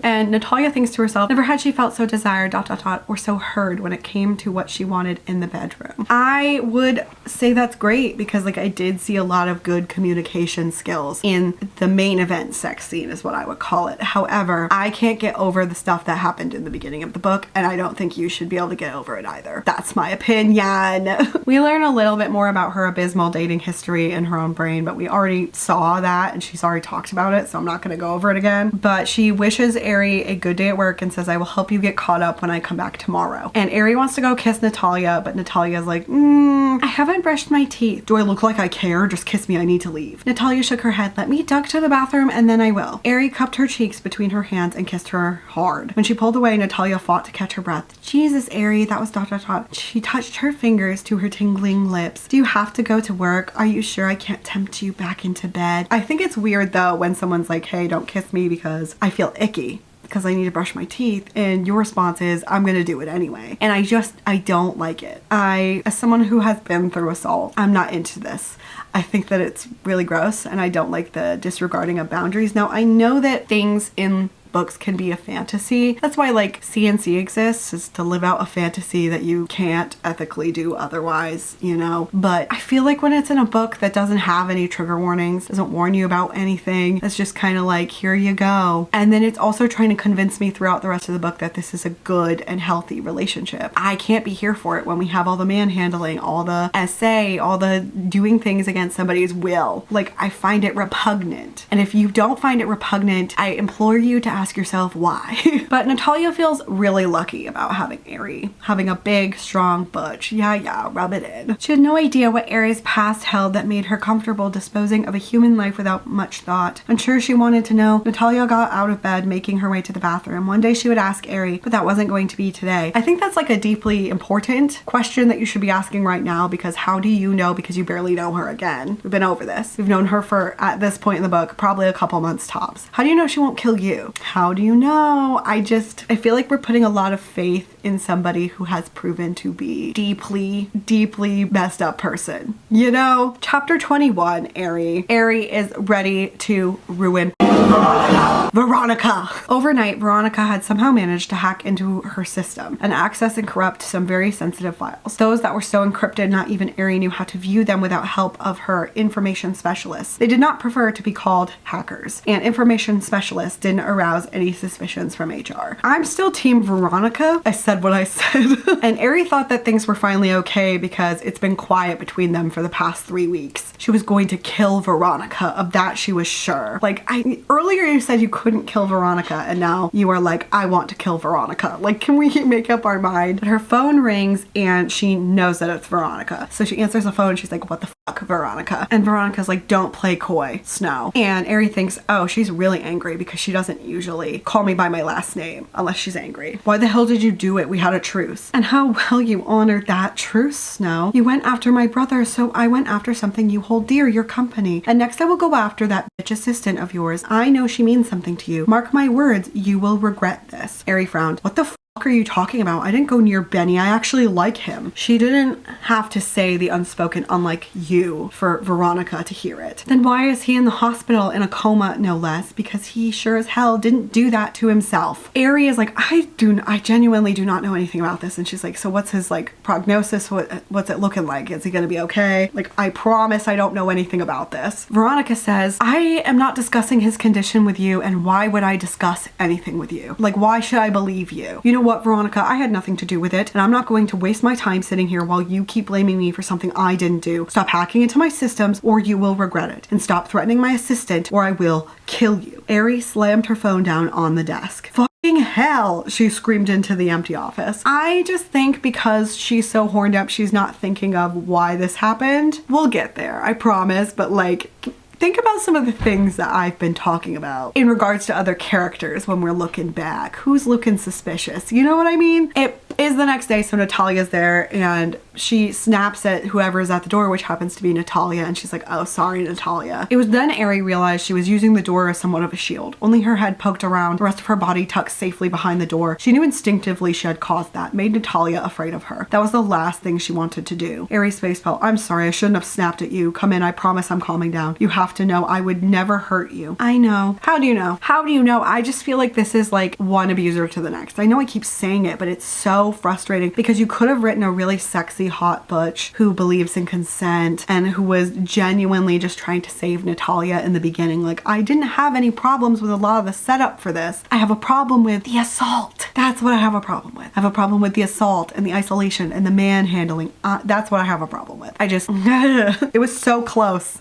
Speaker 2: And Natalia thinks to herself, never had she felt so desired ... or so heard when it came to what she wanted in the bedroom. I would say that's great because like I did see a lot of good communication skills in the main event sex scene is what I would call it. However, I can't get over the stuff that happened in the beginning of the book, and I don't think you should be able to get over it either. That's my opinion. We learn a little bit more about her abysmal dating history in her own brain, but we already saw that and she's already talked about it, so I'm not gonna go over it again. But she wishes Ari a good day at work and says, I will help you get caught up when I come back tomorrow. And Ari wants to go kiss Natalia, but Natalia's like, I haven't brushed my teeth. Do I look like I care? Just kiss me, I need to leave. Natalia shook her head, let me duck to the bathroom and then I will. Ari cupped her cheeks between her hands and kissed her hard. When she pulled away, Natalia fought to catch her breath. Jesus, Ari, that was ... She touched her fingers to her tingling lips. Do you have to go to work? Are you sure I can't tempt you back into bed? I think it's weird though when someone's like, hey, don't kiss me because I feel icky, because I need to brush my teeth, and your response is, I'm gonna do it anyway. And I don't like it. As someone who has been through assault, I'm not into this. I think that it's really gross and I don't like the disregarding of boundaries. Now, I know that things in books can be a fantasy. That's why like CNC exists, is to live out a fantasy that you can't ethically do otherwise, you know? But I feel like when it's in a book that doesn't have any trigger warnings, doesn't warn you about anything, it's just kind of like, here you go. And then it's also trying to convince me throughout the rest of the book that this is a good and healthy relationship. I can't be here for it when we have all the manhandling, all the SA, all the doing things against somebody's will. Like, I find it repugnant. And if you don't find it repugnant, I implore you to ask yourself why. But Natalia feels really lucky about having Ari, having a big, strong butch. Yeah, rub it in. She had no idea what Ari's past held that made her comfortable disposing of a human life without much thought. Unsure she wanted to know, Natalia got out of bed, making her way to the bathroom. One day she would ask Ari, but that wasn't going to be today. I think that's like a deeply important question that you should be asking right now, because how do you know? Because you barely know her again. We've been over this. We've known her for, at this point in the book, probably a couple months tops. How do you know she won't kill you? How do you know? I feel like we're putting a lot of faith in somebody who has proven to be deeply messed up person. You know? Chapter 21, Ari. Ari is ready to ruin Veronica. Overnight, Veronica had somehow managed to hack into her system and access and corrupt some very sensitive files. Those that were so encrypted, not even Ari knew how to view them without help of her information specialists. They did not prefer to be called hackers, and information specialists didn't arouse any suspicions from HR. I'm still team Veronica. I said what I said. And Ari thought that things were finally okay because it's been quiet between them for the past 3 weeks. She was going to kill Veronica. Of that she was sure. Like, earlier you said you couldn't kill Veronica, and now you are like, I want to kill Veronica. Like, can we make up our mind? But her phone rings and she knows that it's Veronica. So she answers the phone and she's like, what the fuck, Veronica? And Veronica's like, don't play coy, Snow. And Ari thinks, oh, she's really angry because she doesn't usually call me by my last name unless she's angry. Why the hell did you do it? We had a truce. And how well you honored that truce, Snow. You went after my brother, so I went after something you hold dear, your company. And next I will go after that bitch assistant of yours. I know she means something to you. Mark my words, you will regret this. Ari frowned. What the f are you talking about? I didn't go near Benny. I actually like him. She didn't have to say the unspoken unlike you for Veronica to hear it. Then why is he in the hospital in a coma, no less? Because he sure as hell didn't do that to himself. Ari is like, I genuinely do not know anything about this. And she's like, so what's his like prognosis? What's it looking like? Is he gonna be okay? Like, I promise I don't know anything about this. Veronica says, I am not discussing his condition with you, and why would I discuss anything with you? Like, why should I believe you? You know what, Veronica? I had nothing to do with it, and I'm not going to waste my time sitting here while you keep blaming me for something I didn't do. Stop hacking into my systems or you will regret it. And stop threatening my assistant or I will kill you. Ari slammed her phone down on the desk. Fucking hell, she screamed into the empty office. I just think because she's so horned up, she's not thinking of why this happened. We'll get there, I promise, but like, think about some of the things that I've been talking about in regards to other characters when we're looking back. Who's looking suspicious? You know what I mean? It is the next day, so Natalia's there and she snaps at whoever's at the door, which happens to be Natalia, and she's like, oh, sorry, Natalia. It was then Ari realized she was using the door as somewhat of a shield. Only her head poked around, the rest of her body tucked safely behind the door. She knew instinctively she had caused that, made Natalia afraid of her. That was the last thing she wanted to do. Ari's face fell. I'm sorry, I shouldn't have snapped at you. Come in, I promise I'm calming down. You have to know I would never hurt you. I know. How do you know? How do you know? I just feel like this is like one abuser to the next. I know I keep saying it, but it's so frustrating because you could have written a really sexy hot butch who believes in consent and who was genuinely just trying to save Natalia in the beginning. Like, I didn't have any problems with a lot of the setup for this. I have a problem with the assault. That's what I have a problem with. I have a problem with the assault and the isolation and the manhandling. That's what I have a problem with. I just, it was so close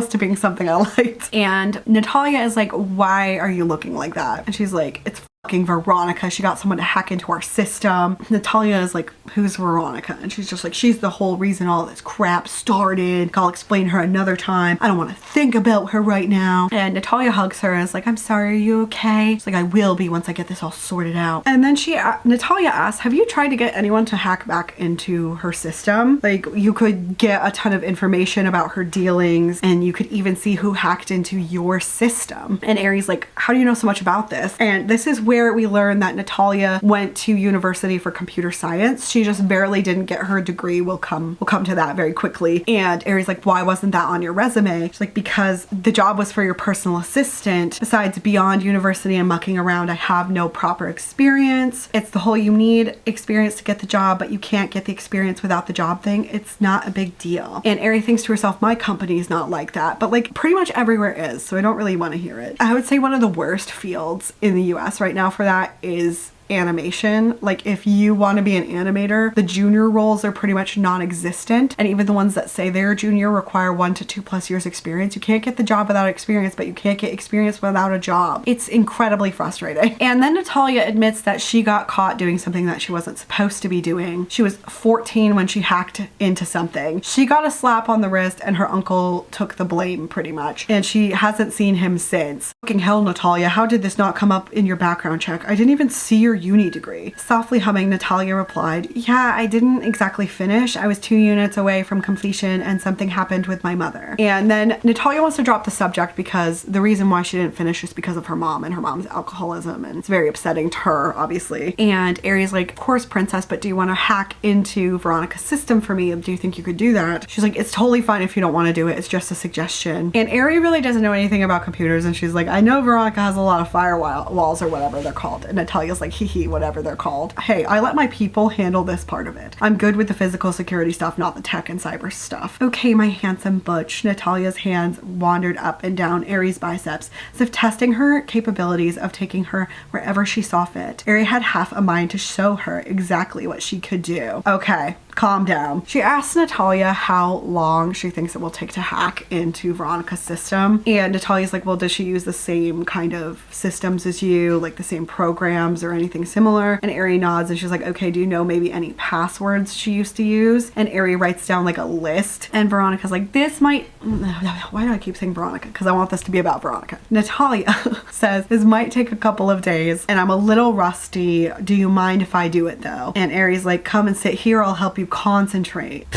Speaker 2: to being something I liked. And Natalia is like, why are you looking like that? And she's like, it's fucking Veronica. She got someone to hack into our system. Natalia is like, who's Veronica? And she's just like, she's the whole reason all this crap started. I'll explain her another time. I don't want to think about her right now. And Natalia hugs her and is like, I'm sorry, are you okay? She's like, I will be once I get this all sorted out. And then Natalia asks, have you tried to get anyone to hack back into her system? Like, you could get a ton of information about her dealings and you could even see who hacked into your system. And Ari's like, how do you know so much about this? And this is where we learn that Natalia went to university for computer science. She just barely didn't get her degree. We'll come to that very quickly. And Ari's like, why wasn't that on your resume? She's like, because the job was for your personal assistant. Besides, beyond university and mucking around, I have no proper experience. It's the whole you need experience to get the job, but you can't get the experience without the job thing. It's not a big deal. And Ari thinks to herself, my company's not like that, but like pretty much everywhere is, so I don't really want to hear it. I would say one of the worst fields in the US right now for that is animation. Like, if you want to be an animator, the junior roles are pretty much non-existent, and even the ones that say they're junior require 1 to 2+ years experience. You can't get the job without experience, but you can't get experience without a job. It's incredibly frustrating. And then Natalia admits that she got caught doing something that she wasn't supposed to be doing. She was 14 when she hacked into something. She got a slap on the wrist and her uncle took the blame pretty much, and she hasn't seen him since. Fucking hell, Natalia, how did this not come up in your background check? I didn't even see your uni degree. Softly humming, Natalia replied, yeah, I didn't exactly finish. I was 2 units away from completion and something happened with my mother. And then Natalia wants to drop the subject because the reason why she didn't finish is because of her mom and her mom's alcoholism, and it's very upsetting to her, obviously. And Ari's like, of course, princess, but do you want to hack into Veronica's system for me? Do you think you could do that? She's like, it's totally fine if you don't want to do it. It's just a suggestion. And Ari really doesn't know anything about computers, and she's like, I know Veronica has a lot of firewalls or whatever they're called. And Natalia's like, hee whatever they're called. Hey, I let my people handle this part of it. I'm good with the physical security stuff, not the tech and cyber stuff. Okay, my handsome butch. Natalia's hands wandered up and down Ari's biceps, as if testing her capabilities of taking her wherever she saw fit. Ari had half a mind to show her exactly what she could do. Okay, calm down. She asks Natalia how long she thinks it will take to hack into Veronica's system. And Natalia's like, well, does she use the same kind of systems as you, like the same programs or anything similar? And Ari nods and she's like, okay, do you know maybe any passwords she used to use? And Ari writes down like a list, and Veronica's like, this might, why do I keep saying Veronica? Because I want this to be about Veronica. Natalia says, this might take a couple of days and I'm a little rusty. Do you mind if I do it though? And Ari's like, come and sit here, I'll help you concentrate.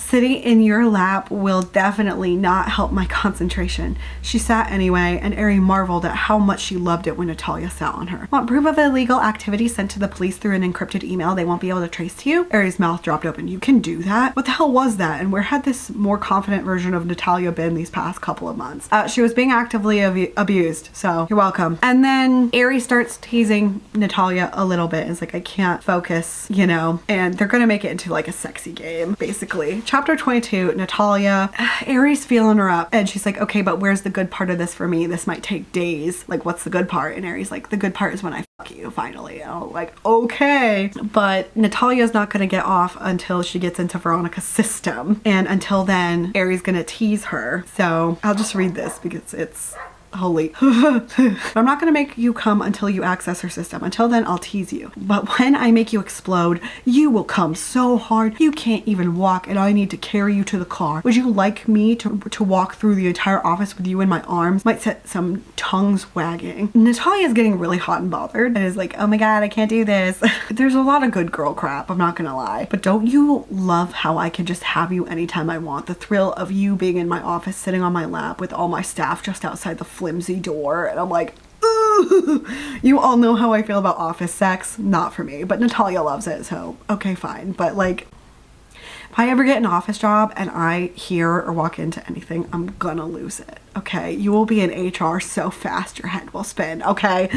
Speaker 2: Sitting in your lap will definitely not help my concentration. She sat anyway, and Ari marveled at how much she loved it when Natalia sat on her. Want proof of illegal activity sent to the police through an encrypted email they won't be able to trace to you? Ari's mouth dropped open. You can do that? What the hell was that? And where had this more confident version of Natalia been these past couple of months? She was being actively abused, so you're welcome. And then Ari starts teasing Natalia a little bit. It's like, I can't focus, you know, and they're gonna make it into like a sexy game, basically. Chapter 22, Natalia, Ari's feeling her up, and she's like, okay, but where's the good part of this for me? This might take days. Like, what's the good part? And Ari's like, the good part is when I fuck you, finally. And I'm like, okay. But Natalia's not gonna get off until she gets into Veronica's system. And until then, Ari's gonna tease her. So I'll just read this because it's holy. I'm not gonna make you come until you access her system. Until then, I'll tease you. But when I make you explode, you will come so hard you can't even walk, and I need to carry you to the car. Would you like me to walk through the entire office with you in my arms? Might set some tongues wagging. Natalia's getting really hot and bothered and is like, oh my god, I can't do this. There's a lot of good girl crap, I'm not gonna lie. But don't you love how I can just have you anytime I want? The thrill of you being in my office, sitting on my lap with all my staff just outside the flimsy door. And I'm like, ooh. You all know how I feel about office sex. Not for me, but Natalia loves it, so okay, fine. But like, if I ever get an office job and I hear or walk into anything, I'm gonna lose it. Okay, you will be in HR so fast your head will spin, okay?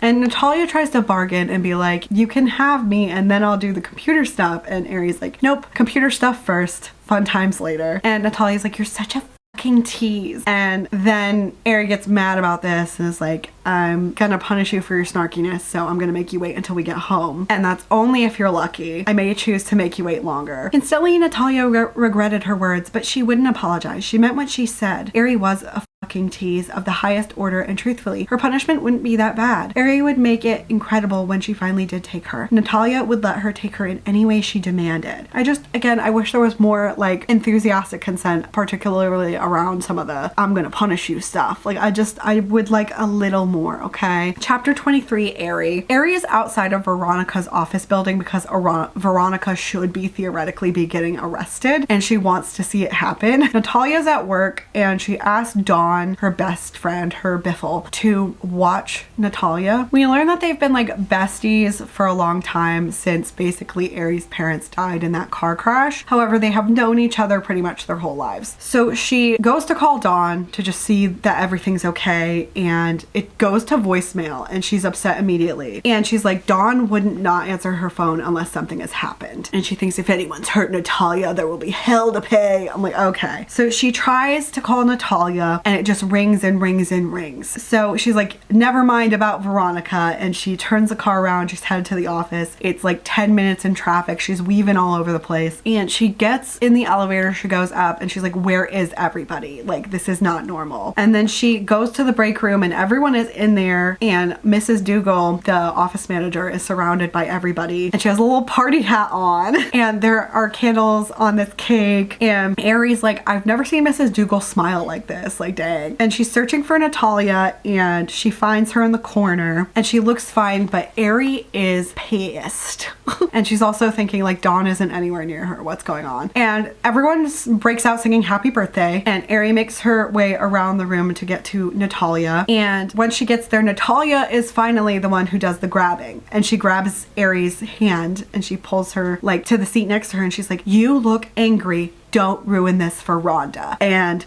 Speaker 2: And Natalia tries to bargain and be like, you can have me and then I'll do the computer stuff. And Ari's like, nope, computer stuff first, fun times later. And Natalia's like, you're such a fucking tease. And then Ari gets mad about this and is like, I'm gonna punish you for your snarkiness, so I'm gonna make you wait until we get home. And that's only if you're lucky. I may choose to make you wait longer. Instantly, Natalia regretted her words, but she wouldn't apologize. She meant what she said. Ari was a fucking tease of the highest order, and truthfully, her punishment wouldn't be that bad. Ari would make it incredible when she finally did take her. Natalia would let her take her in any way she demanded. I wish there was more like enthusiastic consent, particularly around some of the I'm gonna punish you stuff. Like, I would like a little more, okay? Chapter 23, Ari. Ari is outside of Veronica's office building because Veronica should be theoretically be getting arrested, and she wants to see it happen. Natalia's at work, and she asked Dawn, her best friend, her biffle, to watch Natalia. We learn that they've been like besties for a long time since basically Ari's parents died in that car crash. However, they have known each other pretty much their whole lives. So she goes to call Dawn to just see that everything's okay, and it goes to voicemail, and she's upset immediately. And she's like, Dawn wouldn't not answer her phone unless something has happened. And she thinks if anyone's hurt Natalia, there will be hell to pay. I'm like, okay. So she tries to call Natalia, and it just rings and rings and rings. So she's like, never mind about Veronica, and she turns the car around. She's headed to the office. It's like 10 minutes in traffic. She's weaving all over the place, and she gets in the elevator. She goes up, and she's like, where is everybody? Like, this is not normal. And then she goes to the break room, and everyone is in there, and Mrs. Dougal, the office manager, is surrounded by everybody, and she has a little party hat on, and there are candles on this cake, and Ari's like, I've never seen Mrs. Dougal smile like this, like, dang. And she's searching for Natalia, and she finds her in the corner, and she looks fine, but Ari is pissed. And she's also thinking like, Dawn isn't anywhere near her, what's going on? And everyone breaks out singing happy birthday, and Ari makes her way around the room to get to Natalia. And when she gets there, Natalia is finally the one who does the grabbing, and she grabs Ari's hand and she pulls her like to the seat next to her, and she's like, you look angry, don't ruin this for Rhonda. And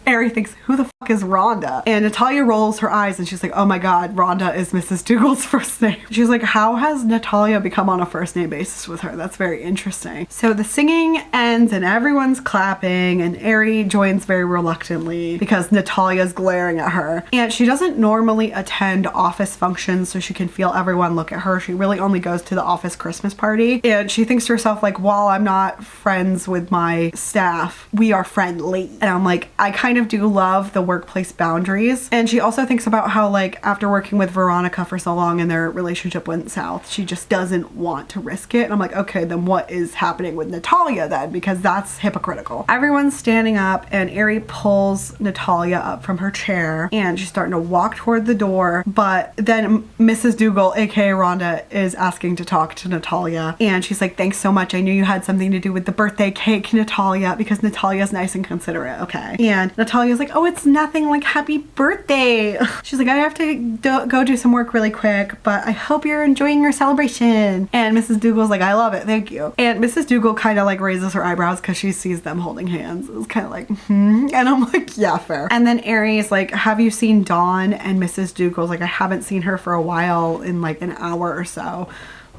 Speaker 2: Ari thinks, who the fuck is Rhonda? And Natalia rolls her eyes, and she's like, oh my god, Rhonda is Mrs. Dougal's first name. She's like, how has Natalia become on a first name basis with her? That's very interesting. So the singing ends, and everyone's clapping, and Ari joins very reluctantly because Natalia's glaring at her. And she doesn't normally attend office functions so she can feel everyone look at her. She really only goes to the office Christmas party. And she thinks to herself, like, while I'm not friends with my staff, we are friendly. And I'm like, I kind kind of do love the workplace boundaries. And she also thinks about how, like, after working with Veronica for so long and their relationship went south, she just doesn't want to risk it. And I'm like, okay, then what is happening with Natalia then? Because that's hypocritical. Everyone's standing up and Ari pulls Natalia up from her chair and she's starting to walk toward the door. But then Mrs. Dougal, aka Rhonda, is asking to talk to Natalia. And she's like, thanks so much. I knew you had something to do with the birthday cake, Natalia, because Natalia's nice and considerate, okay? And Natalia's like, oh, it's nothing, like, happy birthday. She's like, I have to go do some work really quick, but I hope you're enjoying your celebration. And Mrs. Dougal's like, I love it, thank you. And Mrs. Dougal kind of like raises her eyebrows because she sees them holding hands. It's kind of like, and I'm like, yeah, fair. And then Aries like, have you seen Dawn? And Mrs. Dougal's like, I haven't seen her for a while, in like an hour or so.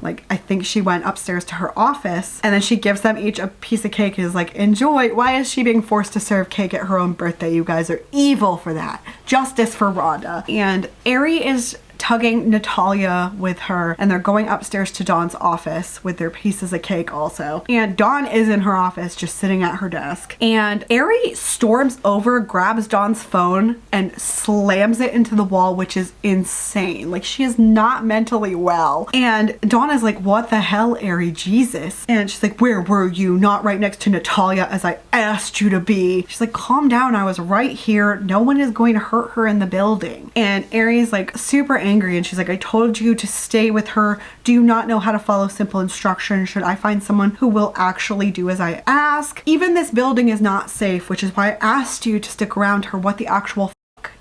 Speaker 2: Like, I think she went upstairs to her office. And then she gives them each a piece of cake and is like, enjoy. Why is she being forced to serve cake at her own birthday? You guys are evil for that. Justice for Rhonda. And Ari is tugging Natalia with her, and they're going upstairs to Dawn's office with their pieces of cake also. And Dawn is in her office just sitting at her desk. And Ari storms over, grabs Dawn's phone, and slams it into the wall, which is insane. Like, she is not mentally well. And Dawn is like, what the hell, Ari? Jesus. And she's like, where were you? Not right next to Natalia as I asked you to be. She's like, calm down. I was right here. No one is going to hurt her in the building. And Ari's like super angry, and she's like, I told you to stay with her. Do you not know how to follow simple instructions? Should I find someone who will actually do as I ask? Even this building is not safe, which is why I asked you to stick around her. What the actual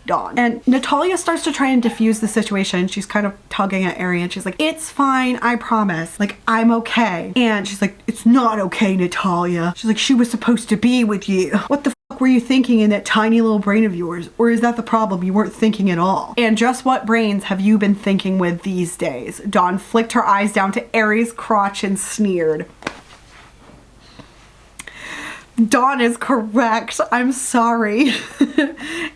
Speaker 2: Dawn. And Natalia starts to try and diffuse the situation. She's kind of tugging at Ari and she's like, it's fine, I promise. Like, I'm okay. And she's like, it's not okay, Natalia. She's like, she was supposed to be with you. What the fuck were you thinking in that tiny little brain of yours? Or is that the problem? You weren't thinking at all. And just what brains have you been thinking with these days? Dawn flicked her eyes down to Ari's crotch and sneered. Dawn is correct. I'm sorry.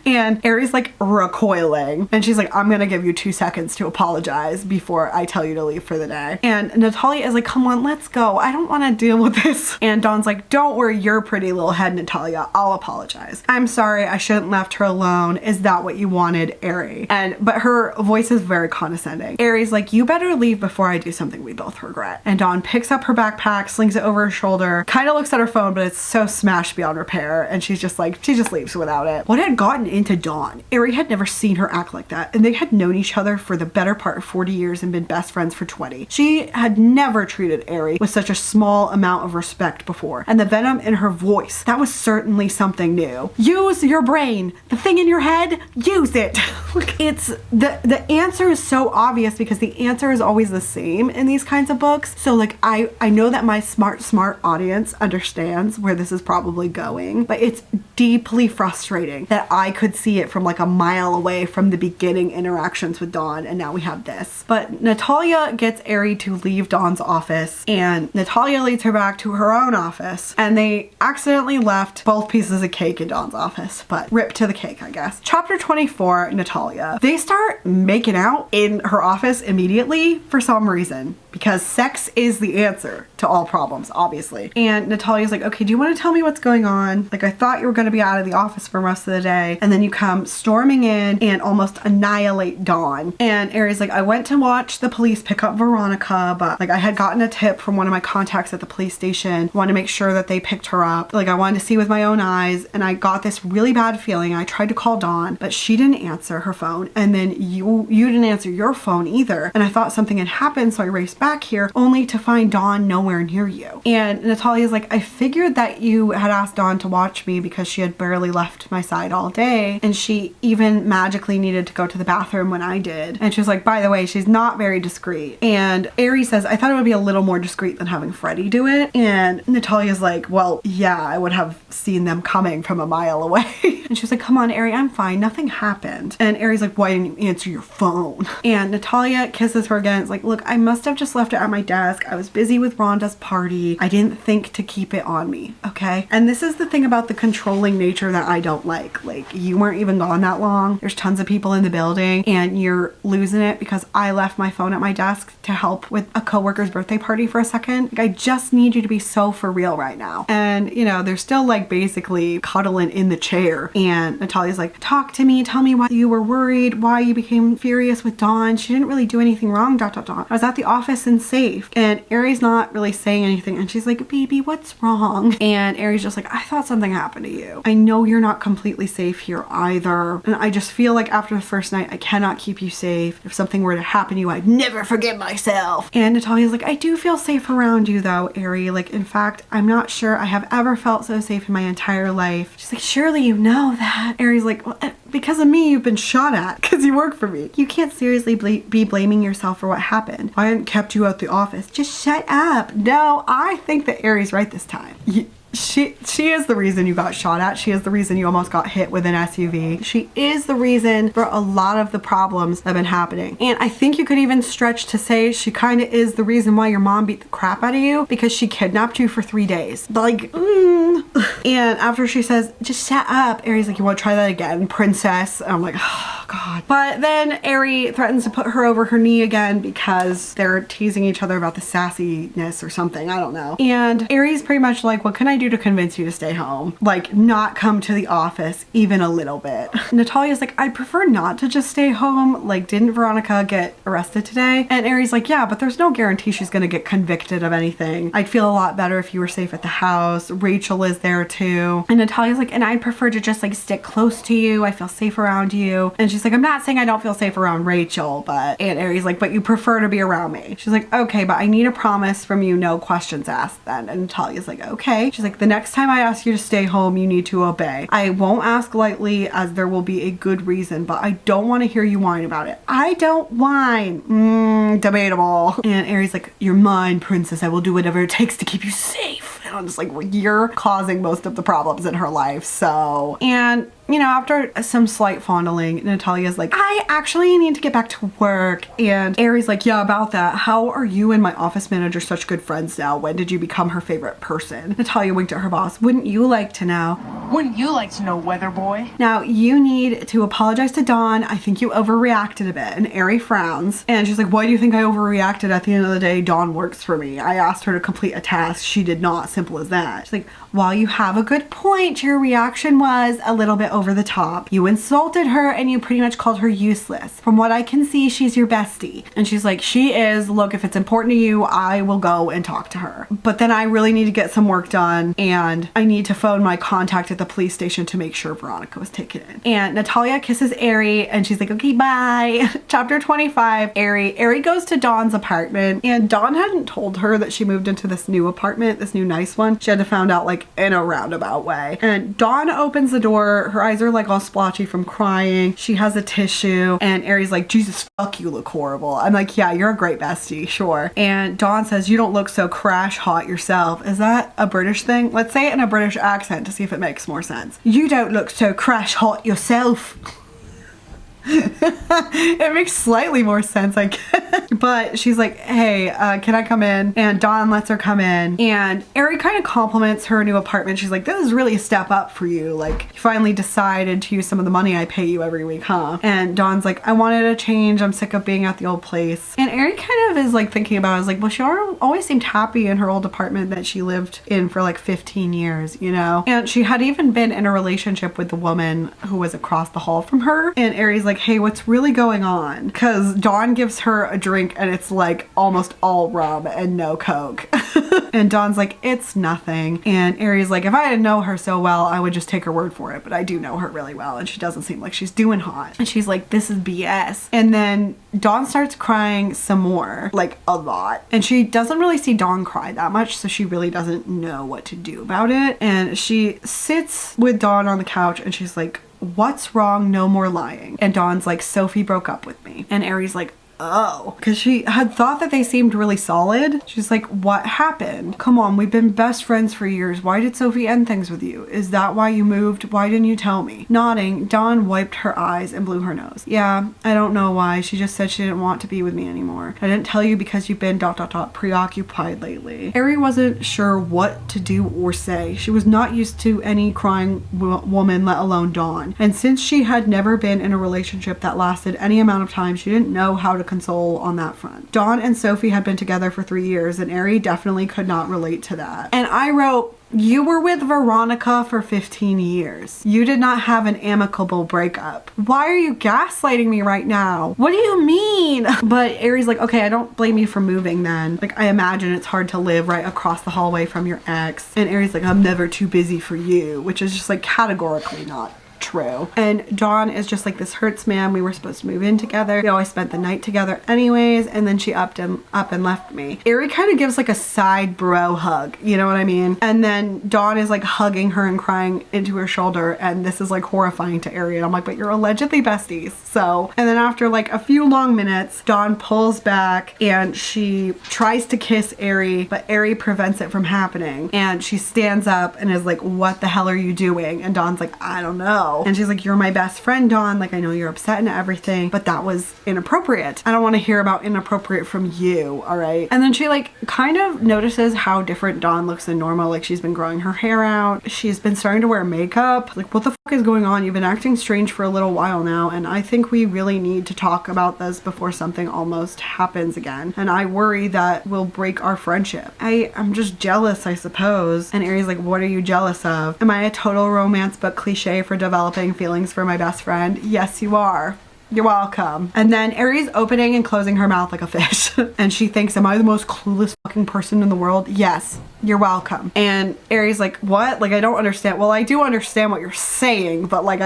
Speaker 2: And Ari's like recoiling. And she's like, I'm gonna give you 2 seconds to apologize before I tell you to leave for the day. And Natalia is like, come on, let's go. I don't wanna deal with this. And Dawn's like, don't worry your pretty little head, Natalia. I'll apologize. I'm sorry, I shouldn't left her alone. Is that what you wanted, Ari? But her voice is very condescending. Ari's like, you better leave before I do something we both regret. And Dawn picks up her backpack, slings it over her shoulder, kind of looks at her phone, but it's so smashed beyond repair, and she's just like, she just leaves without it. What had gotten into Dawn? Ari had never seen her act like that, and they had known each other for the better part of 40 years and been best friends for 20. She had never treated Ari with such a small amount of respect before, and the venom in her voice, that was certainly something new. Use your brain. The thing in your head, use it. It's the answer is so obvious because the answer is always the same in these kinds of books. So like, I know that my smart audience understands where this is probably going, but it's deeply frustrating that I could see it from like a mile away from the beginning interactions with Dawn, and now we have this. But Natalia gets Ari to leave Dawn's office, and Natalia leads her back to her own office, and they accidentally left both pieces of cake in Dawn's office, but rip to the cake, I guess. Chapter 24, Natalia. They start making out in her office immediately for some reason, because sex is the answer to all problems, obviously. And Natalia's like, okay, do you want to tell me what's going on? Like, I thought you were going to be out of the office for most of the day, and then you come storming in and almost annihilate Dawn. And Ari's like, I went to watch the police pick up Veronica, but like, I had gotten a tip from one of my contacts at the police station. I wanted to make sure that they picked her up. Like, I wanted to see with my own eyes, and I got this really bad feeling. I tried to call Dawn, but she didn't answer her phone, and then you didn't answer your phone either. And I thought something had happened, so I raced back here only to find Dawn nowhere near you. And Natalia's like, I figured that you had asked Dawn to watch me because she had barely left my side all day, and she even magically needed to go to the bathroom when I did. And she was like, by the way, she's not very discreet. And Ari says, I thought it would be a little more discreet than having Freddie do it. And Natalia's like, well, yeah, I would have seen them coming from a mile away. And she was like, come on, Ari, I'm fine. Nothing happened. And Ari's like, why didn't you answer your phone? And Natalia kisses her again. It's like, look, I must have just left it at my desk. I was busy with Rhonda's party. I didn't think to keep it on me, okay? And this is the thing about the controlling nature that I don't like. Like, you weren't even gone that long. There's tons of people in the building, and you're losing it because I left my phone at my desk to help with a coworker's birthday party for a second. Like, I just need you to be so for real right now. And, you know, they're still like basically cuddling in the chair, And Natalia's like, talk to me, tell me why you were worried, why you became furious with Dawn. She didn't really do anything wrong, ... I was at the office and safe. And Aries not really saying anything, and she's like, baby, what's wrong? And Aries just like, I thought something happened to you. I know you're not completely safe here either, and I just feel like after the first night I cannot keep you safe. If something were to happen to you, I'd never forgive myself. And Natalia's like, I do feel safe around you though, Aries. Like, in fact, I'm not sure I have ever felt so safe in my entire life. She's like, surely you know that. Aries like, well, because of me, you've been shot at because you work for me. You can't seriously be blaming yourself for what happened. I hadn't kept you at the office. Just shut up. No, I think that Aries right this time. She is the reason you got shot at. She is the reason you almost got hit with an SUV. She is the reason for a lot of the problems that have been happening. And I think you could even stretch to say she kind of is the reason why your mom beat the crap out of you, because she kidnapped you for 3 days. Like, And after she says, just shut up, Aries like, you want to try that again, princess? And I'm like, oh God. But then Aries threatens to put her over her knee again because they're teasing each other about the sassiness or something. I don't know. And Aries pretty much like, what can I do to convince you to stay home? Like, not come to the office even a little bit. Natalia's like, I'd prefer not to just stay home. Like, didn't Veronica get arrested today? And Aries like, yeah, but there's no guarantee she's gonna get convicted of anything. I'd feel a lot better if you were safe at the house. Rachel is there too. And Natalia's like, and I'd prefer to just like stick close to you. I feel safe around you. And she's like, I'm not saying I don't feel safe around Rachel, but, and Aries like, but you prefer to be around me. She's like, okay, but I need a promise from you, no questions asked then. And Natalia's like, okay. She's like, the next time I ask you to stay home, you need to obey. I won't ask lightly, as there will be a good reason, but I don't want to hear you whine about it. I don't whine. Debatable. And Aries like, you're mine, princess. I will do whatever it takes to keep you safe. And I'm just like, well, you're causing most of the problems in her life, so. And you know, after some slight fondling, Natalia's like, I actually need to get back to work. And Aries like, yeah, about that. How are you and my office manager such good friends now? When did you become her favorite person? Natalia winked at her boss. Wouldn't you like to know?
Speaker 11: Wouldn't you like to know, weather boy?
Speaker 2: Now, you need to apologize to Dawn. I think you overreacted a bit. And Aries frowns. And she's like, why do you think I overreacted? At the end of the day, Dawn works for me. I asked her to complete a task. She did not. Simple as that. She's like, while you have a good point, your reaction was a little bit over the top. You insulted her and you pretty much called her useless. From what I can see, she's your bestie. And she's like, she is. Look, if it's important to you, I will go and talk to her. But then I really need to get some work done, and I need to phone my contact at the police station to make sure Veronica was taken in. And Natalia kisses Aries and she's like, okay, bye. Chapter 25, Aries goes to Dawn's apartment, and Dawn hadn't told her that she moved into this new apartment, this new nice one. She had to find out like in a roundabout way. And Dawn opens the door. Her eyes are like all splotchy from crying. She has a tissue, and Aries like, Jesus, fuck, you look horrible. I'm like, yeah, you're a great bestie, sure. And Dawn says, you don't look so crash hot yourself. Is that a British thing? Let's say it in a British accent to see if it makes more sense. You don't look so crash hot yourself. It makes slightly more sense, I guess. But she's like, hey, can I come in? And Dawn lets her come in, and Aries kind of compliments her new apartment. She's like, this is really a step up for you. Like, you finally decided to use some of the money I pay you every week, huh? And Dawn's like, I wanted a change. I'm sick of being at the old place. And Aries kind of is like thinking about it. I was like, well, she always seemed happy in her old apartment that she lived in for like 15 years, you know? And she had even been in a relationship with the woman who was across the hall from her. And Aries like, hey, what's really going on? Because Dawn gives her a drink and it's like almost all rum and no Coke. And Dawn's like, it's nothing. And Aries like, if I didn't know her so well, I would just take her word for it. But I do know her really well, and she doesn't seem like she's doing hot. And she's like, this is BS. And then Dawn starts crying some more, like a lot. And she doesn't really see Dawn cry that much, so she really doesn't know what to do about it. And she sits with Dawn on the couch and she's like, what's wrong? No more lying. And Dawn's like, Sophie broke up with me. And Aries like, oh, because she had thought that they seemed really solid. She's like, what happened? Come on, we've been best friends for years. Why did Sophie end things with you? Is that why you moved? Why didn't you tell me? Nodding, Dawn wiped her eyes and blew her nose. Yeah, I don't know why. She just said she didn't want to be with me anymore. I didn't tell you because you've been ... preoccupied lately. Aries wasn't sure what to do or say. She was not used to any crying woman, let alone Dawn. And since she had never been in a relationship that lasted any amount of time, she didn't know how to console on that front. Dawn and Sophie had been together for 3 years, and Ari definitely could not relate to that. And I wrote, you were with Veronica for 15 years. You did not have an amicable breakup. Why are you gaslighting me right now? What do you mean? But Ari's like, okay, I don't blame you for moving then. Like, I imagine it's hard to live right across the hallway from your ex. And Ari's like, I'm never too busy for you, which is just like categorically not true. And Dawn is just like, this hurts, man. We were supposed to move in together. We always spent the night together anyways. And then she up and left me. Ari kind of gives like a side bro hug. You know what I mean? And then Dawn is like hugging her and crying into her shoulder. And this is like horrifying to Ari. And I'm like, but you're allegedly besties. So, and then after like a few long minutes, Dawn pulls back and she tries to kiss Ari, but Ari prevents it from happening. And she stands up and is like, what the hell are you doing? And Dawn's like, I don't know. And she's like, you're my best friend, Dawn. Like, I know you're upset and everything, but that was inappropriate. I don't want to hear about inappropriate from you, all right? And then she like kind of notices how different Dawn looks than normal. Like, she's been growing her hair out. She's been starting to wear makeup. Like, what the fuck is going on? You've been acting strange for a little while now, and I think we really need to talk about this before something almost happens again. And I worry that we'll break our friendship. I'm just jealous, I suppose. And Ari's like, what are you jealous of? Am I a total romance book cliche for developing feelings for my best friend? Yes, you are. You're welcome. And then Ari's opening and closing her mouth like a fish. And she thinks, am I the most clueless fucking person in the world? Yes, you're welcome. And Ari's like, what? Like, I don't understand. Well, I do understand what you're saying, but like,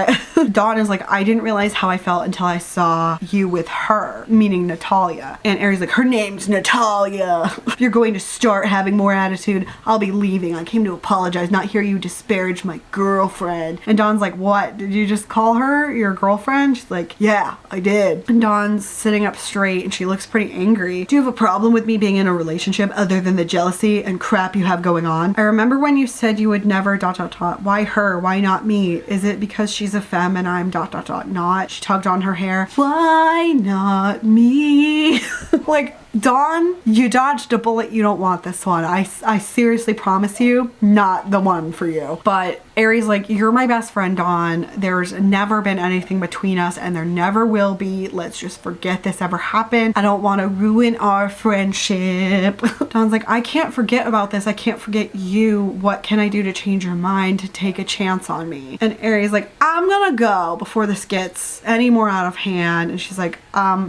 Speaker 2: Dawn is like, I didn't realize how I felt until I saw you with her, meaning Natalia. And Ari's like, her name's Natalia. If you're going to start having more attitude, I'll be leaving. I came to apologize, not hear you disparage my girlfriend. And Dawn's like, what? Did you just call her your girlfriend? She's like, yeah, I did. And Dawn's sitting up straight and she looks pretty angry. Do you have a problem with me being in a relationship other than the jealousy and crap you have going on? I remember when you said you would never ... Why her? Why not me? Is it because she's a femme and I'm ... not? She tugged on her hair. Why not me? Like, Dawn, you dodged a bullet. You don't want this one. I seriously promise you, not the one for you. But Ari's like, you're my best friend, Dawn. There's never been anything between us and there never will be. Let's just forget this ever happened. I don't want to ruin our friendship. Dawn's like, I can't forget about this. I can't forget you. What can I do to change your mind, to take a chance on me? And Ari's like, I'm gonna go before this gets any more out of hand. And she's like,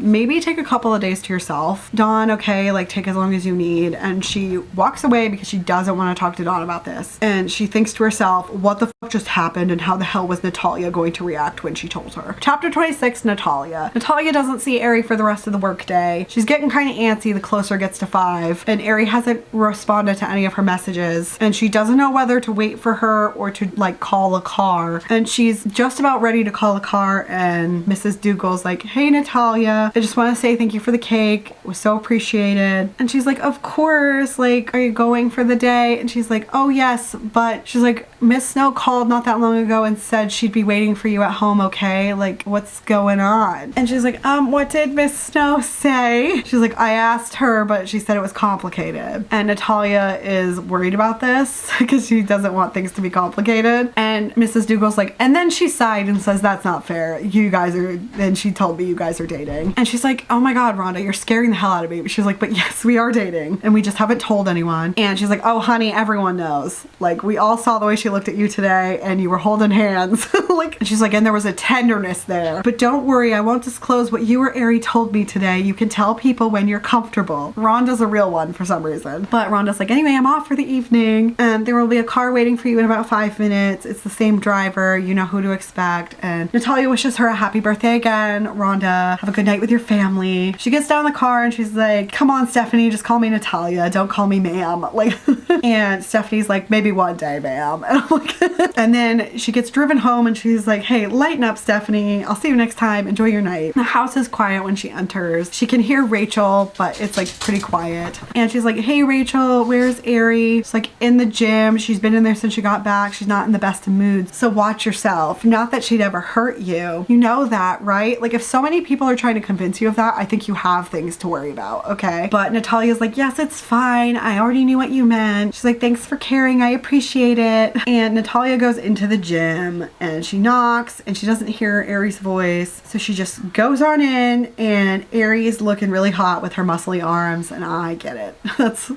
Speaker 2: maybe take a couple of days to yourself. Dawn, okay, like take as long as you need. And she walks away because she doesn't want to talk to Dawn about this. And she thinks to herself, what the fuck just happened and how the hell was Natalia going to react when she told her? Chapter 26, Natalia. Natalia doesn't see Ari for the rest of the workday. She's getting kind of antsy the closer it gets to 5. And Ari hasn't responded to any of her messages. And she doesn't know whether to wait for her or to like call a car. And she's just about ready to call a car and Mrs. Dougal's like, hey Natalia, I just want to say thank you for the cake. It was so appreciated. And she's like, of course, like, are you going for the day? And she's like, oh yes, but she's like, Miss Snow called not that long ago and said she'd be waiting for you at home, okay? Like, what's going on? And she's like, what did Miss Snow say? She's like, I asked her, but she said it was complicated. And Natalia is worried about this because she doesn't want things to be complicated. And Mrs. Dougal's like, and then she sighed and says, that's not fair. You guys are, and she told me you guys are dating. And she's like, oh my God, Rhonda, you're scaring the hell out of me. But she's like, but yes, we are dating. And we just haven't told anyone. And she's like, oh honey, everyone knows. Like, we all saw the way she looked at you today and you were holding hands. Like, and she's like, and there was a tenderness there. But don't worry, I won't disclose what you or Ari told me today. You can tell people when you're comfortable. Rhonda's a real one for some reason. But Rhonda's like, anyway, I'm off for the evening. And there will be a car waiting for you in about 5 minutes. It's the same driver. You know who to expect. And Natalia wishes her a happy birthday again. Rhonda, have a good night with your family. She gets down in the car and she's like, come on, Stephanie, just call me Natalia. Don't call me ma'am. Like, and Stephanie's like, maybe one day, ma'am. And I'm like, and then she gets driven home and she's like, hey, lighten up, Stephanie. I'll see you next time. Enjoy your night. The house is quiet when she enters. She can hear Rachel, but it's like pretty quiet. And she's like, hey, Rachel, where's Ari? She's like, in the gym. She's been in there since she got back. She's not in the best of moods. So watch yourself. Not that she'd ever hurt you. You know that, right? Like, if so many people are trying to convince you of that, I think you have things to worry about, okay? But Natalia's like, yes, it's fine. I already knew what you meant. She's like, thanks for caring. I appreciate it. And Natalia goes into the gym and she knocks and she doesn't hear Aries' voice. So she just goes on in, and Aries looking really hot with her muscly arms, and I get it.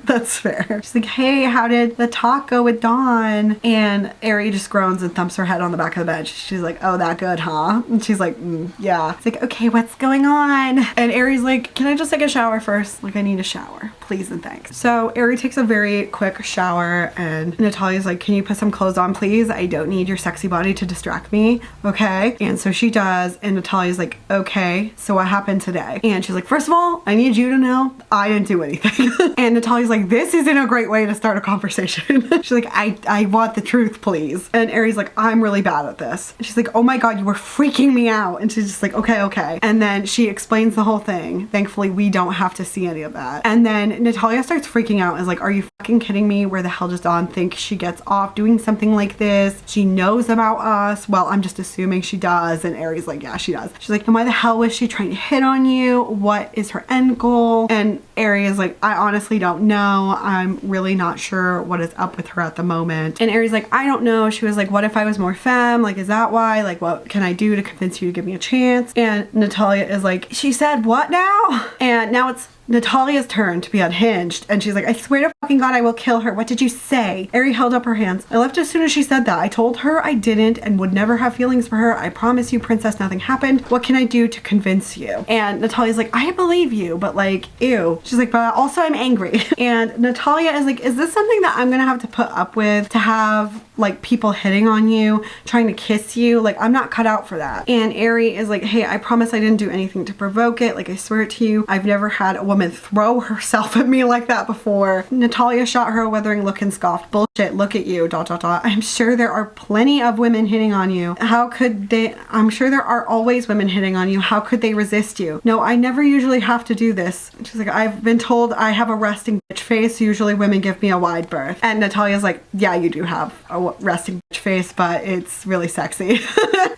Speaker 2: That's fair. She's like, hey, how did the talk go with Dawn? And Aries just groans and thumps her head on the back of the bench. She's like, oh, that good, huh? And she's like, yeah. It's like, okay, what's going on? And Aries like, can I just take a shower first? Like, I need a shower, please and thanks. So Aries takes a very quick shower, and Natalia's like, can you put some clothes on, please? I don't need your sexy body to distract me, okay? And so she does, and Natalia's like, okay, so what happened today? And she's like, first of all, I need you to know I didn't do anything. And Natalia's like, this isn't a great way to start a conversation. She's like, I want the truth, please. And Aries like, I'm really bad at this. And she's like, oh my god, you were freaking me out. And she's just like, okay. And then she explains the whole thing. Thankfully, we don't have to see any of that. And then Natalia starts freaking out and is like, are you fucking kidding me? Where the hell does Dawn think she gets off doing something like this? She knows about us. Well, I'm just assuming she does. And Aries like, yeah, she does. She's like, and why the hell was she trying to hit on you? What is her end goal? And Aries like, I honestly don't know. I'm really not sure what is up with her at the moment. And Aries like, I don't know. She was like, what if I was more femme? Like, is that why? Like, what can I do to convince you to give me a chance? And Natalia is like, she said what now? And now it's Natalia's turn to be unhinged, and she's like, I swear to fucking god I will kill her. What did you say? Aries held up her hands. I left as soon as she said that. I told her I didn't and would never have feelings for her. I promise you, princess, nothing happened. What can I do to convince you? And Natalia's like, I believe you, but like, ew. She's like, but also I'm angry. And Natalia is like, is this something that I'm gonna have to put up with, to have like people hitting on you, trying to kiss you? Like, I'm not cut out for that. And Aries is like, hey, I promise I didn't do anything to provoke it. Like, I swear it to you, I've never had a woman throw herself at me like that before. Natalia shot her a withering look and scoffed, bullshit, look at you, ... I'm sure there are plenty of women hitting on you. How could they? I'm sure there are always women hitting on you. How could they resist you? No, I never usually have to do this. She's like, I've been told I have a resting bitch face. Usually women give me a wide berth. And Natalia's like, yeah, you do have a resting bitch face, but it's really sexy.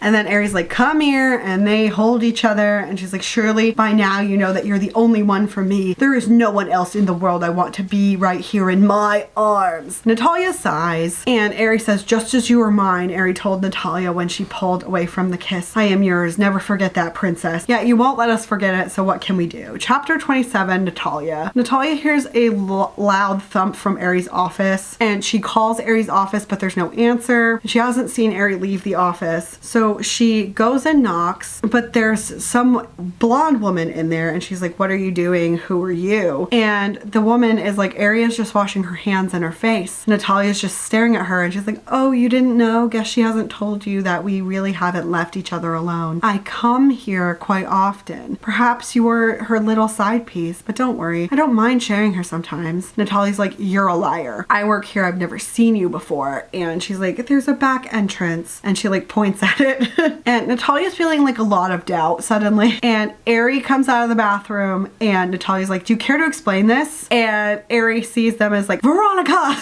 Speaker 2: And then Aries like, come here, and they hold each other, and she's like, surely by now you know that you're the only one for me. There is no one else in the world I want to be right here in my arms. Natalia sighs, and Aries says, just as you are mine, Aries told Natalia when she pulled away from the kiss. I am yours. Never forget that, princess. Yeah, you won't let us forget it, so what can we do? Chapter 27, Natalia. Natalia hears a loud thump from Aries' office, and she calls Aries' office, but there's no answer. She hasn't seen Aries leave the office, so she goes and knocks, but there's some blonde woman in there, and she's like, what are you doing? Who are you? And the woman is like, Aries just washing her hands and her face. Natalia's just staring at her, and she's like, oh, you didn't know? Guess she hasn't told you that we really haven't left each other alone. I come here quite often. Perhaps you were her little side piece, but don't worry, I don't mind sharing her sometimes. Natalia's like, you're a liar. I work here. I've never seen you before. And she's like, there's a back entrance, and she like points at it. And Natalia's feeling like a lot of doubt suddenly, and Aries comes out of the bathroom, and Natalia's like, do you care to explain this? And Aries sees them as like, Veronica,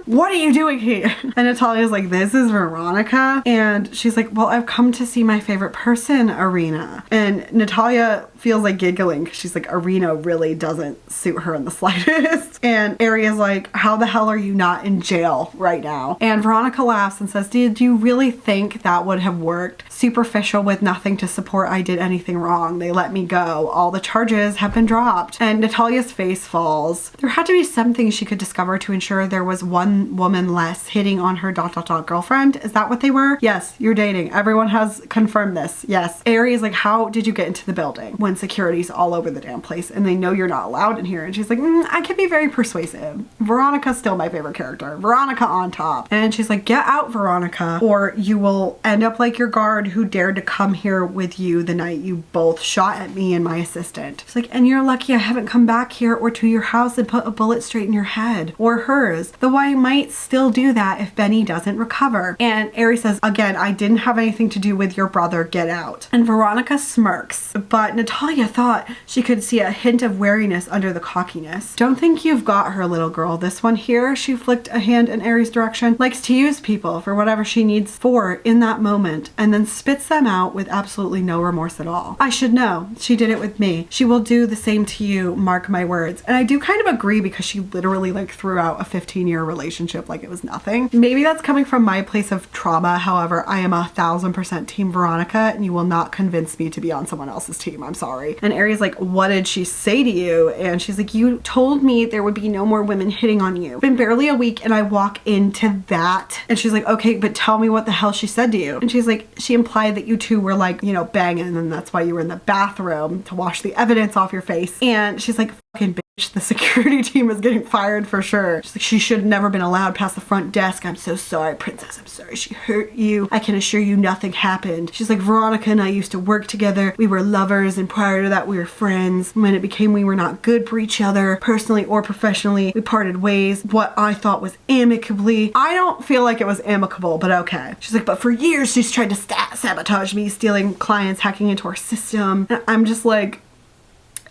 Speaker 2: what are you doing here? And Natalia's like, this is Veronica? And she's like, well, I've come to see my favorite person, Arena. And Natalia feels like giggling because she's like, Arena really doesn't suit her in the slightest. And Aries is like, how the hell are you not in jail right now? And Veronica laughs and says, did you really think that would have worked? Superficial with nothing to support I did anything wrong. They let me go. All the charges have been dropped. And Natalia's face falls. There had to be something she could discover to ensure there was one woman less hitting on her ... girlfriend. Is that what they were? Yes, you're dating. Everyone has confirmed this. Yes. Aries like, how did you get into the building when security's all over the damn place and they know you're not allowed in here? And she's like, I can be very persuasive. Veronica's still my favorite character. Veronica on top. And she's like, get out, Veronica, or you will end up like your guard who dared to come here with you the night you both shot at me and my assistant. She's like, and you're lucky I haven't come back here or to your house and put a bullet straight in your head or hers, though I might still do that if Benny doesn't recover. And Aries says, again, I didn't have anything to do with your brother. Get out. And Veronica smirks, but Natalia Natalia thought she could see a hint of wariness under the cockiness. Don't think you've got her, little girl. This one here, she flicked a hand in Aries' direction, likes to use people for whatever she needs for in that moment and then spits them out with absolutely no remorse at all. I should know. She did it with me. She will do the same to you, mark my words. And I do kind of agree because she literally like threw out a 15-year relationship like it was nothing. Maybe that's coming from my place of trauma. However, I am 1000% team Veronica and you will not convince me to be on someone else's team. I'm sorry. And Aries like, what did she say to you? And she's like, you told me there would be no more women hitting on you. It's been barely a week and I walk into that. And she's like, okay, but tell me what the hell she said to you. And she's like, she implied that you two were like, you know, banging and that's why you were in the bathroom to wash the evidence off your face. And she's like, fucking bitch, the security team is getting fired for sure. She's like, she should have never been allowed past the front desk. I'm so sorry, princess. I'm sorry she hurt you. I can assure you nothing happened. She's like, Veronica and I used to work together. We were lovers and prior to that we were friends. When it became we were not good for each other, personally or professionally, we parted ways. What I thought was amicably. I don't feel like it was amicable, but okay. She's like, but for years she's tried to sabotage me, stealing clients, hacking into our system. And I'm just like,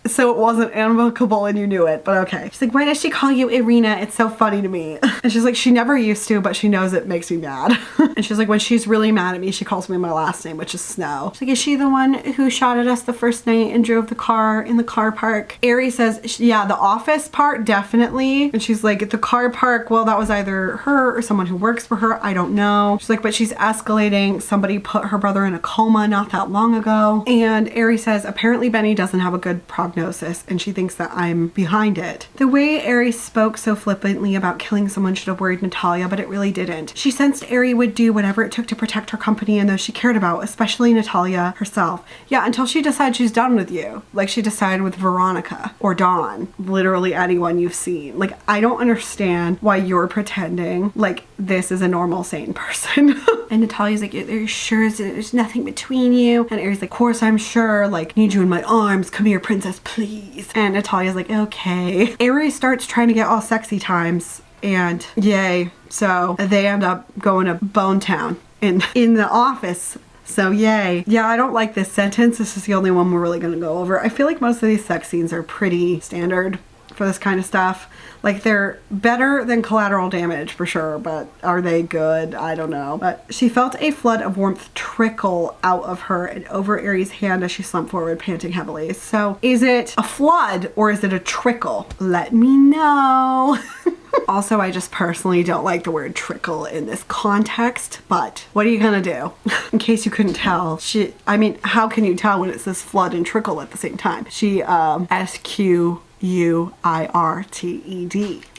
Speaker 2: so it wasn't amicable and you knew it, but okay. She's like, why does she call you Irina? It's so funny to me. And she's like, she never used to, but she knows it makes me mad. And she's like, when she's really mad at me, she calls me my last name, which is Snow. She's like, is she the one who shot at us the first night and drove the car in the car park? Aries says, yeah, the office part, definitely. And she's like, the car park, well, that was either her or someone who works for her. I don't know. She's like, but she's escalating. Somebody put her brother in a coma not that long ago. And Aries says, apparently Benny doesn't have a good prognosis and she thinks that I'm behind it. The way Aries spoke so flippantly about killing someone should have worried Natalia, but it really didn't. She sensed Aries would do whatever it took to protect her company and those she cared about, especially Natalia herself. Yeah, until she decides she's done with you. Like she decided with Veronica or Dawn, literally anyone you've seen. Like, I don't understand why you're pretending like this is a normal, sane person. And Natalia's like, are you sure there's nothing between you? And Aries like, of course I'm sure, like, need you in my arms, come here princess, please. And Natalia's like, okay. Aries starts trying to get all sexy times and yay. So they end up going to Bone Town in the office. So yay. Yeah, I don't like this sentence. This is the only one we're really gonna go over. I feel like most of these sex scenes are pretty standard for this kind of stuff. Like, they're better than Collateral Damage for sure, but are they good? I don't know. But she felt a flood of warmth trickle out of her and over Aries' hand as she slumped forward, panting heavily. So is it a flood or is it a trickle? Let me know. Also, I just personally don't like the word trickle in this context, but what are you gonna do? In case you couldn't tell, I mean, how can you tell when it says flood and trickle at the same time? She, SQUIRTED,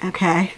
Speaker 2: okay?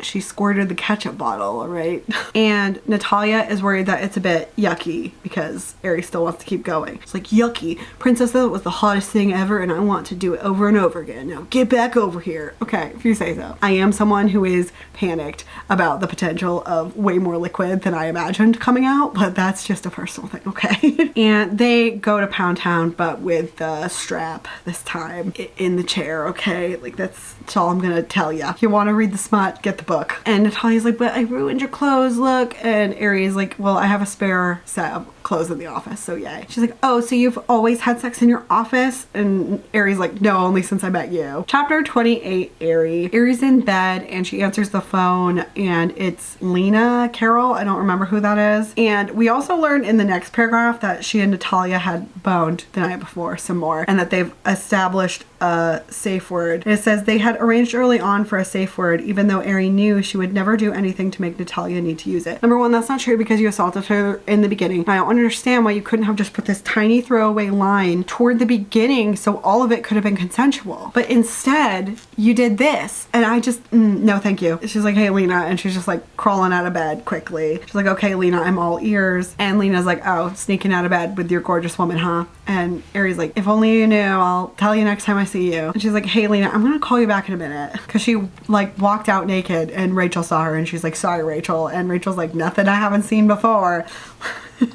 Speaker 2: She squirted the ketchup bottle, all right? And Natalia is worried that it's a bit yucky because Aries still wants to keep going. It's like, yucky. Princess, that was the hottest thing ever and I want to do it over and over again. Now get back over here. Okay, if you say so. I am someone who is panicked about the potential of way more liquid than I imagined coming out, but that's just a personal thing, okay? And they go to Pound Town, but with the strap this time in the chair, okay? Like, that's all I'm gonna tell you. If you want to read the smut, get the book. And Natalia's like, but I ruined your clothes, look. And Aries like, well, I have a spare set of clothes in the office, so yay. She's like, oh, so you've always had sex in your office? And Aries like, no, only since I met you. Chapter 28, Aries. Aries in bed and she answers the phone and it's Lisa Caro. I don't remember who that is. And we also learned in the next paragraph that she and Natalia had boned the night before some more and that they've established a safe word. And it says they had arranged early on for a safe word, even though Aries knew she would never do anything to make Natalia need to use it. Number one, that's not true because you assaulted her in the beginning. I don't understand why you couldn't have just put this tiny throwaway line toward the beginning so all of it could have been consensual. But instead, you did this. And I just, no thank you. She's like, hey Lena, and she's just like crawling out of bed quickly. She's like, okay Lena, I'm all ears. And Lena's like, oh, sneaking out of bed with your gorgeous woman, huh? And Aries like, if only you knew, I'll tell you next time I see you. And she's like, hey Lena, I'm gonna call you back in a minute. Cause she like walked out naked and Rachel saw her and she's like, sorry Rachel. And Rachel's like, nothing I haven't seen before.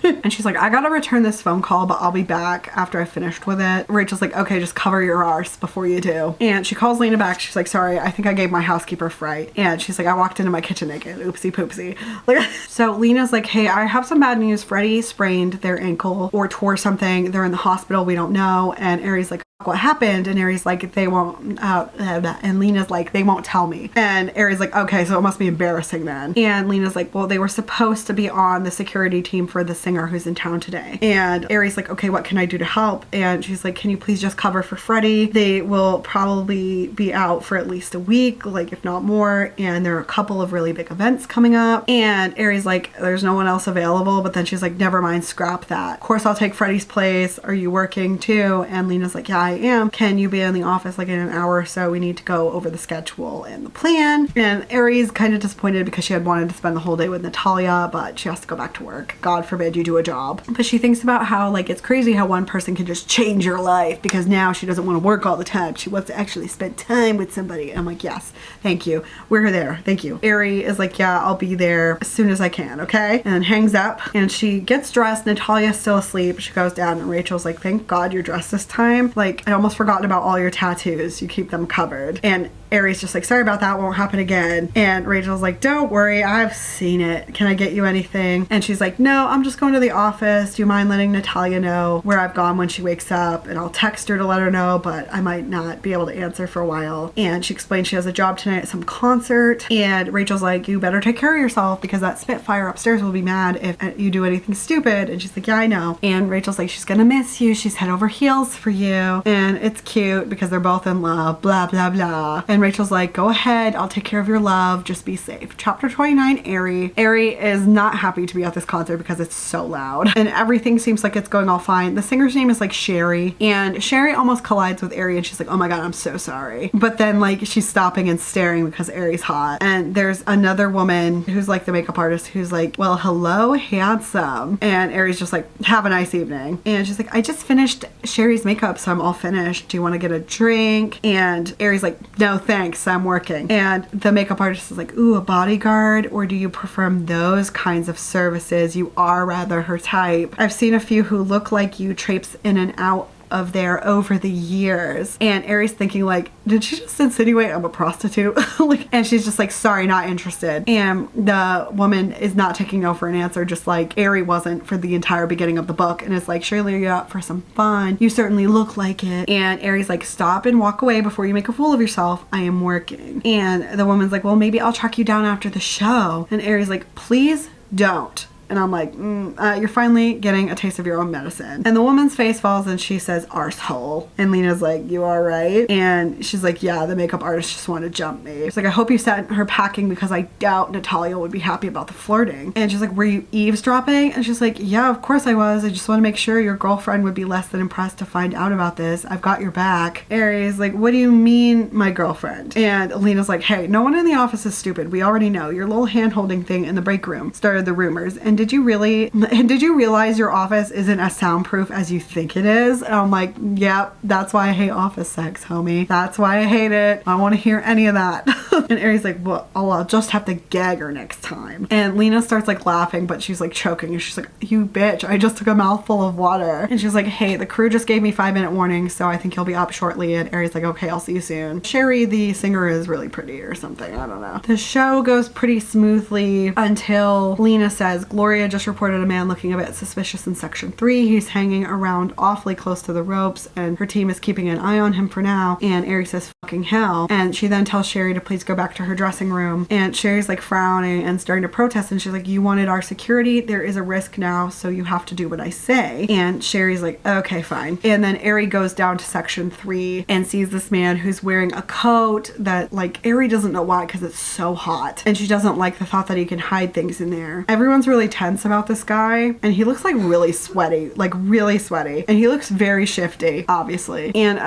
Speaker 2: And she's like, I gotta return this phone call, but I'll be back after I finished with it. Rachel's like, okay, just cover your arse before you do. And she calls Lena back. She's like, sorry, I think I gave my housekeeper fright. And she's like, I walked into my kitchen naked. Oopsie poopsie. Like, so Lena's like, hey, I have some bad news. Freddie sprained their ankle or tore something. They're in the hospital. We don't know. And Ari's like, what happened? And Ari's like, they won't, and Lena's like, they won't tell me. And Ari's like, okay, so it must be embarrassing then. And Lena's like, well, they were supposed to be on the security team for the singer who's in town today. And Ari's like, okay, what can I do to help? And she's like, can you please just cover for Freddie? They will probably be out for at least a week, like if not more. And there are a couple of really big events coming up. And Ari's like, there's no one else available. But then she's like, never mind, scrap that. Of course, I'll take Freddie's place. Are you working too? And Lena's like, yeah, I am. Can you be in the office like in an hour or so? We need to go over the schedule and the plan. And Ari's kind of disappointed because she had wanted to spend the whole day with Natalia, but she has to go back to work. God forbid you do a job. But she thinks about how like it's crazy how one person can just change your life, because now she doesn't want to work all the time. She wants to actually spend time with somebody. I'm like, yes, thank you. We're there. Thank you. Ari is like, yeah, I'll be there as soon as I can. Okay. And then hangs up and she gets dressed. Natalia's still asleep. She goes down and Rachel's like, thank God you're dressed this time. Like, I almost forgotten about all your tattoos. You keep them covered. And Ari's just like, sorry about that, won't happen again. And Rachel's like, don't worry, I've seen it. Can I get you anything? And she's like, no, I'm just going to the office. Do you mind letting Natalia know where I've gone when she wakes up? And I'll text her to let her know, but I might not be able to answer for a while. And she explains she has a job tonight at some concert. And Rachel's like, you better take care of yourself because that Spitfire upstairs will be mad if you do anything stupid. And she's like, yeah, I know. And Rachel's like, she's gonna miss you. She's head over heels for you. And it's cute because they're both in love, blah, blah, blah. And Rachel's like, go ahead, I'll take care of your love, just be safe. Chapter 29, Ari. Ari is not happy to be at this concert because it's so loud and everything seems like it's going all fine. The singer's name is like Sherry, and Sherry almost collides with Ari and she's like, oh my God, I'm so sorry. But then like she's stopping and staring because Ari's hot. And there's another woman who's like the makeup artist who's like, well, hello, handsome. And Ari's just like, have a nice evening. And she's like, I just finished Sherry's makeup, so I'm all finished. Do you want to get a drink? And Ari's like, no thanks, I'm working. And the makeup artist is like, ooh, a bodyguard, or do you perform those kinds of services? You are rather her type. I've seen a few who look like you traipse in and out of there over the years. And Ari's thinking like, did she just insinuate I'm a prostitute? Like, and she's just like, sorry, not interested. And the woman is not taking no for an answer, just like Ari wasn't for the entire beginning of the book, and is like, surely you're out for some fun. You certainly look like it. And Ari's like, stop and walk away before you make a fool of yourself. I am working. And the woman's like, well, maybe I'll track you down after the show. And Ari's like, please don't. And I'm like, you're finally getting a taste of your own medicine. And the woman's face falls and she says, arsehole. And Lena's like, you all right? And she's like, yeah, the makeup artist just wanted to jump me. She's like, I hope you sent her packing because I doubt Natalia would be happy about the flirting. And she's like, were you eavesdropping? And she's like, yeah, of course I was. I just want to make sure your girlfriend would be less than impressed to find out about this. I've got your back. Ari's like, what do you mean, my girlfriend? And Lena's like, hey, no one in the office is stupid. We already know. Your little hand-holding thing in the break room started the rumors. And did you realize your office isn't as soundproof as you think it is? And I'm like, yep, that's why I hate office sex, homie. That's why I hate it. I don't want to hear any of that. And Ari's like, well, I'll just have to gag her next time. And Lena starts like laughing, but she's like choking. And she's like, you bitch, I just took a mouthful of water. And she's like, hey, the crew just gave me 5-minute warning, so I think you'll be up shortly. And Ari's like, okay, I'll see you soon. Sherry, the singer, is really pretty or something. I don't know. The show goes pretty smoothly until Lena says, Gloria just reported a man looking a bit suspicious in section 3. He's hanging around awfully close to the ropes and her team is keeping an eye on him for now. And Ari says, fucking hell. And she then tells Sherry to please go back to her dressing room. And Sherry's like frowning and starting to protest. And she's like, you wanted our security. There is a risk now, so you have to do what I say. And Sherry's like, okay, fine. And then Ari goes down to section 3 and sees this man who's wearing a coat that like Ari doesn't know why because it's so hot. And she doesn't like the thought that he can hide things in there. Everyone's really tense about this guy and he looks like really sweaty, and he looks very shifty, obviously. And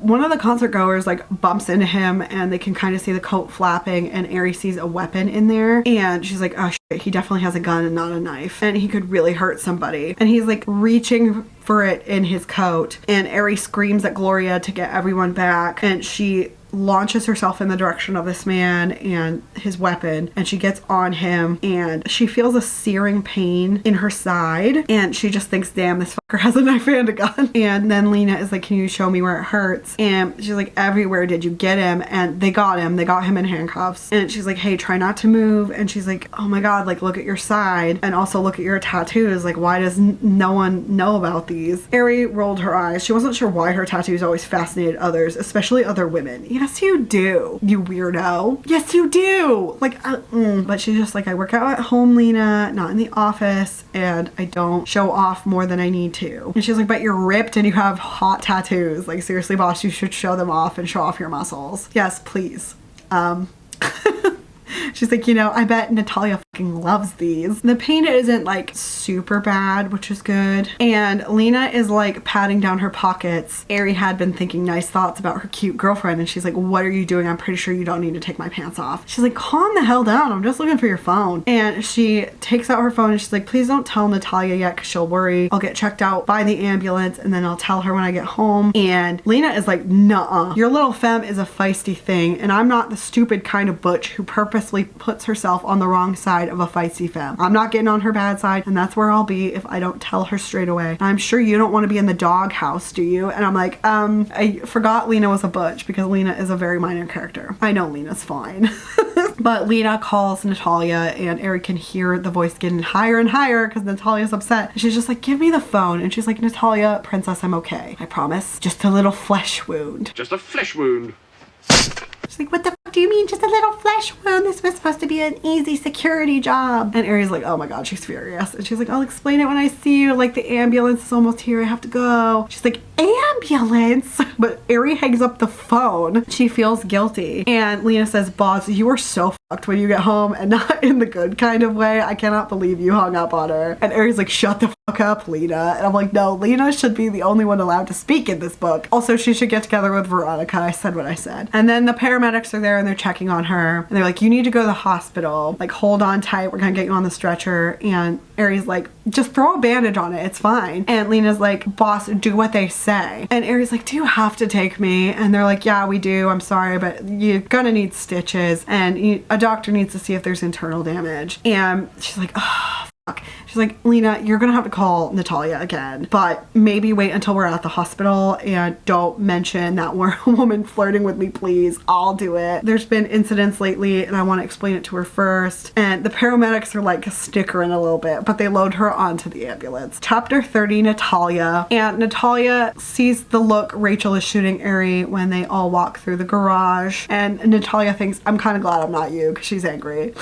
Speaker 2: one of the concert goers like bumps into him and they can kind of see the coat flapping, and Ari sees a weapon in there and she's like, oh shit, he definitely has a gun and not a knife and he could really hurt somebody. And he's like reaching for it in his coat, and Ari screams at Gloria to get everyone back, and she launches herself in the direction of this man and his weapon, and she gets on him, and she feels a searing pain in her side, and she just thinks, damn, this fucker has a knife and a gun. And then Lena is like, can you show me where it hurts? And she's like, everywhere. Did you get him? And they got him in handcuffs, and she's like, hey, try not to move. And she's like, oh my god, like, look at your side, and also look at your tattoos. Like, why does no one know about these? Ari rolled her eyes. She wasn't sure why her tattoos always fascinated others, especially other women. Yes, you do, you weirdo. Yes, you do. Like, but she's just like, I work out at home, Lena, not in the office, and I don't show off more than I need to. And she's like, but you're ripped and you have hot tattoos. Like, seriously, boss, you should show them off and show off your muscles. Yes, please. She's like, you know, I bet Natalia fucking loves these. The pain isn't like super bad, which is good. And Lena is like patting down her pockets. Ari had been thinking nice thoughts about her cute girlfriend, and she's like, what are you doing? I'm pretty sure you don't need to take my pants off. She's like, calm the hell down. I'm just looking for your phone. And she takes out her phone and she's like, please don't tell Natalia yet because she'll worry. I'll get checked out by the ambulance and then I'll tell her when I get home. And Lena is like, nuh-uh. Your little femme is a feisty thing, and I'm not the stupid kind of butch who purposely puts herself on the wrong side of a feisty femme. I'm not getting on her bad side, and that's where I'll be if I don't tell her straight away. I'm sure you don't want to be in the doghouse, do you? And I'm like, I forgot Lena was a butch because Lena is a very minor character. I know Lena's fine. But Lena calls Natalia, and Ari can hear the voice getting higher and higher because Natalia's upset. And she's just like, give me the phone. And she's like, Natalia, princess, I'm okay. I promise. Just a little flesh wound.
Speaker 8: Just a flesh wound.
Speaker 2: She's like, what the fuck do you mean? Just a little flesh wound? This was supposed to be an easy security job. And Ari's like, oh my god, she's furious. And she's like, I'll explain it when I see you. Like, the ambulance is almost here. I have to go. She's like, ambulance? But Ari hangs up the phone. She feels guilty. And Lena says, boss, you are so fucked when you get home, and not in the good kind of way. I cannot believe you hung up on her. And Ari's like, shut the fuck up, Lena. And I'm like, no, Lena should be the only one allowed to speak in this book. Also, she should get together with Veronica. I said what I said. And then the paramedics are there and they're checking on her. And they're like, you need to go to the hospital. Like, hold on tight. We're gonna get you on the stretcher. And Ari's like, just throw a bandage on it. It's fine. And Lena's like, boss, do what they say. And Ari's like, do you have to take me? And they're like, yeah, we do. I'm sorry, but you're gonna need stitches. And a doctor needs to see if there's internal damage. And she's like, oh, fuck. She's like, Lena, you're gonna have to call Natalia again, but maybe wait until we're at the hospital and don't mention that woman flirting with me, please. I'll do it. There's been incidents lately and I want to explain it to her first. And the paramedics are like snickering a little bit, but they load her onto the ambulance. Chapter 30, Natalia. And Natalia sees the look Rachel is shooting Ari when they all walk through the garage. And Natalia thinks, I'm kind of glad I'm not you, because she's angry.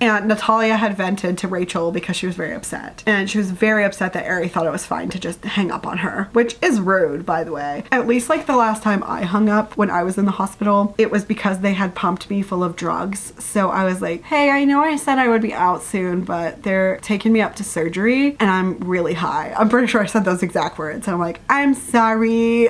Speaker 2: And Natalia had vented to Rachel because she was very upset. And she was very upset that Ari thought it was fine to just hang up on her, which is rude, by the way. At least like the last time I hung up when I was in the hospital, it was because they had pumped me full of drugs. So I was like, hey, I know I said I would be out soon, but they're taking me up to surgery and I'm really high. I'm pretty sure I said those exact words. And I'm like, I'm sorry.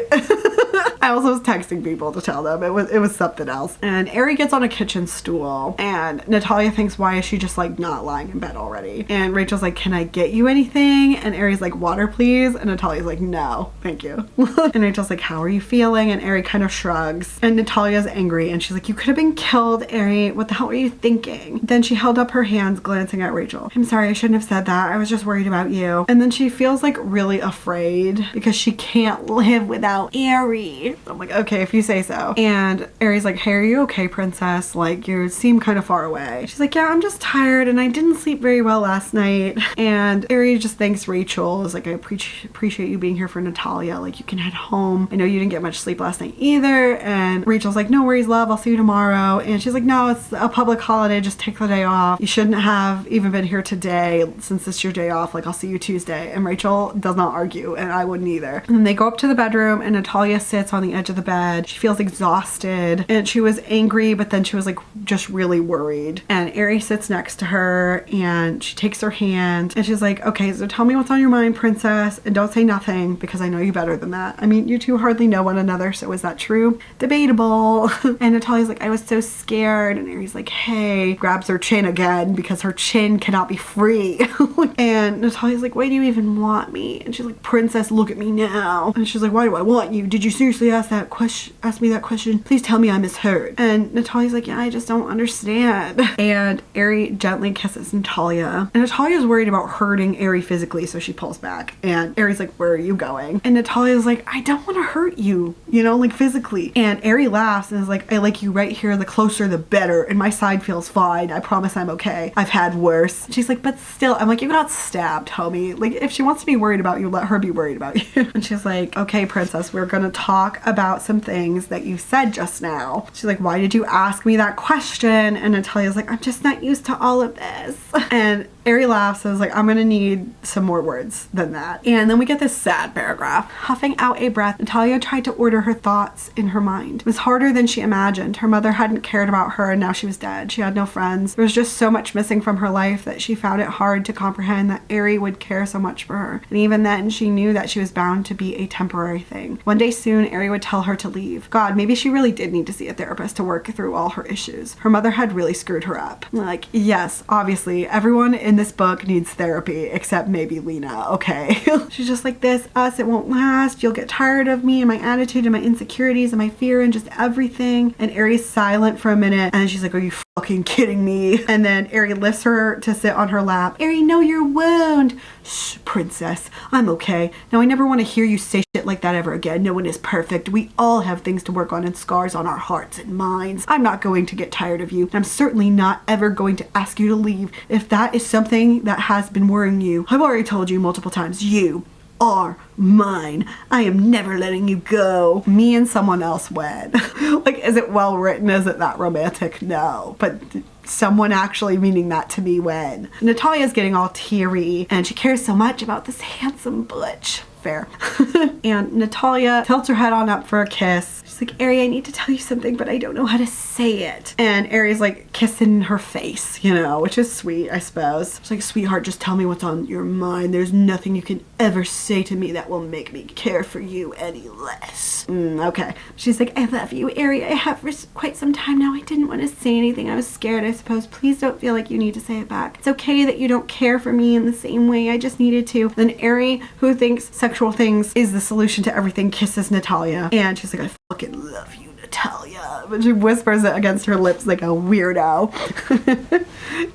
Speaker 2: I also was texting people to tell them it was something else. And Ari gets on a kitchen stool and Natalia thinks, why is she just like not lying in bed already? And Rachel's like, can I get you anything? And Ari's like, water please. And Natalia's like, no, thank you. And Rachel's like, how are you feeling? And Ari kind of shrugs. And Natalia's angry and she's like, you could have been killed, Ari. What the hell were you thinking? Then she held up her hands, glancing at Rachel. I'm sorry, I shouldn't have said that. I was just worried about you. And then she feels like really afraid because she can't live without Ari. I'm like, okay, if you say so. And Ari's like, hey, are you okay, princess? Like, you seem kind of far away. She's like, yeah, I'm just tired and I didn't sleep very well last night. And Ari just thanks Rachel. Is like, I appreciate you being here for Natalia. Like, you can head home. I know you didn't get much sleep last night either. And Rachel's like, no worries, love. I'll see you tomorrow. And she's like, no, it's a public holiday. Just take the day off. You shouldn't have even been here today since it's your day off. Like, I'll see you Tuesday. And Rachel does not argue, and I wouldn't either. And then they go up to the bedroom and Natalia sits on the edge of the bed. She feels exhausted and she was angry, but then she was like just really worried. And Ari sits next to her and she takes her hand and she's like, okay, so tell me what's on your mind, princess, and don't say nothing because I know you better than that. I mean, you two hardly know one another, so is that true? Debatable. And Natalia's like, I was so scared. And Ari's like, hey, grabs her chin again because her chin cannot be free. And Natalia's like, why do you even want me? And she's like, princess, look at me now. And she's like, why do I want you? Did you see seriously ask me that question? Please tell me I misheard. And Natalia's like, yeah, I just don't understand. And Ari gently kisses Natalia. And Natalia's worried about hurting Ari physically, so she pulls back. And Ari's like, where are you going? And Natalia's like, I don't want to hurt you, you know, like physically. And Ari laughs and is like, I like you right here. The closer, the better. And my side feels fine. I promise I'm okay. I've had worse. She's like, but still, I'm like, you got stabbed, homie. Like, if she wants to be worried about you, let her be worried about you. And she's like, okay, princess, we're gonna talk about some things that you said just now. She's like, why did you ask me that question? And Natalia's like, I'm just not used to all of this. And Ari laughs and is like, I'm gonna need some more words than that. And then we get this sad paragraph. Huffing out a breath, Natalia tried to order her thoughts in her mind. It was harder than she imagined. Her mother hadn't cared about her and now she was dead. She had no friends. There was just so much missing from her life that she found it hard to comprehend that Ari would care so much for her. And even then, she knew that she was bound to be a temporary thing. One day soon, Ari would tell her to leave. God, maybe she really did need to see a therapist to work through all her issues. Her mother had really screwed her up. Like, yes, obviously, everyone in this book needs therapy, except maybe Lena, okay? She's just like, this, us, it won't last. You'll get tired of me and my attitude and my insecurities and my fear and just everything. And Ari's silent for a minute, and then she's like, are you fucking kidding me? And then Ari lifts her to sit on her lap. Ari, know your wound. Shh, princess, I'm okay. Now I never want to hear you say shit like that ever again. No one is perfect. We all have things to work on and scars on our hearts and minds. I'm not going to get tired of you. And I'm certainly not ever going to ask you to leave if that is something that has been worrying you. I've already told you multiple times, you are mine. I am never letting you go. Me and someone else wed. Like, is it well written? Is it that romantic? No. But someone actually meaning that to me when. Natalia's getting all teary and she cares so much about this handsome butch. Fair. And Natalia tilts her head on up for a kiss. She's like, Ari, I need to tell you something, but I don't know how to say it. And Ari's like kissing her face, you know, which is sweet, I suppose. She's like, sweetheart, just tell me what's on your mind. There's nothing you can ever say to me that will make me care for you any less. Okay. She's like, I love you, Ari. I have for quite some time now. I didn't want to say anything. I was scared, I suppose. Please don't feel like you need to say it back. It's okay that you don't care for me in the same way. I just needed to. Then Ari, who thinks sexual things is the solution to everything, kisses Natalia. And she's like, I fucking love you, Natalia. But she whispers it against her lips like a weirdo.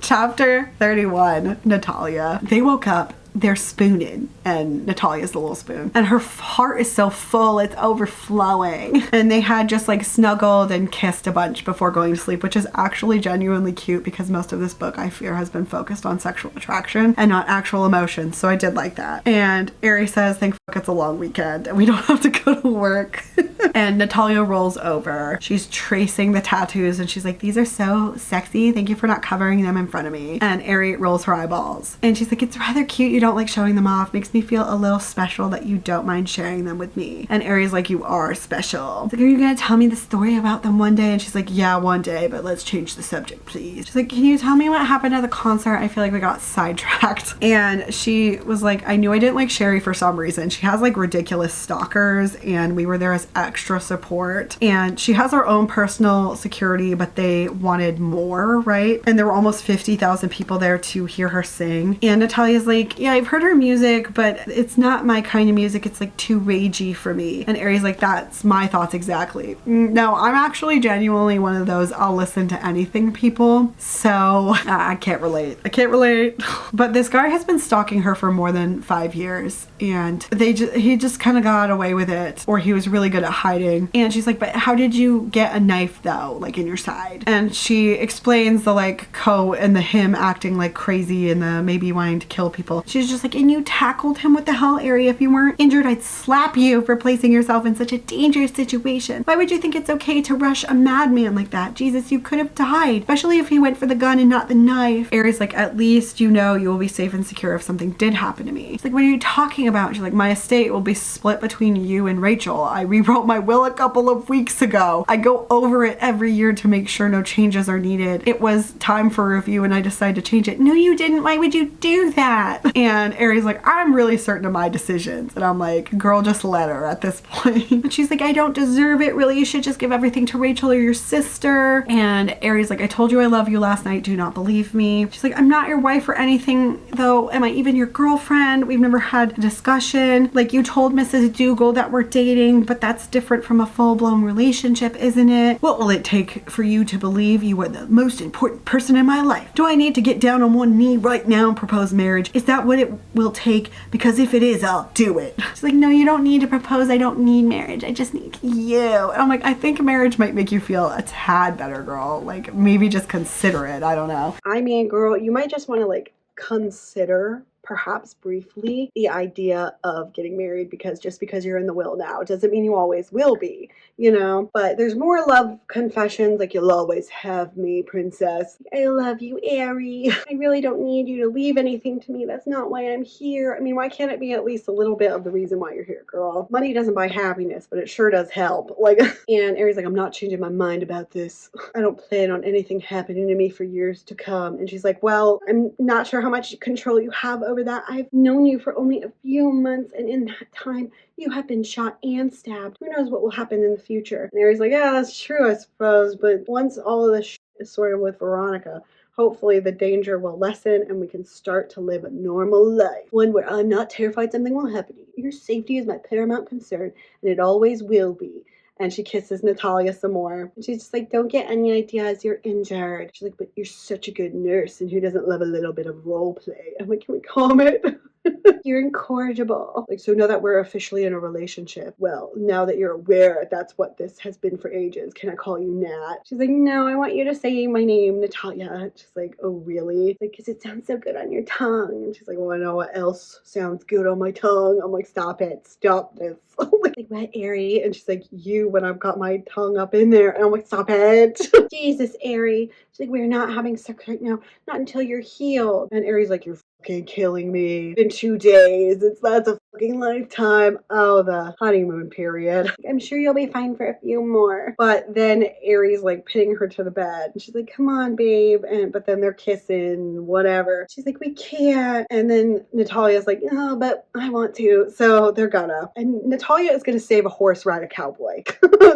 Speaker 2: Chapter 31, Natalia. They woke up. They're spooning, and Natalia's the little spoon, and her heart is so full, it's overflowing. And they had just like snuggled and kissed a bunch before going to sleep, which is actually genuinely cute because most of this book, I fear, has been focused on sexual attraction and not actual emotion. So I did like that. And Ari says, thank fuck it's a long weekend and we don't have to go to work. And Natalia rolls over. She's tracing the tattoos and she's like, these are so sexy. Thank you for not covering them in front of me. And Ari rolls her eyeballs. And she's like, it's rather cute. You don't like showing them off. Makes me feel a little special that you don't mind sharing them with me. And Ari's like, you are special. It's like, are you gonna tell me the story about them one day? And she's like, yeah, one day, but let's change the subject, please. She's like, can you tell me what happened at the concert? I feel like we got sidetracked. And she was like, I knew I didn't like Sherry for some reason. She has like ridiculous stalkers and we were there as extra support. And she has her own personal security, but they wanted more, right? And there were almost 50,000 people there to hear her sing. And Natalia's like, yeah, I've heard her music, but it's not my kind of music. It's like too ragey for me. And Ari's like, that's my thoughts exactly. No, I'm actually genuinely one of those I'll listen to anything people. So I can't relate. I can't relate. But this guy has been stalking her for more than 5 years and he just kind of got away with it, or he was really good at hiding. And she's like, but how did you get a knife though, like in your side? And she explains the like coat and the him acting like crazy and the maybe wanting to kill people. She's just like, and you tackled him. What the hell, Ari? If you weren't injured, I'd slap you for placing yourself in such a dangerous situation. Why would you think it's okay to rush a madman like that? Jesus, you could have died, especially if he went for the gun and not the knife. Ari's like, at least you know you will be safe and secure if something did happen to me. She's like, what are you talking about? She's like, my estate will be split between you and Rachel. I rewrote my will a couple of weeks ago. I go over it every year to make sure no changes are needed. It was time for review and I decided to change it. No, you didn't. Why would you do that? And Ari's like, I'm really certain of my decisions. And I'm like, girl, just let her at this point. And she's like, I don't deserve it. Really, you should just give everything to Rachel or your sister. And Ari's like, I told you I love you last night. Do not believe me. She's like, I'm not your wife or anything though. Am I even your girlfriend? We've never had a discussion. Like, you told Mrs. Dougal that we're dating, but that's different from a full-blown relationship, isn't it? What will it take for you to believe you are the most important person in my life? Do I need to get down on one knee right now and propose marriage? Is that what it will take? Because if it is, I'll do it. She's like, no, you don't need to propose. I don't need marriage. I just need you. And I'm like, I think marriage might make you feel a tad better, girl. Like, maybe just consider it. I don't know.
Speaker 1: I mean, girl, you might just want to like consider perhaps briefly the idea of getting married, because just because you're in the will now doesn't mean you always will be, you know. But there's more love confessions like, you'll always have me, princess. I love you, Aerie. I really don't need you to leave anything to me. That's not why I'm here. I mean, why can't it be at least a little bit of the reason why you're here, girl? Money doesn't buy happiness, but it sure does help. Like, and Aerie's like, I'm not changing my mind about this. I don't plan on anything happening to me for years to come. And she's like, well, I'm not sure how much control you have over that. I've known you for only a few months, and in that time you have been shot and stabbed. Who knows what will happen in the future? And Aries like, yeah, that's true, I suppose, but once all of this shit is sorted with Veronica, hopefully the danger will lessen and we can start to live a normal life, one where I'm not terrified something will happen to you. Your safety is my paramount concern, and it always will be. And she kisses Natalia some more. And she's just like, don't get any ideas, you're injured. She's like, but you're such a good nurse, and who doesn't love a little bit of role play? I'm like, can we calm it? You're incorrigible. Like, so now that we're officially in a relationship, well, now that you're aware that's what this has been for ages, can I call you Nat? She's like, no, I want you to say my name, Natalia. She's like, oh, really? Like, because it sounds so good on your tongue. And she's like, well, I know what else sounds good on my tongue. I'm like, stop it. Stop this. Like, what, Aerie? And she's like, you, when I've got my tongue up in there. And I'm like, stop it. Jesus, Aerie. She's like, we're not having sex right now. Not until you're healed. And Aerie's like, you're fucking killing me. In 2 days. That's a fucking lifetime. Oh, the honeymoon period. I'm sure you'll be fine for a few more. But then Aerie's like pinning her to the bed. And she's like, come on, babe. But then they're kissing, whatever. She's like, we can't. And then Natalia's like, no, but I want to. So they're gonna. And Natalia is gonna save a horse, ride a cowboy.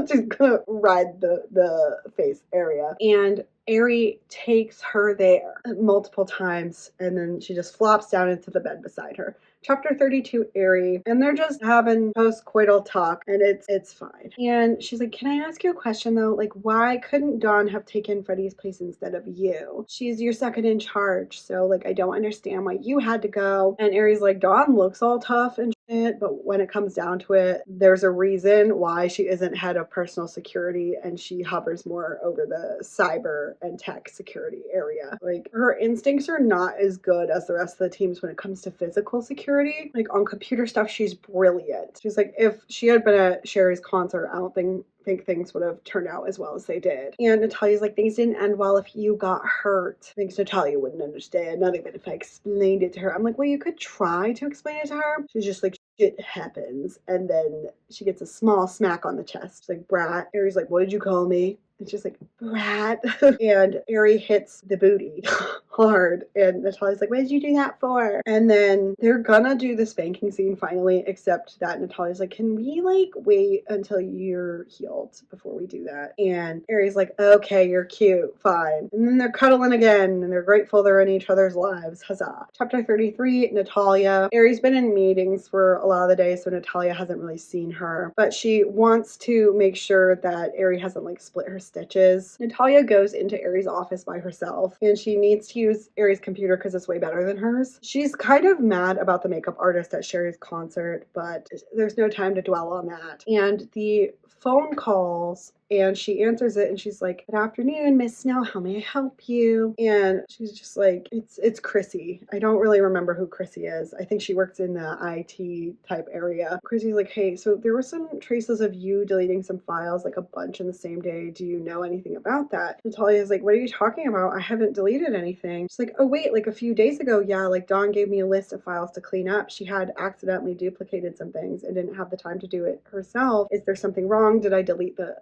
Speaker 1: She's gonna ride the face area. And Aerie takes her there multiple times, and then she just flops down into the bed beside her. Chapter 32, Aerie, and they're just having post-coital talk, and it's fine. And she's like, can I ask you a question though? Like, why couldn't Dawn have taken Freddie's place instead of you? She's your second in charge, so like, I don't understand why you had to go. And Aerie's like, Dawn looks all tough and shit, but when it comes down to it, there's a reason why she isn't head of personal security, and she hovers more over the cyber and tech security area. Like, her instincts are not as good as the rest of the teams when it comes to physical security. Like, on computer stuff, she's brilliant. She's like, if she had been at Sherry's concert, I don't think things would have turned out as well as they did. And Natalia's like, things didn't end well if you got hurt. Thinks Natalia wouldn't understand, not even if I explained it to her. I'm like, well, you could try to explain it to her. She's just like, shit happens. And then she gets a small smack on the chest. She's like, brat. Aerie's like, what did you call me? It's just like, brat. And Aerie hits the booty hard. And Natalia's like, what did you do that for? And then they're gonna do the spanking scene finally, except that Natalia's like, can we like wait until you're healed before we do that? And Aerie's like, okay, you're cute, fine. And then they're cuddling again, and they're grateful they're in each other's lives. Huzzah. Chapter 33, Natalia. Aerie's been in meetings for a lot of the day, so Natalia hasn't really seen her. But she wants to make sure that Aerie hasn't like split her stitches. Natalia goes into Aerie's office by herself, and she needs to use Aerie's computer because it's way better than hers. She's kind of mad about the makeup artist at Sherry's concert, but there's no time to dwell on that. And the phone calls, and she answers it, and she's like, good afternoon, Miss Snow, how may I help you? And she's just like, it's Chrissy. I don't really remember who Chrissy is. I think she works in the IT type area. Chrissy's like, hey, so there were some traces of you deleting some files, like a bunch in the same day. Do you know anything about that? Natalia's like, what are you talking about? I haven't deleted anything. She's like, oh wait, like a few days ago, yeah, like Dawn gave me a list of files to clean up. She had accidentally duplicated some things and didn't have the time to do it herself. Is there something wrong? Did I delete the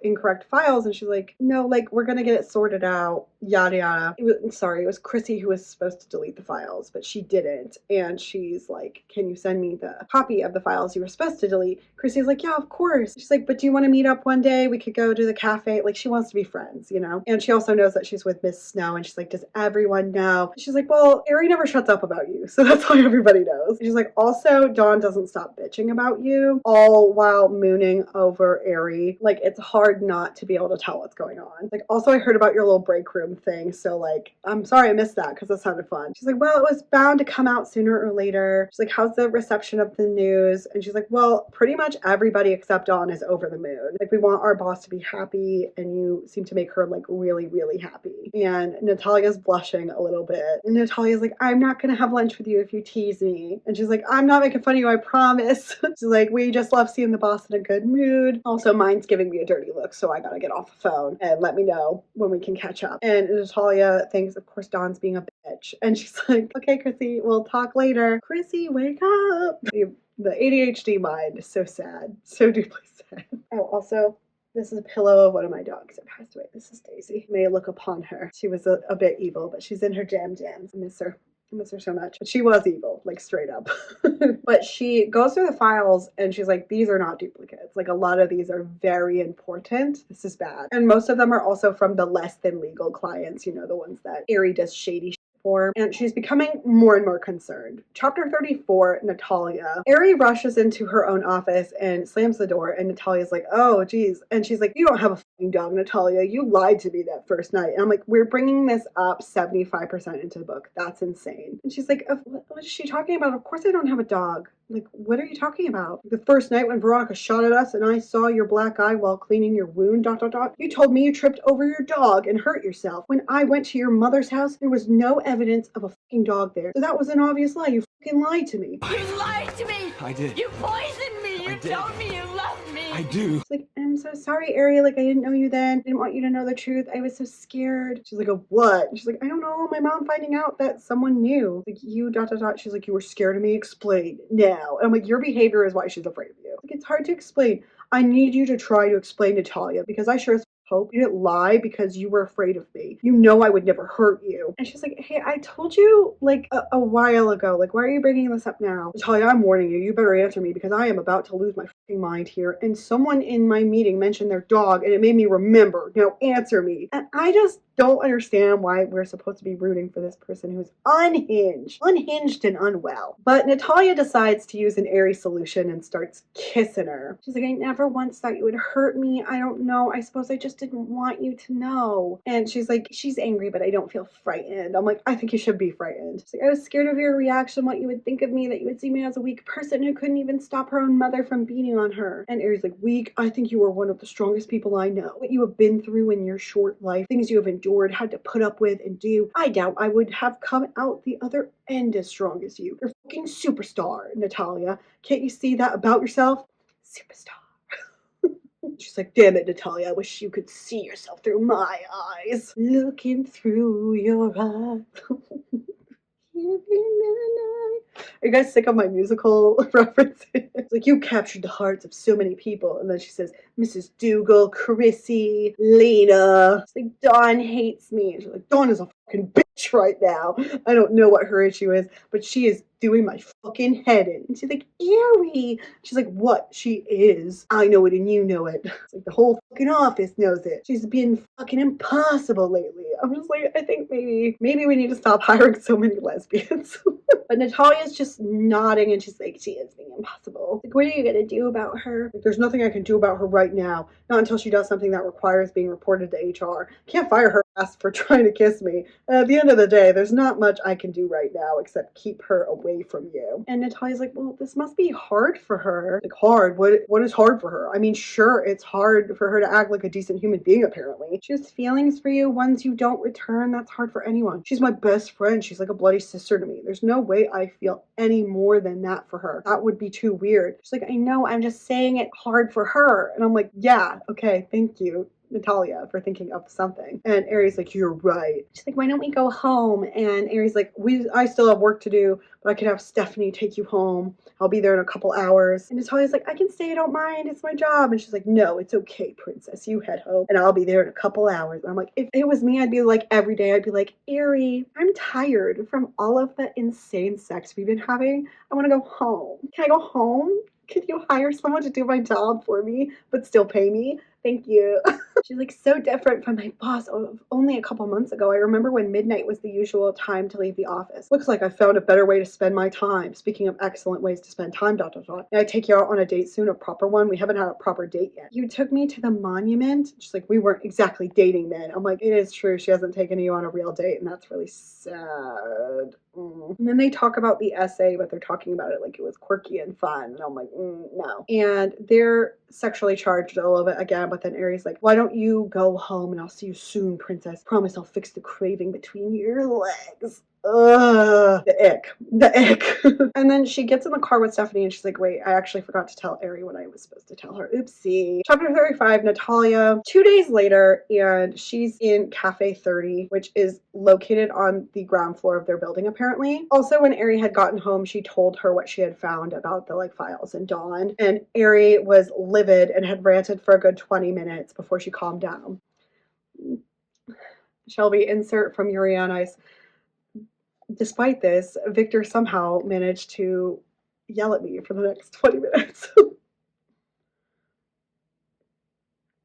Speaker 1: incorrect files. And she's like, no, like, we're going to get it sorted out, yada, yada. It was Chrissy who was supposed to delete the files, but she didn't. And she's like, can you send me the copy of the files you were supposed to delete? Chrissy's like, yeah, of course. She's like, but do you want to meet up one day? We could go to the cafe. Like, she wants to be friends, you know? And she also knows that she's with Miss Snow, and she's like, does everyone know? She's like, well, Ari never shuts up about you, so that's why everybody knows. She's like, also, Dawn doesn't stop bitching about you, all while mooning over Ari. Like, it's hard not to be able to tell what's going on. Like, also, I heard about your little break room thing, so like, I'm sorry I missed that because it sounded fun. She's like, well, it was bound to come out sooner or later. She's like, how's the reception of the news? And she's like, well, pretty much everybody except Dawn is over the moon. Like, we want our boss to be happy, and you seem to make her like really, really happy. And Natalia's blushing a little bit. And Natalia's like, I'm not gonna have lunch with you if you tease me. And she's like, I'm not making fun of you, I promise. She's like, we just love seeing the boss in a good mood. Also, mine's giving me a dirty look, so I gotta get off the phone and let me know when we can catch up. And Natalia thinks, of course, Dawn's being a bitch. And she's like, okay, Chrissy, we'll talk later. Chrissy, wake up. The ADHD mind is so sad. So deeply sad. Oh, also, this is a pillow of one of my dogs that passed away. This is Daisy. May look upon her. She was a bit evil, but she's in her jams. I miss her. I miss her so much. But she was evil, like straight up. But she goes through the files and she's like, these are not duplicates. Like, a lot of these are very important. This is bad. And most of them are also from the less than legal clients, you know, the ones that Ari does shady shit for. And she's becoming more and more concerned. Chapter 34, Natalia. Ari rushes into her own office and slams the door, and Natalia's like, oh, geez. And she's like, you don't have a fucking dog, Natalia. You lied to me that first night. And I'm like, we're bringing this up 75% into the book. That's insane. And she's like, what is she talking about? Of course I don't have a dog. Like, what are you talking about? The first night when Veronica shot at us and I saw your black eye while cleaning your wound, ... You told me you tripped over your dog and hurt yourself. When I went to your mother's house, there was no evidence of a fucking dog there. So that was an obvious lie. You fucking lied to me.
Speaker 11: You lied to me!
Speaker 6: I did.
Speaker 11: You poisoned me! You told me you loved me!
Speaker 6: I do.
Speaker 1: She's like, I'm so sorry, Ari. Like, I didn't know you then. I didn't want you to know the truth. I was so scared. She's like, of what? She's like, I don't know. My mom finding out that someone knew. Like, you ... She's like, you were scared of me. Explain now. And I'm like, your behavior is why she's afraid of you. Like, it's hard to explain. I need you to try to explain to Talia, because I sure as hope you didn't lie because you were afraid of me. You know I would never hurt you. And she's like, hey, I told you like a while ago. Like, why are you bringing this up now? Talia, I'm warning you. You better answer me because I am about to lose my fucking mind here. And someone in my meeting mentioned their dog and it made me remember. Now answer me. And I just don't understand why we're supposed to be rooting for this person who's unhinged and unwell. But Natalia decides to use an airy solution and starts kissing her. She's like, I never once thought you would hurt me. I don't know. I suppose I just didn't want you to know. And she's like, she's angry, but I don't feel frightened. I'm like, I think you should be frightened. She's like, I was scared of your reaction, what you would think of me, that you would see me as a weak person who couldn't even stop her own mother from beating on her. And Aries like, weak? I think you are one of the strongest people I know. What you have been through in your short life, things you have endured, had to put up with and do, I doubt I would have come out the other end as strong as you. You're a fucking superstar, Natalia. Can't you see that about yourself? Superstar. She's like, damn it, Natalia, I wish you could see yourself through my eyes. Looking through your eyes. Are you guys sick of my musical references? It's like, you captured the hearts of so many people. And then she says, Mrs. Dougal, Chrissy, Lena. It's like, Dawn hates me. And she's like, Dawn is a fucking bitch right now. I don't know what her issue is, but she is doing my fucking head in. And she's like, Eerie. She's like, what? She is. I know it and you know it. It's like, the whole fucking office knows it. She's been fucking impossible lately. I'm just like, I think maybe we need to stop hiring so many lesbians. But Natalia's just nodding and she's like, she is being impossible. Like, what are you gonna do about her? Like, there's nothing I can do about her right now. Not until she does something that requires being reported to HR. Can't fire her ass for trying to kiss me. At the end of the day, there's not much I can do right now except keep her away from you. And Natalia's like, well, this must be hard for her. Like, hard? What is hard for her? I mean, sure, it's hard for her to act like a decent human being, apparently. She has feelings for you, ones you don't return. That's hard for anyone. She's my best friend. She's like a bloody sister to me. There's no way I feel any more than that for her. That would be too weird. She's like, I know, I'm just saying it hard for her. And I'm like, yeah, okay, thank you. Natalia for thinking of something. And Aries like, you're right. She's like, why don't we go home? And Aries like, I still have work to do, but I could have Stephanie take you home. I'll be there in a couple hours. And Natalia's like, I can stay, I don't mind, it's my job. And she's like, no, it's okay, princess, you head home and I'll be there in a couple hours. And I'm like, if it was me, I'd be like, every day I'd be like, Aries, I'm tired from all of the insane sex we've been having. I want to go home. Can I go home? Could you hire someone to do my job for me, but still pay me? Thank you. She's like, so different from my boss of only a couple months ago. I remember when midnight was the usual time to leave the office. Looks like I found a better way to spend my time. Speaking of excellent ways to spend time, ... May I take you out on a date soon, a proper one? We haven't had a proper date yet. You took me to the monument? She's like, we weren't exactly dating then. I'm like, it is true. She hasn't taken you on a real date, and that's really sad. And then they talk about the essay, but they're talking about it like it was quirky and fun. And I'm like, no. And they're sexually charged a little bit again, but then Aries like, why don't you go home and I'll see you soon, princess. Promise I'll fix the craving between your legs. Ugh, the ick. And then she gets in the car with Stephanie and she's like, wait, I actually forgot to tell Ari what I was supposed to tell her. Oopsie. Chapter 35, Natalia. 2 days later, and she's in Cafe 30, which is located on the ground floor of their building, apparently. Also, when Ari had gotten home, she told her what she had found about the files and Dawn. And Ari was livid and had ranted for a good 20 minutes before she calmed down. Shelby, insert from Yuri on Ice. Despite this, Victor somehow managed to yell at me for the next 20 minutes.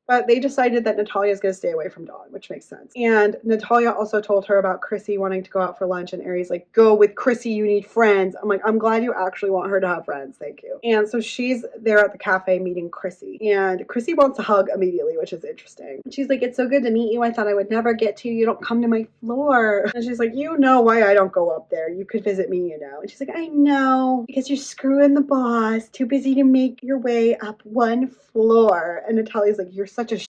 Speaker 1: But they decided that Natalia's going to stay away from Dawn, which makes sense. And Natalia also told her about Chrissy wanting to go out for lunch, and Aries like, go with Chrissy, you need friends. I'm like, I'm glad you actually want her to have friends, thank you. And so she's there at the cafe meeting Chrissy, and Chrissy wants a hug immediately, which is interesting. She's like, it's so good to meet you. I thought I would never get to you. You don't come to my floor. And she's like, you know why I don't go up there. You could visit me, you know. And she's like, I know, because you're screwing the boss, too busy to make your way up one floor. And Natalia's like, you're such a shit.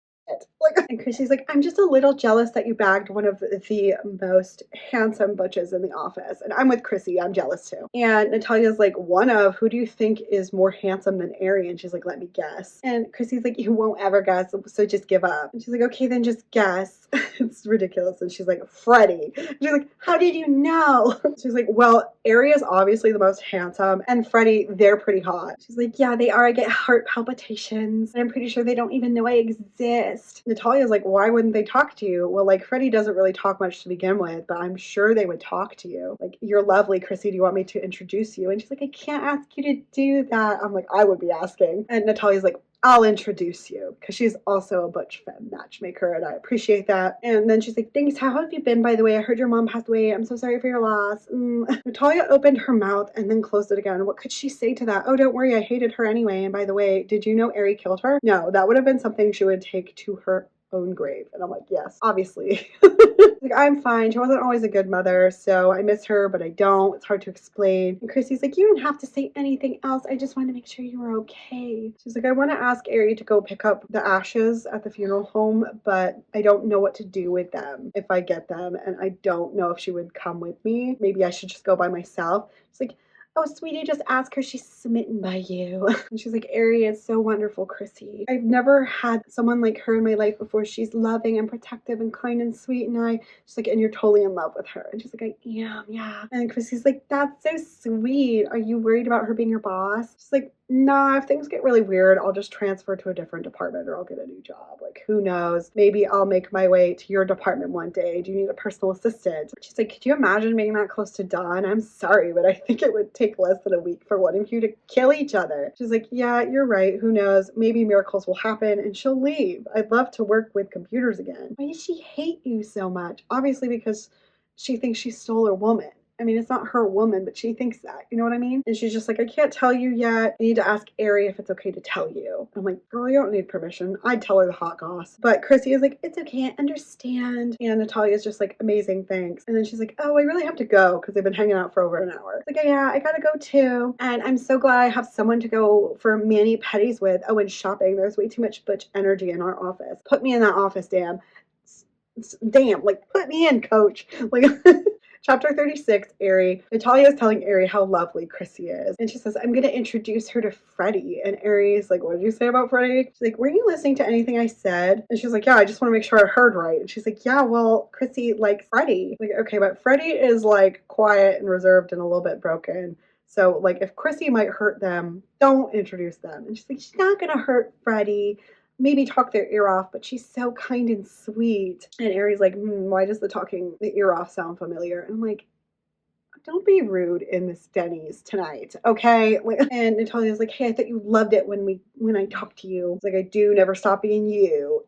Speaker 1: And Chrissy's like, I'm just a little jealous that you bagged one of the most handsome butches in the office. And I'm with Chrissy, I'm jealous too. And Natalia's like, one of, who do you think is more handsome than Ari? And she's like, let me guess. And Chrissy's like, you won't ever guess, so just give up. And she's like, okay, then just guess. It's ridiculous. And she's like, Freddie. And she's like, how did you know? She's like, well, Ari is obviously the most handsome, and Freddie, they're pretty hot. She's like, yeah, they are. I get heart palpitations, and I'm pretty sure they don't even know I exist. Natalia's like, why wouldn't they talk to you? Well, Freddie doesn't really talk much to begin with, but I'm sure they would talk to you. Like, you're lovely, Chrissy. Do you want me to introduce you? And she's like, I can't ask you to do that. I'm like, I would be asking. And Natalia's like, I'll introduce you, because she's also a butch femme matchmaker, and I appreciate that. And then she's like, thanks, how have you been, by the way? I heard your mom passed away. I'm so sorry for your loss. Natalia opened her mouth and then closed it again. What could she say to that? Oh, don't worry, I hated her anyway. And by the way, did you know Ari killed her? No, that would have been something she would take to her own grave. And I'm like, yes, obviously. Like, I'm fine. She wasn't always a good mother, so I miss her, but I don't. It's hard to explain. And Chrissy's like, you don't have to say anything else. I just want to make sure you were okay. She's like, I want to ask Ari to go pick up the ashes at the funeral home, but I don't know what to do with them if I get them, and I don't know if she would come with me. Maybe I should just go by myself. She's like, oh, sweetie, just ask her she's smitten by you. And she's like, Ari is so wonderful, Chrissy. I've never had someone like her in my life before. She's loving and protective and kind and sweet. And she's like, and you're totally in love with her. And she's like, I am, yeah. And Chrissy's like, that's so sweet. Are you worried about her being your boss? She's like, nah, if things get really weird, I'll just transfer to a different department or I'll get a new job. Like, who knows? Maybe I'll make my way to your department one day. Do you need a personal assistant? She's like, could you imagine being that close to Dawn? I'm sorry, but I think it would take less than a week for one of you to kill each other. She's like, yeah, you're right. Who knows? Maybe miracles will happen and she'll leave. I'd love to work with computers again. Why does she hate you so much? Obviously because she thinks she stole her woman. I mean, it's not her woman, but she thinks that. You know what I mean? And she's just like, I can't tell you yet. I need to ask Ari if it's okay to tell you. I'm like, girl, you don't need permission. I'd tell her the hot goss. But Chrissy is like, it's okay, I understand. And Natalia's just like, amazing, thanks. And then she's like, oh, I really have to go because they've been hanging out for over an hour. It's like, yeah, I gotta go too. And I'm so glad I have someone to go for mani-pedis with. Oh, and shopping. There's way too much butch energy in our office. Put me in that office, damn. Damn, like, put me in, coach. Like, Chapter 36, Natalia is telling Ari how lovely Chrissy is. And she says, I'm going to introduce her to Freddie. And Ari's like, what did you say about Freddie? She's like, were you listening to anything I said? And she's like, yeah, I just want to make sure I heard right. And she's like, yeah, well, Chrissy likes Freddie. Like, okay, but Freddie is like quiet and reserved and a little bit broken. So, like, if Chrissy might hurt them, don't introduce them. And she's like, she's not going to hurt Freddie. Maybe talk their ear off, but she's so kind and sweet. And Ari's like, why does the talking the ear off sound familiar? And I'm like, don't be rude in this Denny's tonight, okay? And Natalia's like, hey, I thought you loved it when I talked to you. It's like, I do, never stop being you.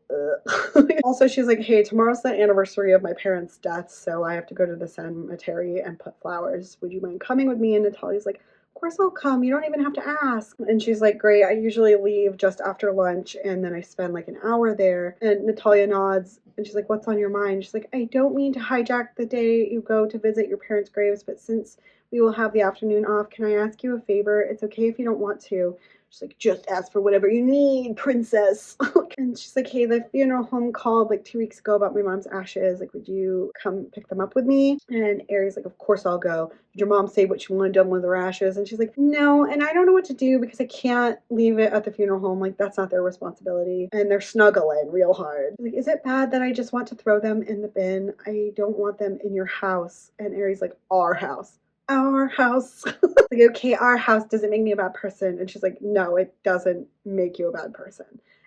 Speaker 1: Also, she's like, hey, tomorrow's the anniversary of my parents' death, so I have to go to the cemetery and put flowers. Would you mind coming with me? And Natalia's like, of course I'll come. You don't even have to ask. And she's like, great. I usually leave just after lunch, and then I spend like an hour there. And Natalia nods, and she's like, what's on your mind? She's like, I don't mean to hijack the day you go to visit your parents' graves, but since we will have the afternoon off, can I ask you a favor? It's okay if you don't want to. She's like, just ask for whatever you need, princess. And she's like, hey, the funeral home called like 2 weeks ago about my mom's ashes. Like, would you come pick them up with me? And Ari's like, of course I'll go. Did your mom say what she wanted done with her ashes? And she's like, no, and I don't know what to do because I can't leave it at the funeral home. Like, that's not their responsibility. And they're snuggling real hard. Like, is it bad that I just want to throw them in the bin? I don't want them in your house. And Ari's like, our house. Our house. Like, okay, our house doesn't make me a bad person. And she's like, no, it doesn't make you a bad person.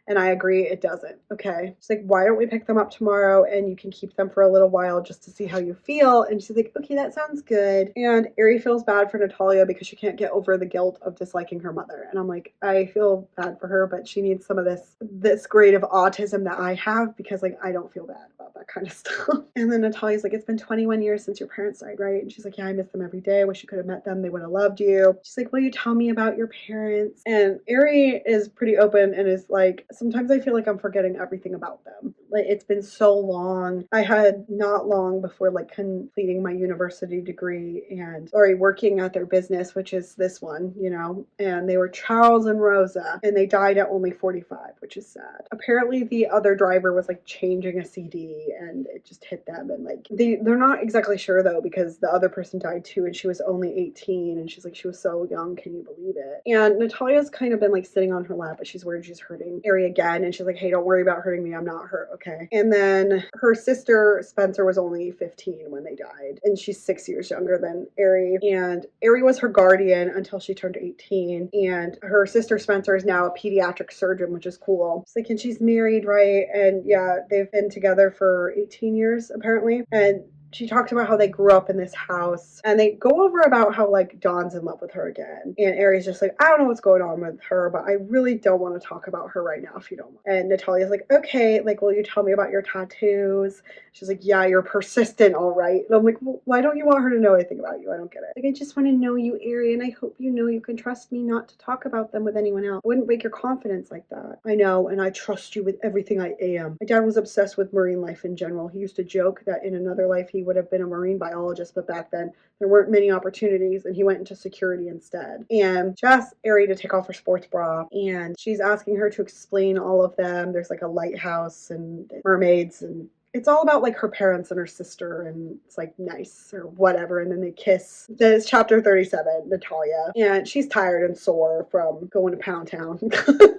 Speaker 1: And I agree, it doesn't. Okay. She's like, why don't we pick them up tomorrow and you can keep them for a little while just to see how you feel? And she's like, okay, that sounds good. And Ari feels bad for Natalia because she can't get over the guilt of disliking her mother. And I'm like, I feel bad for her, but she needs some of this grade of autism that I have because, like, I don't feel bad about that kind of stuff. And then Natalia's like, it's been 21 years since your parents died, right? And she's like, yeah, I miss them every day. I wish you could have met them. They would have loved you. She's like, will you tell me about your parents? And Ari is pretty open and is like, sometimes I feel like I'm forgetting everything about them. Like, it's been so long. I had not long before like completing my university degree and already working at their business, which is this one, you know, and they were Charles and Rosa, and they died at only 45, which is sad. Apparently the other driver was like changing a CD and it just hit them, and like they're not exactly sure though because the other person died too and she was only 18 and she's like, she was so young, can you believe it? And Natalia's kind of been like sitting on her lap, but she's worried she's hurting Ari again, and she's like, hey, don't worry about hurting me, I'm not hurt, okay? And then her sister Spencer was only 15 when they died, and she's 6 years younger than Ari, and Ari was her guardian until she turned 18, and her sister Spencer is now a pediatric surgeon, which is cool. It's like, and she's married, right? And yeah, they've been together for 18 years apparently, and she talks about how they grew up in this house, and they go over about how like Dawn's in love with her again, and Ari's just like, I don't know what's going on with her, but I really don't want to talk about her right now if you don't mind. And Natalia's like, okay, like, will you tell me about your tattoos? She's like, yeah, you're persistent, all right. And I'm like, well, why don't you want her to know anything about you? I don't get it. Like, I just want to know you, Ari, and I hope you know you can trust me not to talk about them with anyone else. I wouldn't break your confidence like that. I know, and I trust you with everything I am. My dad was obsessed with marine life in general. He used to joke that in another life he would have been a marine biologist, but back then there weren't many opportunities and he went into security instead. And she asked Ari to take off her sports bra, and she's asking her to explain all of them. There's like a lighthouse and mermaids, and it's all about like her parents and her sister, and it's like nice or whatever, and then they kiss. Then it's chapter 37, Natalia, and she's tired and sore from going to Pound Town.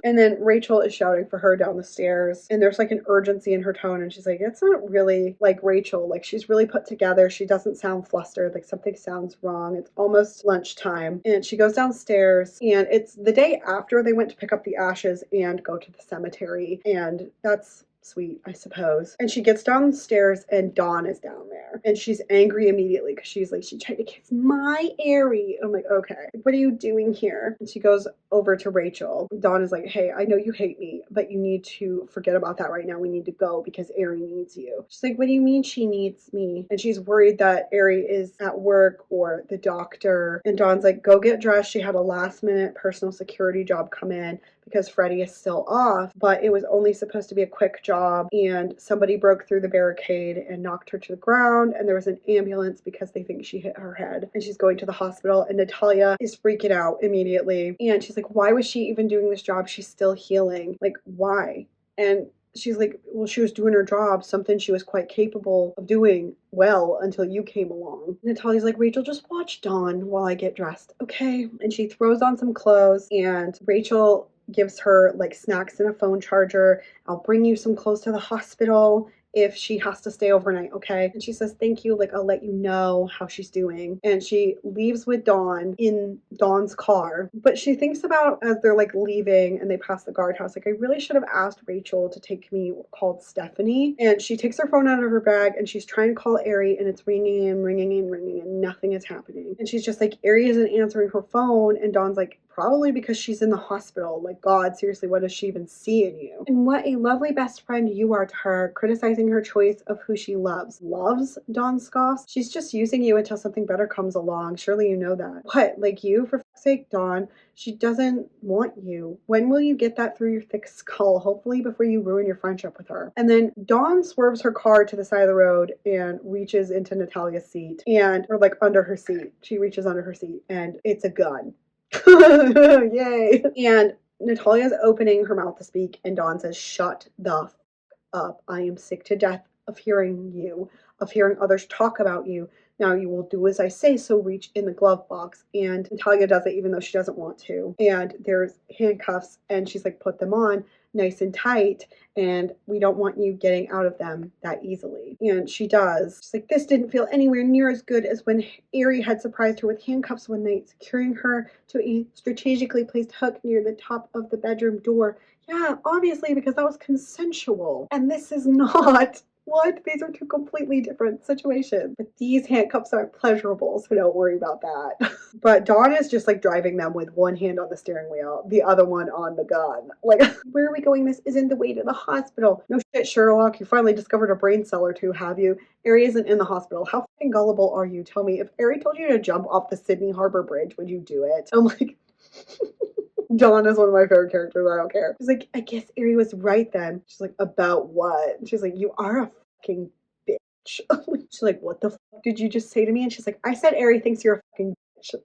Speaker 1: And then Rachel is shouting for her down the stairs, and there's like an urgency in her tone, and she's like, it's not really like Rachel, like she's really put together, she doesn't sound flustered, like something sounds wrong. It's almost lunchtime, and she goes downstairs, and it's the day after they went to pick up the ashes and go to the cemetery, and that's sweet, I suppose. And she gets downstairs and Dawn is down there, and she's angry immediately because she's like, she tried to kiss my Ari. I'm like, okay, what are you doing here? And she goes over to Rachel. Dawn is like, hey, I know you hate me, but you need to forget about that right now. We need to go because Ari needs you. She's like, what do you mean she needs me? And she's worried that Ari is at work or the doctor. And Dawn's like, go get dressed. She had a last minute personal security job come in because Freddie is still off, but it was only supposed to be a quick job, and somebody broke through the barricade and knocked her to the ground, and there was an ambulance because they think she hit her head, and she's going to the hospital, and Natalia is freaking out immediately, and she's like, why was she even doing this job? She's still healing. Like, why? And she's like, well, she was doing her job, something she was quite capable of doing well until you came along. Natalia's like, Rachel, just watch Dawn while I get dressed, okay? And she throws on some clothes, and Rachel gives her like snacks and a phone charger. I'll bring you some clothes to the hospital if she has to stay overnight, okay? And she says, thank you, like, I'll let you know how she's doing. And she leaves with Dawn in Dawn's car. But she thinks about, as they're like leaving and they pass the guardhouse, like, I really should have asked Rachel to take me, called Stephanie. And she takes her phone out of her bag and she's trying to call Ari, and it's ringing and ringing and ringing and nothing is happening. And she's just like, Ari isn't answering her phone. And Dawn's like, probably because she's in the hospital. Like, God, seriously, what does she even see in you? And what a lovely best friend you are to her, criticizing her choice of who she loves. Loves? Dawn scoffs. She's just using you until something better comes along. Surely you know that. What? Like you? For fuck's sake, Dawn. She doesn't want you. When will you get that through your thick skull? Hopefully before you ruin your friendship with her. And then Dawn swerves her car to the side of the road and reaches into Natalia's seat, or like under her seat. She reaches under her seat and it's a gun. Yay. And Natalia's opening her mouth to speak, and Dawn says, shut the f up. I am sick to death of hearing you, of hearing others talk about you. Now you will do as I say, so reach in the glove box. And Natalia does it even though she doesn't want to. And there's handcuffs, and she's like, put them on nice and tight, and we don't want you getting out of them that easily. And she does. She's like, this didn't feel anywhere near as good as when Ari had surprised her with handcuffs one night, securing her to a strategically placed hook near the top of the bedroom door. Yeah, obviously, because that was consensual. And this is not. What? These are two completely different situations. But these handcuffs aren't pleasurable, so don't worry about that. But Dawn is just like driving them with one hand on the steering wheel, the other one on the gun. Like, where are we going? This isn't the way to the hospital. No shit, Sherlock. You finally discovered a brain cell or two, have you? Ari isn't in the hospital. How fucking gullible are you? Tell me, if Ari told you to jump off the Sydney Harbor Bridge, would you do it? I'm like... Dawn is one of my favorite characters. I don't care. She's like, I guess Ari was right then. She's like, about what? She's like, you are a fucking bitch. She's like, what the fuck did you just say to me? And she's like, I said Ari thinks you're a fucking bitch.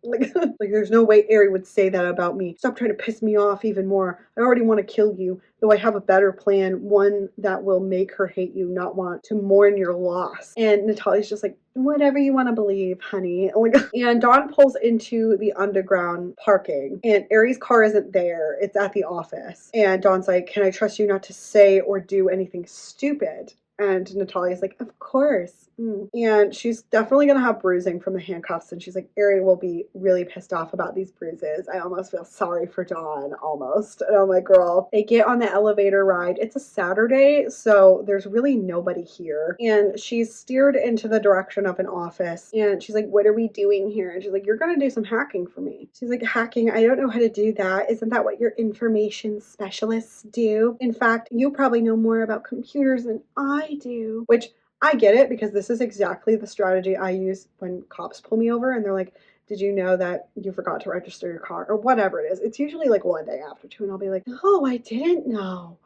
Speaker 1: Like, there's no way Ari would say that about me. Stop trying to piss me off even more. I already want to kill you, though I have a better plan, one that will make her hate you, not want to mourn your loss. And Natalia's just like, whatever you want to believe, honey. And Dawn pulls into the underground parking, and Ari's car isn't there. It's at the office. And Dawn's like, can I trust you not to say or do anything stupid? And Natalia's like, of course. And she's definitely going to have bruising from the handcuffs. And she's like, Ari will be really pissed off about these bruises. I almost feel sorry for Dawn, almost. And I'm like, girl, they get on the elevator ride. It's a Saturday, so there's really nobody here. And she's steered into the direction of an office. And she's like, what are we doing here? And she's like, you're going to do some hacking for me. She's like, hacking? I don't know how to do that. Isn't that what your information specialists do? In fact, you probably know more about computers than I do. Which I get it, because this is exactly the strategy I use when cops pull me over and they're like, did you know that you forgot to register your car? Or whatever it is. It's usually like one day after two, and I'll be like, oh, I didn't know.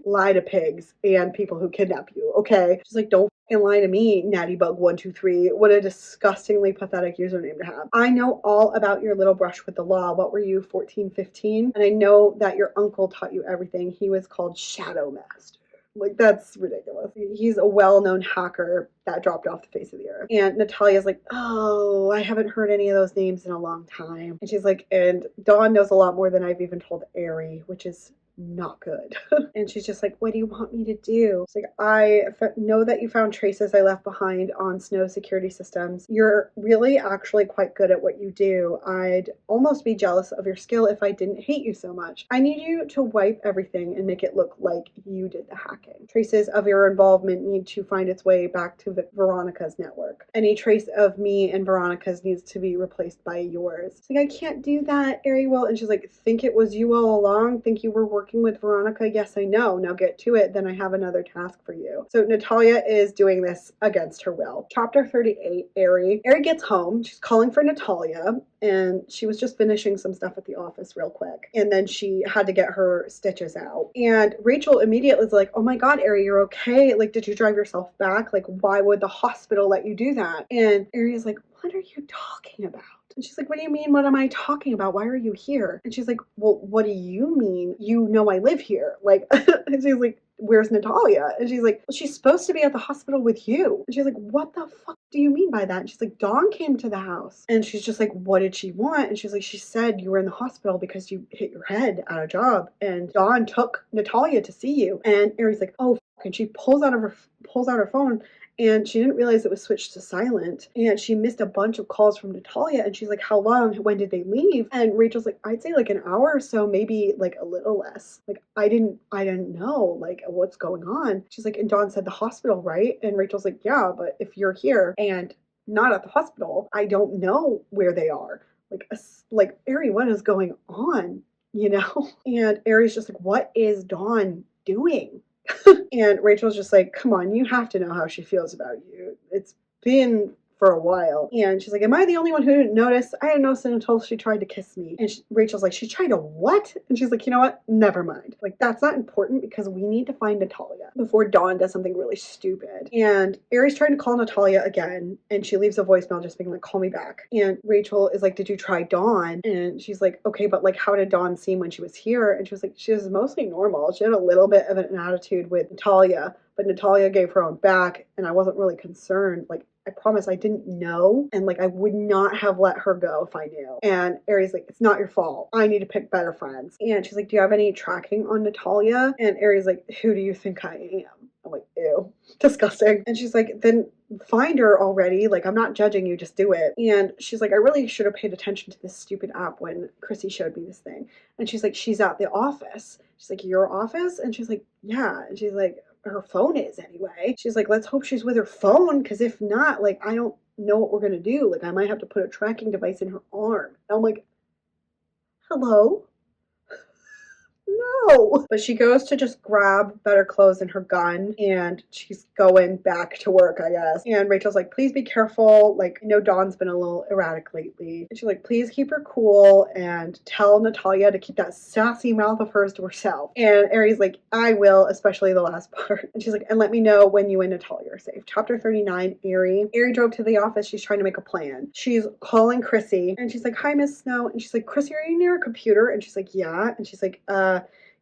Speaker 1: Lie to pigs and people who kidnap you, okay? She's like, don't fucking lie to me, Nattybug123. What a disgustingly pathetic username to have. I know all about your little brush with the law. What were you, 14, 15? And I know that your uncle taught you everything. He was called Shadow Master. Like, that's ridiculous. He's a well-known hacker that dropped off the face of the earth. And Natalia's like, oh, I haven't heard any of those names in a long time. And she's like, and Dawn knows a lot more than I've even told Ari, which is not good. And she's just like, what do you want me to do? It's like, I know that you found traces I left behind on snow security systems. You're really actually quite good at what you do. I'd almost be jealous of your skill if I didn't hate you so much. I need you to wipe everything and make it look like you did the hacking. Traces of your involvement need to find its way back to Veronica's network. Any trace of me and Veronica's needs to be replaced by yours. It's like, I can't do that, Ari will. And she's like, think it was you all along? Think you were working with Veronica? Yes, I know. Now get to it. Then I have another task for you. So Natalia is doing this against her will. Chapter 38, Ari. Ari gets home. She's calling for Natalia, and she was just finishing some stuff at the office real quick. And then she had to get her stitches out. And Rachel immediately is like, oh my God, Ari, you're okay? Like, did you drive yourself back? Like, why would the hospital let you do that? And Ari is like, what are you talking about? left. And she's like, what do you mean? What am I talking about? Why are you here? And she's like, well, what do you mean? You know I live here. Like, and she's like, where's Natalia? And she's like, well, she's supposed to be at the hospital with you. And she's like, what the fuck do you mean by that? And she's like, Dawn came to the house. And she's just like, what did she want? And she's like, she said you were in the hospital because you hit your head at a job. And Dawn took Natalia to see you. And Aries like, oh, fuck. And she pulls out her phone. And she didn't realize it was switched to silent. And she missed a bunch of calls from Natalia. And she's like, how long? When did they leave? And Rachel's like, I'd say like an hour or so, maybe like a little less. Like, I didn't know like what's going on. She's like, and Dawn said the hospital, right? And Rachel's like, yeah, but if you're here and not at the hospital, I don't know where they are. Like Ari, what is going on? You know? And Ari's just like, what is Dawn doing? And Rachel's just like, come on, you have to know how she feels about you. It's been for a while. And she's like, am I the only one who didn't notice? I didn't notice it until she tried to kiss me. And Rachel's like, she tried to what? And she's like, you know what? Never mind. Like, that's not important because we need to find Natalia before Dawn does something really stupid. And Aries trying to call Natalia again, and she leaves a voicemail just being like, call me back. And Rachel is like, did you try Dawn? And she's like, okay, but like, how did Dawn seem when she was here? And she was like, she was mostly normal. She had a little bit of an attitude with Natalia, but Natalia gave her own back, and I wasn't really concerned. Like, I promise I didn't know, and like I would not have let her go if I knew. And Aries like, it's not your fault. I need to pick better friends. And she's like, do you have any tracking on Natalia? And Aries like, who do you think I am? I'm like, ew, disgusting. And she's like, then find her already. Like, I'm not judging you, just do it. And she's like, I really should have paid attention to this stupid app when Chrissy showed me this thing. And she's like, she's at the office. She's like, your office? And she's like, yeah. And she's like, her phone is anyway. She's like, let's hope she's with her phone, because if not, like, I don't know what we're gonna do. Like, I might have to put a tracking device in her arm. And I'm like, hello? No. But she goes to just grab better clothes and her gun, and she's going back to work, I guess. And Rachel's like, please be careful. Like, I know Dawn's been a little erratic lately. And she's like, please keep her cool and tell Natalia to keep that sassy mouth of hers to herself. And Aries like, I will, especially the last part. And she's like, and let me know when you and Natalia are safe. Chapter 39, Ari. Ari drove to the office. She's trying to make a plan. She's calling Chrissy, and she's like, hi, Miss Snow. And she's like, Chrissy, are you near a computer? And she's like, yeah. And she's like,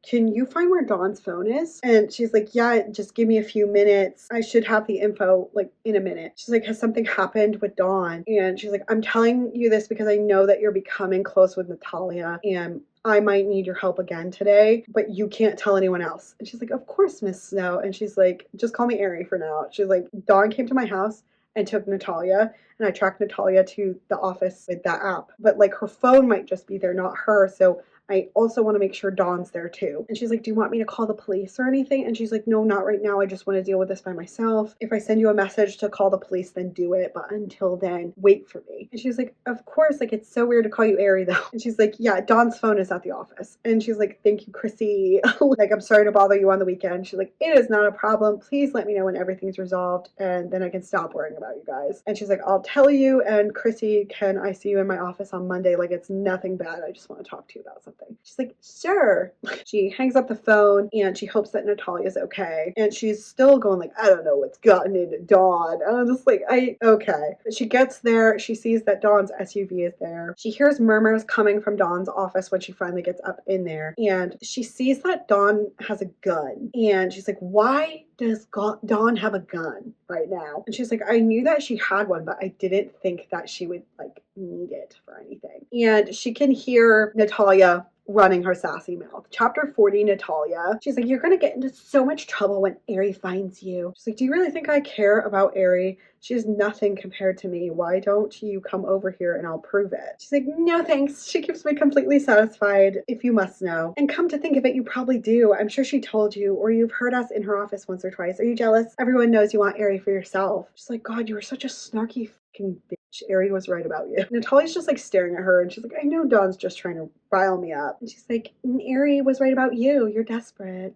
Speaker 1: can you find where Dawn's phone is? And she's like, yeah, just give me a few minutes. I should have the info like in a minute. She's like, has something happened with Dawn? And she's like, I'm telling you this because I know that you're becoming close with Natalia, and I might need your help again today, but you can't tell anyone else. And she's like, of course, Miss Snow. And she's like, just call me Ari for now. She's like, Dawn came to my house and took Natalia, and I tracked Natalia to the office with that app. But like, her phone might just be there, not her. So I also want to make sure Dawn's there too. And she's like, do you want me to call the police or anything? And she's like, no, not right now. I just want to deal with this by myself. If I send you a message to call the police, then do it. But until then, wait for me. And she's like, of course. Like, it's so weird to call you Ari though. And she's like, yeah, Dawn's phone is at the office. And she's like, thank you, Chrissy. Like, I'm sorry to bother you on the weekend. She's like, it is not a problem. Please let me know when everything's resolved, and then I can stop worrying about you guys. And she's like, I'll tell you. And Chrissy, can I see you in my office on Monday? Like, it's nothing bad. I just want to talk to you about something. She's like, sure. She hangs up the phone, and she hopes that Natalia's okay. And she's still going like, I don't know what's gotten into Dawn. And I'm just like, okay. But she gets there. She sees that Dawn's SUV is there. She hears murmurs coming from Dawn's office when she finally gets up in there. And she sees that Dawn has a gun. And she's like, why does Dawn have a gun right now? And she's like, I knew that she had one, but I didn't think that she would like need it for anything. And she can hear Natalia running her sassy mouth. Chapter 40, Natalia. She's like, you're gonna get into so much trouble when Ari finds you. She's like, do you really think I care about Ari? She's nothing compared to me. Why don't you come over here and I'll prove it? She's like, no thanks. She keeps me completely satisfied, if you must know. And come to think of it, you probably do. I'm sure she told you, or you've heard us in her office once or twice. Are you jealous? Everyone knows you want Ari for yourself. She's like, God, you were such a snarky fucking bitch. Ari was right about you. Natalia's just like staring at her, and she's like, I know Dawn's just trying to rile me up. And she's like, Ari was right about you. You're desperate.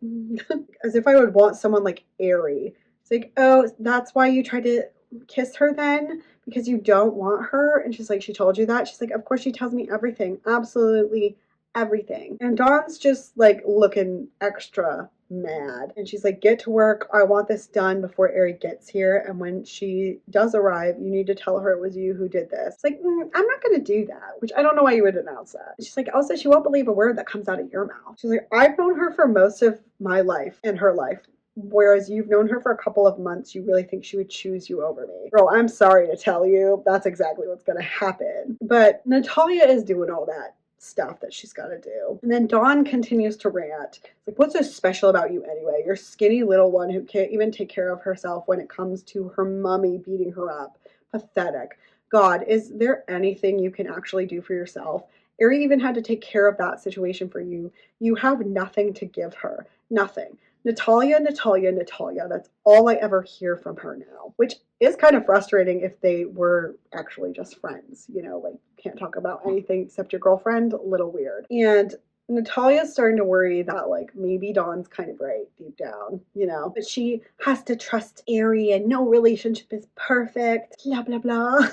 Speaker 1: As if I would want someone like Ari. It's like, oh, that's why you tried to kiss her then? Because you don't want her? And she's like, she told you that? She's like, of course she tells me everything. Absolutely everything. And Dawn's just like looking extra mad. And she's like, get to work. I want this done before Ari gets here. And when she does arrive, you need to tell her it was you who did this. It's like, I'm not going to do that, which I don't know why you would announce that. She's like, also, she won't believe a word that comes out of your mouth. She's like, I've known her for most of my life and her life. Whereas you've known her for a couple of months, you really think she would choose you over me. Girl, I'm sorry to tell you, that's exactly what's going to happen. But Natalia is doing all that stuff that she's got to do. And then Dawn continues to rant. It's like, what's so special about you anyway? You're skinny little one who can't even take care of herself when it comes to her mummy beating her up. Pathetic. God, is there anything you can actually do for yourself? Ari even had to take care of that situation for you. You have nothing to give her. Nothing. Natalia, Natalia, Natalia. That's all I ever hear from her now, which is kind of frustrating if they were actually just friends. You know, like, can't talk about anything except your girlfriend. A little weird. And Natalia's starting to worry that, like, maybe Dawn's kind of right deep down, you know, but she has to trust Ari and no relationship is perfect, blah, blah, blah.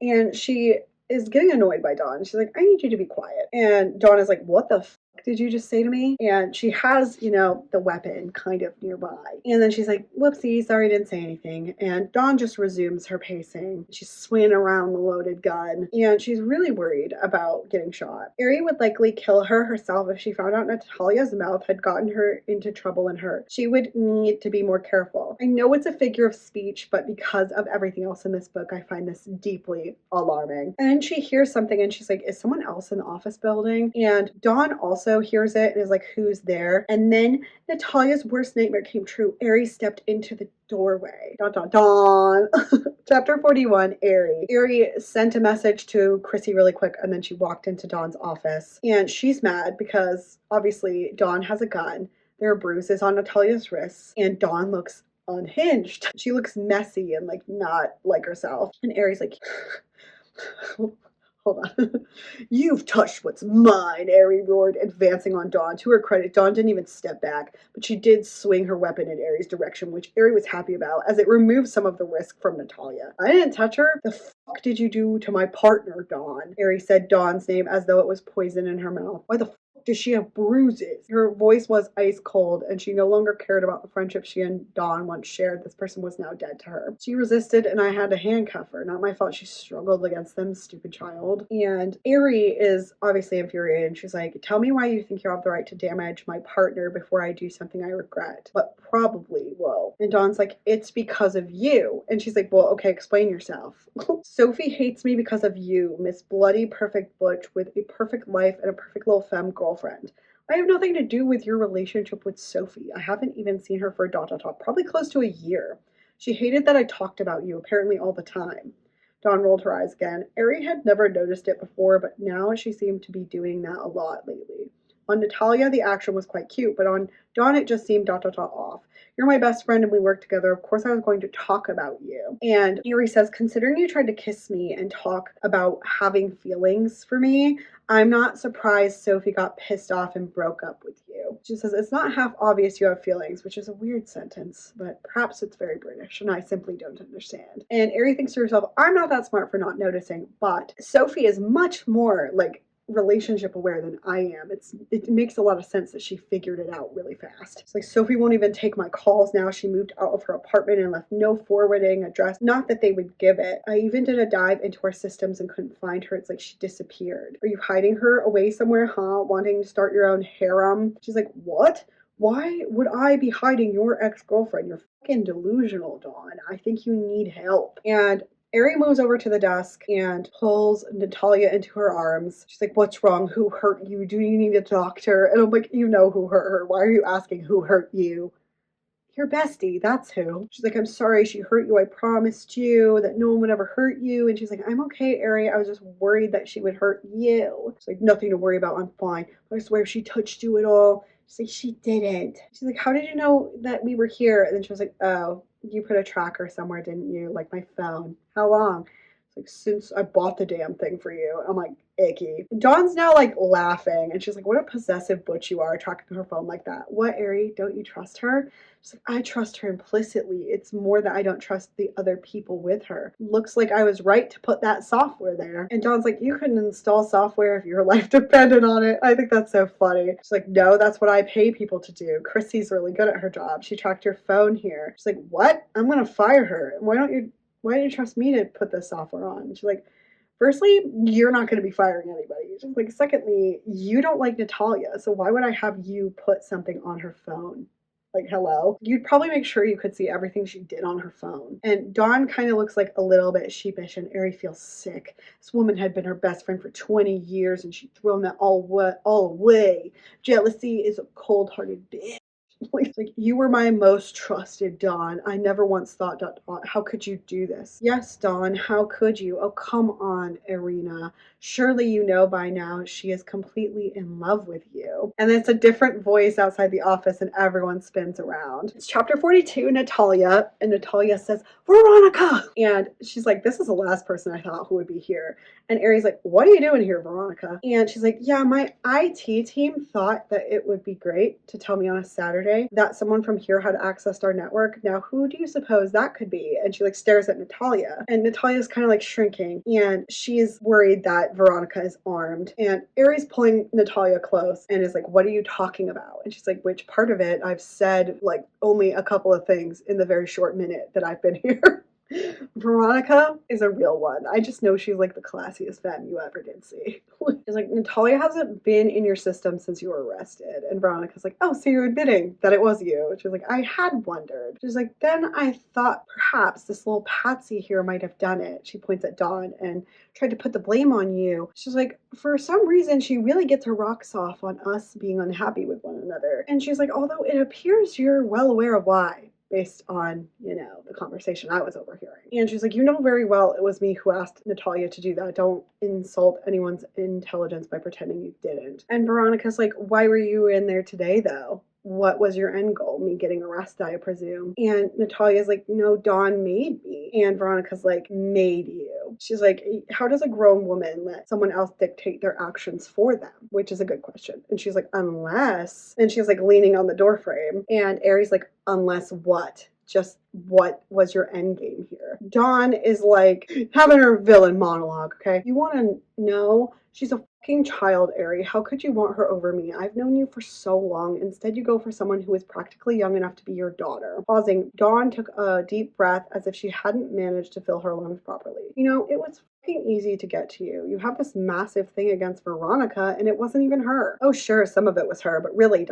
Speaker 1: And she is getting annoyed by Dawn. She's like, I need you to be quiet. And Dawn is like, what the f did you just say to me? And she has, you know, the weapon kind of nearby. And then she's like, whoopsie, sorry, didn't say anything. And Dawn just resumes her pacing. She's swinging around the loaded gun. And she's really worried about getting shot. Ari would likely kill her herself if she found out Natalia's mouth had gotten her into trouble and hurt. She would need to be more careful. I know it's a figure of speech, but because of everything else in this book, I find this deeply alarming. And then she hears something and she's like, is someone else in the office building? And Dawn also hears it and is like, who's there? And then Natalia's worst nightmare came true. Ari stepped into the doorway. Dun, dun, dun. Chapter 41, Ari. Ari sent a message to Chrissy really quick and then she walked into Dawn's office. And she's mad because obviously Dawn has a gun. There are bruises on Natalia's wrists and Dawn looks unhinged. She looks messy and like not like herself. And Ari's like, hold on. You've touched what's mine, Ari roared, advancing on Dawn. To her credit, Dawn didn't even step back, but she did swing her weapon in Ari's direction, which Ari was happy about, as it removed some of the risk from Natalia. I didn't touch her. The fuck did you do to my partner, Dawn? Ari said Dawn's name as though it was poison in her mouth. Why the fuck does she have bruises? Her voice was ice cold, and she no longer cared about the friendship she and Dawn once shared. This person was now dead to her. She resisted, and I had to handcuff her. Not my fault she struggled against them, stupid child. And Ari is obviously infuriated, and she's like, tell me why you think you have the right to damage my partner before I do something I regret. But probably won't. And Dawn's like, it's because of you. And she's like, well, okay, explain yourself. Sophie hates me because of you, Miss Bloody Perfect Butch with a perfect life and a perfect little femme girlfriend. I have nothing to do with your relationship with Sophie. I haven't even seen her for probably close to a year. She hated that I talked about you, apparently all the time. Dawn rolled her eyes again. Ari had never noticed it before, but now she seemed to be doing that a lot lately. On Natalia, the action was quite cute, but on Dawn, it just seemed off. You're my best friend and we work together. Of course I was going to talk about you. And Ari says, considering you tried to kiss me and talk about having feelings for me, I'm not surprised Sophie got pissed off and broke up with you. She says, it's not half obvious you have feelings, which is a weird sentence, but perhaps it's very British and I simply don't understand. And Ari thinks to herself, I'm not that smart for not noticing, but Sophie is much more like relationship aware than I am. It makes a lot of sense that she figured it out really fast. It's like Sophie won't even take my calls now. She moved out of her apartment and left no forwarding address. Not that they would give it. I even did a dive into our systems and couldn't find her. It's like she disappeared. Are you hiding her away somewhere, huh? Wanting to start your own harem? She's like, what? Why would I be hiding your ex-girlfriend? You're fucking delusional, Dawn. I think you need help. And Ari moves over to the desk and pulls Natalia into her arms. She's like, what's wrong? Who hurt you? Do you need a doctor? And I'm like, you know who hurt her. Why are you asking who hurt you? Your bestie, that's who. She's like, I'm sorry she hurt you. I promised you that no one would ever hurt you. And she's like, I'm okay, Ari. I was just worried that she would hurt you. She's like, nothing to worry about. I'm fine. But I swear she touched you at all. She's like, she didn't. She's like, how did you know that we were here? And then she was like, oh, you put a tracker somewhere, didn't you? Like my phone. How long? like, since I bought the damn thing for you. I'm like, icky. Dawn's now like laughing and she's like, what a possessive butch you are tracking her phone like that. What, Ari? Don't you trust her? She's like, I trust her implicitly. It's more that I don't trust the other people with her. Looks like I was right to put that software there. And Dawn's like, you couldn't install software if your life depended on it. I think that's so funny. She's like, no, that's what I pay people to do. Chrissy's really good at her job. She tracked your phone here. She's like, what? I'm gonna fire her. Why don't you trust me to put this software on? She's like, firstly, you're not going to be firing anybody. She's like, secondly, you don't like Natalia, so why would I have you put something on her phone? Like, hello? You'd probably make sure you could see everything she did on her phone. And Dawn kind of looks like a little bit sheepish, and Ari feels sick. This woman had been her best friend for 20 years, and she'd thrown that all away. Jealousy is a cold-hearted bitch. Like, you were my most trusted, Dawn. I never once thought, how could you do this? Yes, Dawn, how could you? Oh, come on, Irina. Surely you know by now she is completely in love with you. And it's a different voice outside the office and everyone spins around. It's chapter 42, Natalia, and Natalia says, Veronica! And she's like, this is the last person I thought who would be here. And Ari's like, what are you doing here, Veronica? And she's like, yeah, my IT team thought that it would be great to tell me on a Saturday that someone from here had accessed our network. Now, who do you suppose that could be? And she like stares at Natalia. And Natalia's kind of like shrinking. And she's worried that Veronica is armed. And Ari's pulling Natalia close and is like, what are you talking about? And she's like, which part of it? I've said like only a couple of things in the very short minute that I've been here. Veronica is a real one. I just know she's like the classiest femme you ever did see. She's like, Natalia hasn't been in your system since you were arrested. And Veronica's like, oh, so you're admitting that it was you. She's like, I had wondered. She's like, then I thought perhaps this little patsy here might have done it. She points at Dawn and tried to put the blame on you. She's like, for some reason, she really gets her rocks off on us being unhappy with one another. And she's like, although it appears you're well aware of why, based on, the conversation I was overhearing. And she's like, you know very well it was me who asked Natalia to do that. Don't insult anyone's intelligence by pretending you didn't. And Veronica's like, why were you in there today, though? What was your end goal? Me getting arrested, I presume. And Natalia's like, no, Dawn made me. And Veronica's like, made you. She's like, how does a grown woman let someone else dictate their actions for them? Which is a good question. And she's like, unless. And she's like leaning on the door frame. And Ari's like, unless what? Just what was your end game here? Dawn is like having her villain monologue, okay? You want to know? She's a fucking child, Ari. How could you want her over me? I've known you for so long. Instead, you go for someone who is practically young enough to be your daughter. Pausing, Dawn took a deep breath as if she hadn't managed to fill her lungs properly. It was fucking easy to get to you. You have this massive thing against Veronica, and it wasn't even her. Oh, sure, some of it was her, but really, ...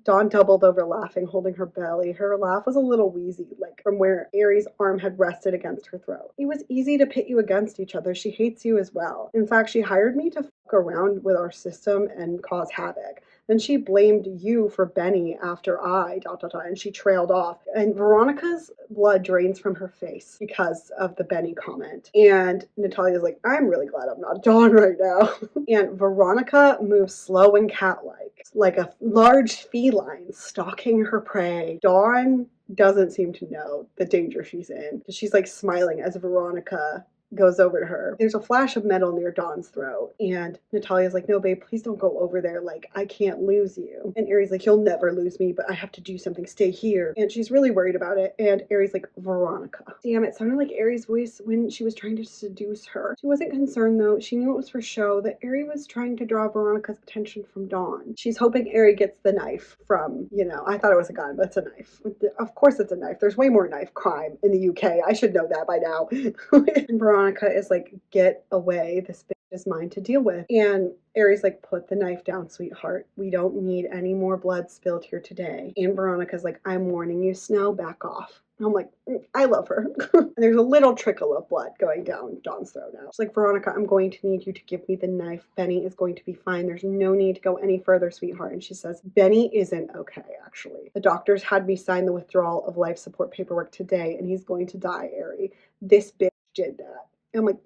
Speaker 1: Dawn doubled over laughing, holding her belly. Her laugh was a little wheezy, like from where Ari's arm had rested against her throat. It was easy to pit you against each other. She hates you as well. In fact, she hired me to fuck around with our system and cause havoc. Then she blamed you for Benny after I ... and she trailed off. And Veronica's blood drains from her face because of the Benny comment. And Natalia's like, I'm really glad I'm not Dawn right now. And Veronica moves slow and cat-like, like a large feline stalking her prey. Dawn doesn't seem to know the danger she's in. She's like smiling as Veronica goes over to her. There's a flash of metal near Dawn's throat, and Natalia's like, no, babe, please don't go over there. Like, I can't lose you. And Ari's like, you'll never lose me, but I have to do something. Stay here. And she's really worried about it. And Ari's like, Veronica. Damn, it sounded like Ari's voice when she was trying to seduce her. She wasn't concerned, though. She knew it was for show, that Ari was trying to draw Veronica's attention from Dawn. She's hoping Ari gets the knife from, I thought it was a gun, but it's a knife. Of course it's a knife. There's way more knife crime in the UK. I should know that by now. And Veronica is like, get away. This bitch is mine to deal with. And Ari's like, put the knife down, sweetheart. We don't need any more blood spilled here today. And Veronica's like, I'm warning you, Snow, back off. I'm like, I love her. And there's a little trickle of blood going down Dawn's throat now. She's like, Veronica, I'm going to need you to give me the knife. Benny is going to be fine. There's no need to go any further, sweetheart. And she says, Benny isn't okay, actually. The doctors had me sign the withdrawal of life support paperwork today, and he's going to die, Ari. This bitch did that. I'm like,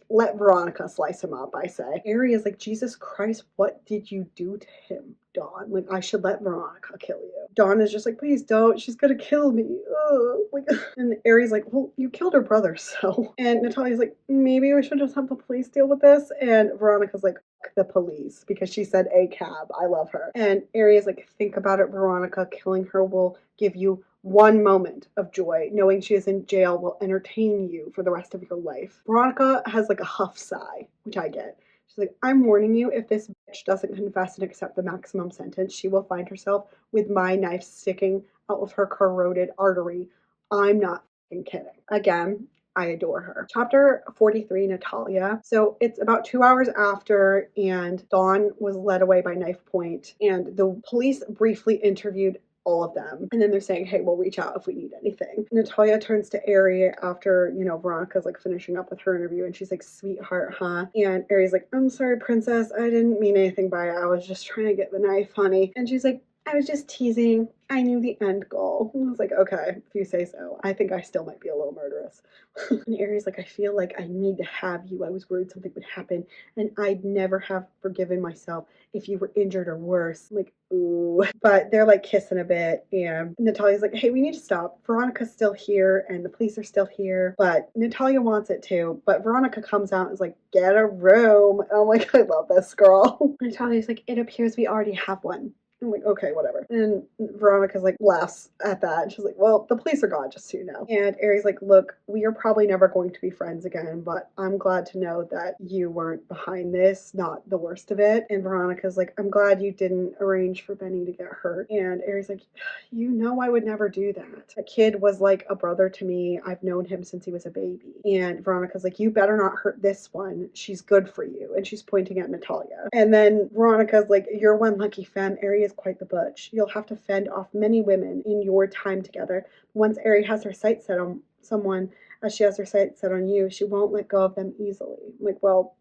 Speaker 1: let Veronica slice him up, I say. Ari is like, Jesus Christ, what did you do to him? Dawn. Like, I should let Veronica kill you. Dawn is just like, please don't. She's gonna kill me. Ugh. Like, and Aries like, well, you killed her brother, so. And Natalia's like, maybe we should just have the police deal with this. And Veronica's like, the police, because she said a cab. I love her. And Aries like, think about it, Veronica. Killing her will give you one moment of joy. Knowing she is in jail will entertain you for the rest of your life. Veronica has like a huff sigh, which I get. She's like, I'm warning you, if this bitch doesn't confess and accept the maximum sentence, she will find herself with my knife sticking out of her corroded artery. I'm not fucking kidding. Again, I adore her. Chapter 43, Natalia. So it's about 2 hours after, and Dawn was led away by knife point, and the police briefly interviewed all of them. And then they're saying, hey, we'll reach out if we need anything. Natalia turns to Ari after, Veronica's like finishing up with her interview, and she's like, sweetheart, huh? And Ari's like, I'm sorry, princess. I didn't mean anything by it. I was just trying to get the knife, honey. And she's like, I was just teasing. I knew the end goal. And I was like, okay, if you say so. I think I still might be a little murderous. And Aries like, I feel like I need to have you. I was worried something would happen, and I'd never have forgiven myself if you were injured or worse. I'm like, ooh. But they're like kissing a bit, and Natalia's like, hey, we need to stop. Veronica's still here, and the police are still here, but Natalia wants it too. But Veronica comes out and is like, get a room. And I'm like, I love this girl. Natalia's like, it appears we already have one. I'm like, okay, whatever. And Veronica's like, laughs at that. And she's like, well, the police are gone, just so you know. And Aries like, look, we are probably never going to be friends again, but I'm glad to know that you weren't behind this, not the worst of it. And Veronica's like, I'm glad you didn't arrange for Benny to get hurt. And Aries like, you know I would never do that. That kid was like a brother to me. I've known him since he was a baby. And Veronica's like, you better not hurt this one. She's good for you. And she's pointing at Natalia. And then Veronica's like, you're one lucky femme. Aries is quite the butch. You'll have to fend off many women in your time together. Once Ari has her sights set on someone, as she has her sights set on you, she won't let go of them easily. I'm like, well,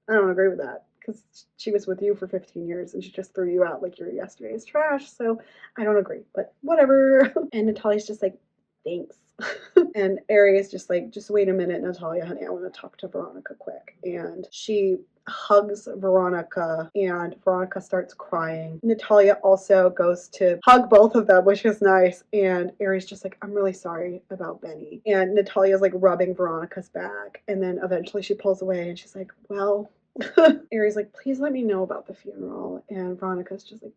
Speaker 1: I don't agree with that, because she was with you for 15 years and she just threw you out like you're yesterday's trash, so I don't agree, but whatever. And Natalia's just like, thanks. And Ari is just like, just wait a minute, Natalia, honey, I want to talk to Veronica quick. And she hugs Veronica, and Veronica starts crying. Natalia also goes to hug both of them, which is nice. And Ari's just like, I'm really sorry about Benny. And Natalia's like rubbing Veronica's back, and then eventually she pulls away and she's like, well, Ari's like, please let me know about the funeral. And Veronica's just like,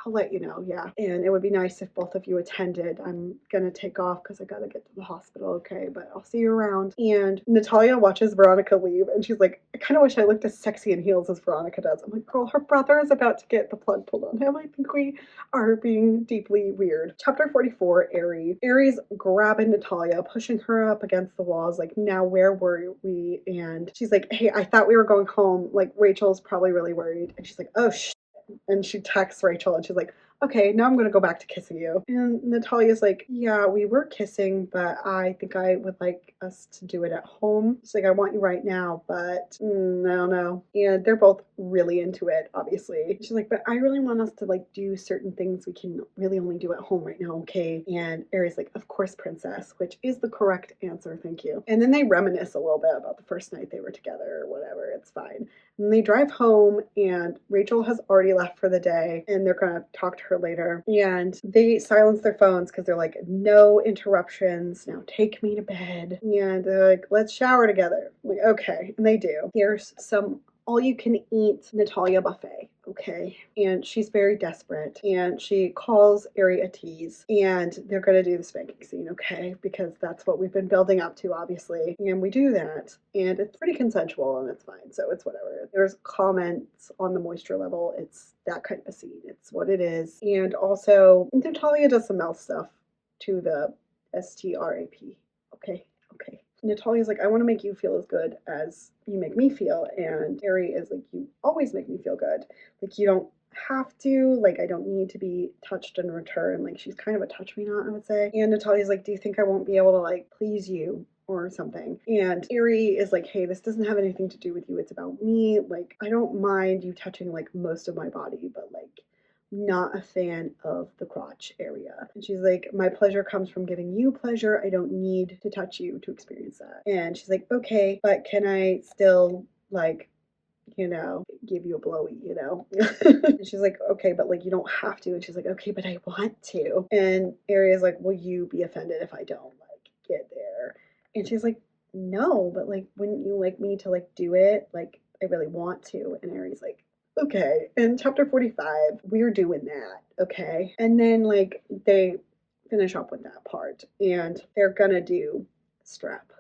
Speaker 1: I'll let you know, yeah. And it would be nice if both of you attended. I'm gonna take off because I gotta get to the hospital, okay? But I'll see you around. And Natalia watches Veronica leave, and she's like, I kind of wish I looked as sexy in heels as Veronica does. I'm like, girl, her brother is about to get the plug pulled on him. I think we are being deeply weird. Chapter 44, Aries. Aries grabbing Natalia, pushing her up against the walls, like, now where were we? And she's like, hey, I thought we were going home. Like, Rachel's probably really worried. And she's like, oh, and she texts Rachel and she's like, okay, now I'm going to go back to kissing you. And Natalia's like, yeah, we were kissing, but I think I would like us to do it at home. She's like, I want you right now, but no. And they're both really into it, obviously. She's like, but I really want us to like do certain things we can really only do at home right now, okay? And Aries like, of course, princess, which is the correct answer, thank you. And then they reminisce a little bit about the first night they were together or whatever, it's fine. And they drive home, and Rachel has already left for the day, and they're going to talk to her later. And they silence their phones because they're like, no interruptions. Now take me to bed. And they're like, let's shower together. I'm like, okay. And they do. Here's some all-you-can-eat Natalia buffet, okay? And she's very desperate, and she calls Ari a tease, and they're gonna do the spanking scene, okay? Because that's what we've been building up to, obviously. And we do that, and it's pretty consensual, and it's fine, so it's whatever. There's comments on the moisture level. It's that kind of a scene. It's what it is. And also, Natalia does some mouth stuff to the strap, okay? Natalia's like, I want to make you feel as good as you make me feel. And Ari is like, you always make me feel good. Like, you don't have to. Like, I don't need to be touched in return. Like, she's kind of a touch me not, I would say. And Natalia's like, do you think I won't be able to, like, please you or something? And Ari is like, hey, this doesn't have anything to do with you. It's about me. Like, I don't mind you touching, like, most of my body, but, like, not a fan of the crotch area. And she's like, my pleasure comes from giving you pleasure. I don't need to touch you to experience that. And she's like, okay, but can I still, like, you know, give you a blowy, you know. And she's like, okay, but like you don't have to. And she's like, okay, but I want to. And Aries like, will you be offended if I don't like get there? And she's like, no, but like, wouldn't you like me to like do it? Like, I really want to. And Aries like, okay. In chapter 45, we're doing that, okay? And then like they finish up with that part and they're gonna do strap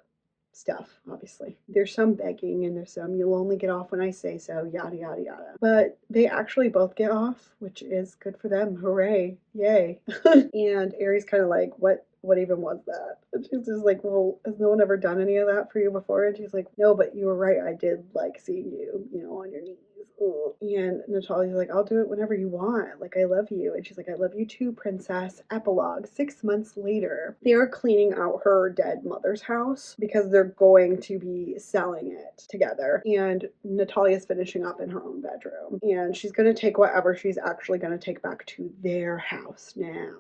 Speaker 1: stuff, obviously. There's some begging and there's some you'll only get off when I say so, yada yada yada. But they actually both get off, which is good for them. Hooray. Yay. And Aries kind of like, what even was that? And she's just like, well, has no one ever done any of that for you before? And she's like, no, but you were right. I did like seeing you, you know, on your knees. Ugh. And Natalia's like, I'll do it whenever you want. Like, I love you. And she's like, I love you too, princess. Epilogue. 6 months later, they are cleaning out her dead mother's house because they're going to be selling it together. And Natalia's finishing up in her own bedroom. And she's going to take whatever she's actually going to take back to their house now.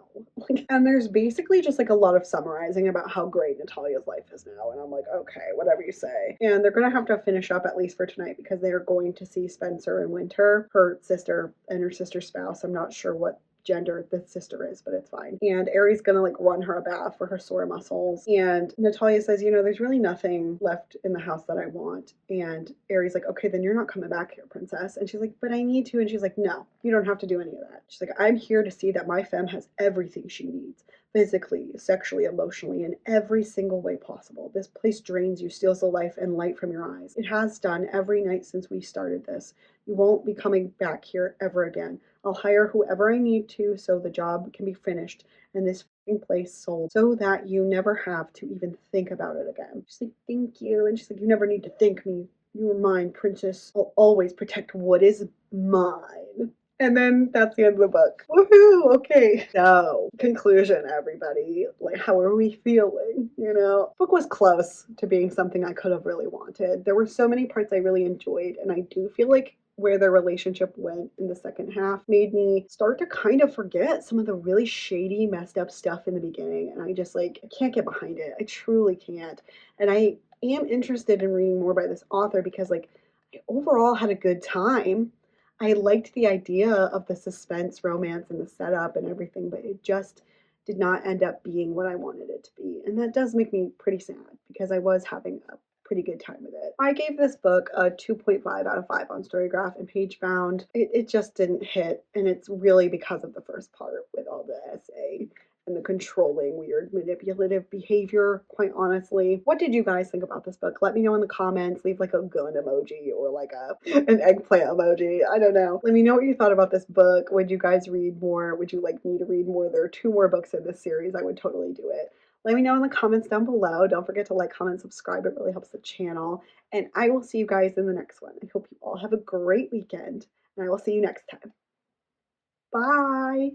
Speaker 1: And there's basically just like a lot of summarizing about how great Natalia's life is now. And I'm like, okay, whatever you say. And they're going to have to finish up at least for tonight because they are going to see Spencer and Winter, her sister and her sister's spouse. I'm not sure what gender the sister is, but it's fine. And Aries gonna like run her a bath for her sore muscles. And Natalia says, you know, there's really nothing left in the house that I want. And Aries like, okay, then you're not coming back here, princess. And she's like, but I need to. And she's like, no, you don't have to do any of that. She's like, I'm here to see that my femme has everything she needs. Physically, sexually, emotionally, in every single way possible. This place drains you, steals the life and light from your eyes. It has done every night since we started this. You won't be coming back here ever again. I'll hire whoever I need to so the job can be finished and this place sold so that you never have to even think about it again. She's like, thank you. And she's like, you never need to thank me. You are mine, princess. I'll always protect what is mine. And then that's the end of the book. Woohoo! Okay. So, conclusion, everybody. Like, how are we feeling? You know, book was close to being something I could have really wanted. There were so many parts I really enjoyed, and I do feel like where their relationship went in the second half made me start to kind of forget some of the really shady, messed up stuff in the beginning. And I just like, I can't get behind it. I truly can't. And I am interested in reading more by this author because like I overall had a good time. I liked the idea of the suspense, romance, and the setup and everything, but it just did not end up being what I wanted it to be. And that does make me pretty sad because I was having a pretty good time with it. I gave this book a 2.5 out of 5 on Storygraph and Page Found. It just didn't hit, and it's really because of the first part with all the essay and the controlling, weird, manipulative behavior, quite honestly. What did you guys think about this book? Let me know in the comments. Leave like a gun emoji or like an eggplant emoji. I don't know. Let me know what you thought about this book. Would you guys read more? Would you like me to read more? There are 2 more books in this series. I would totally do it. Let me know in the comments down below. Don't forget to like, comment, subscribe. It really helps the channel. And I will see you guys in the next one. I hope you all have a great weekend, and I will see you next time. Bye.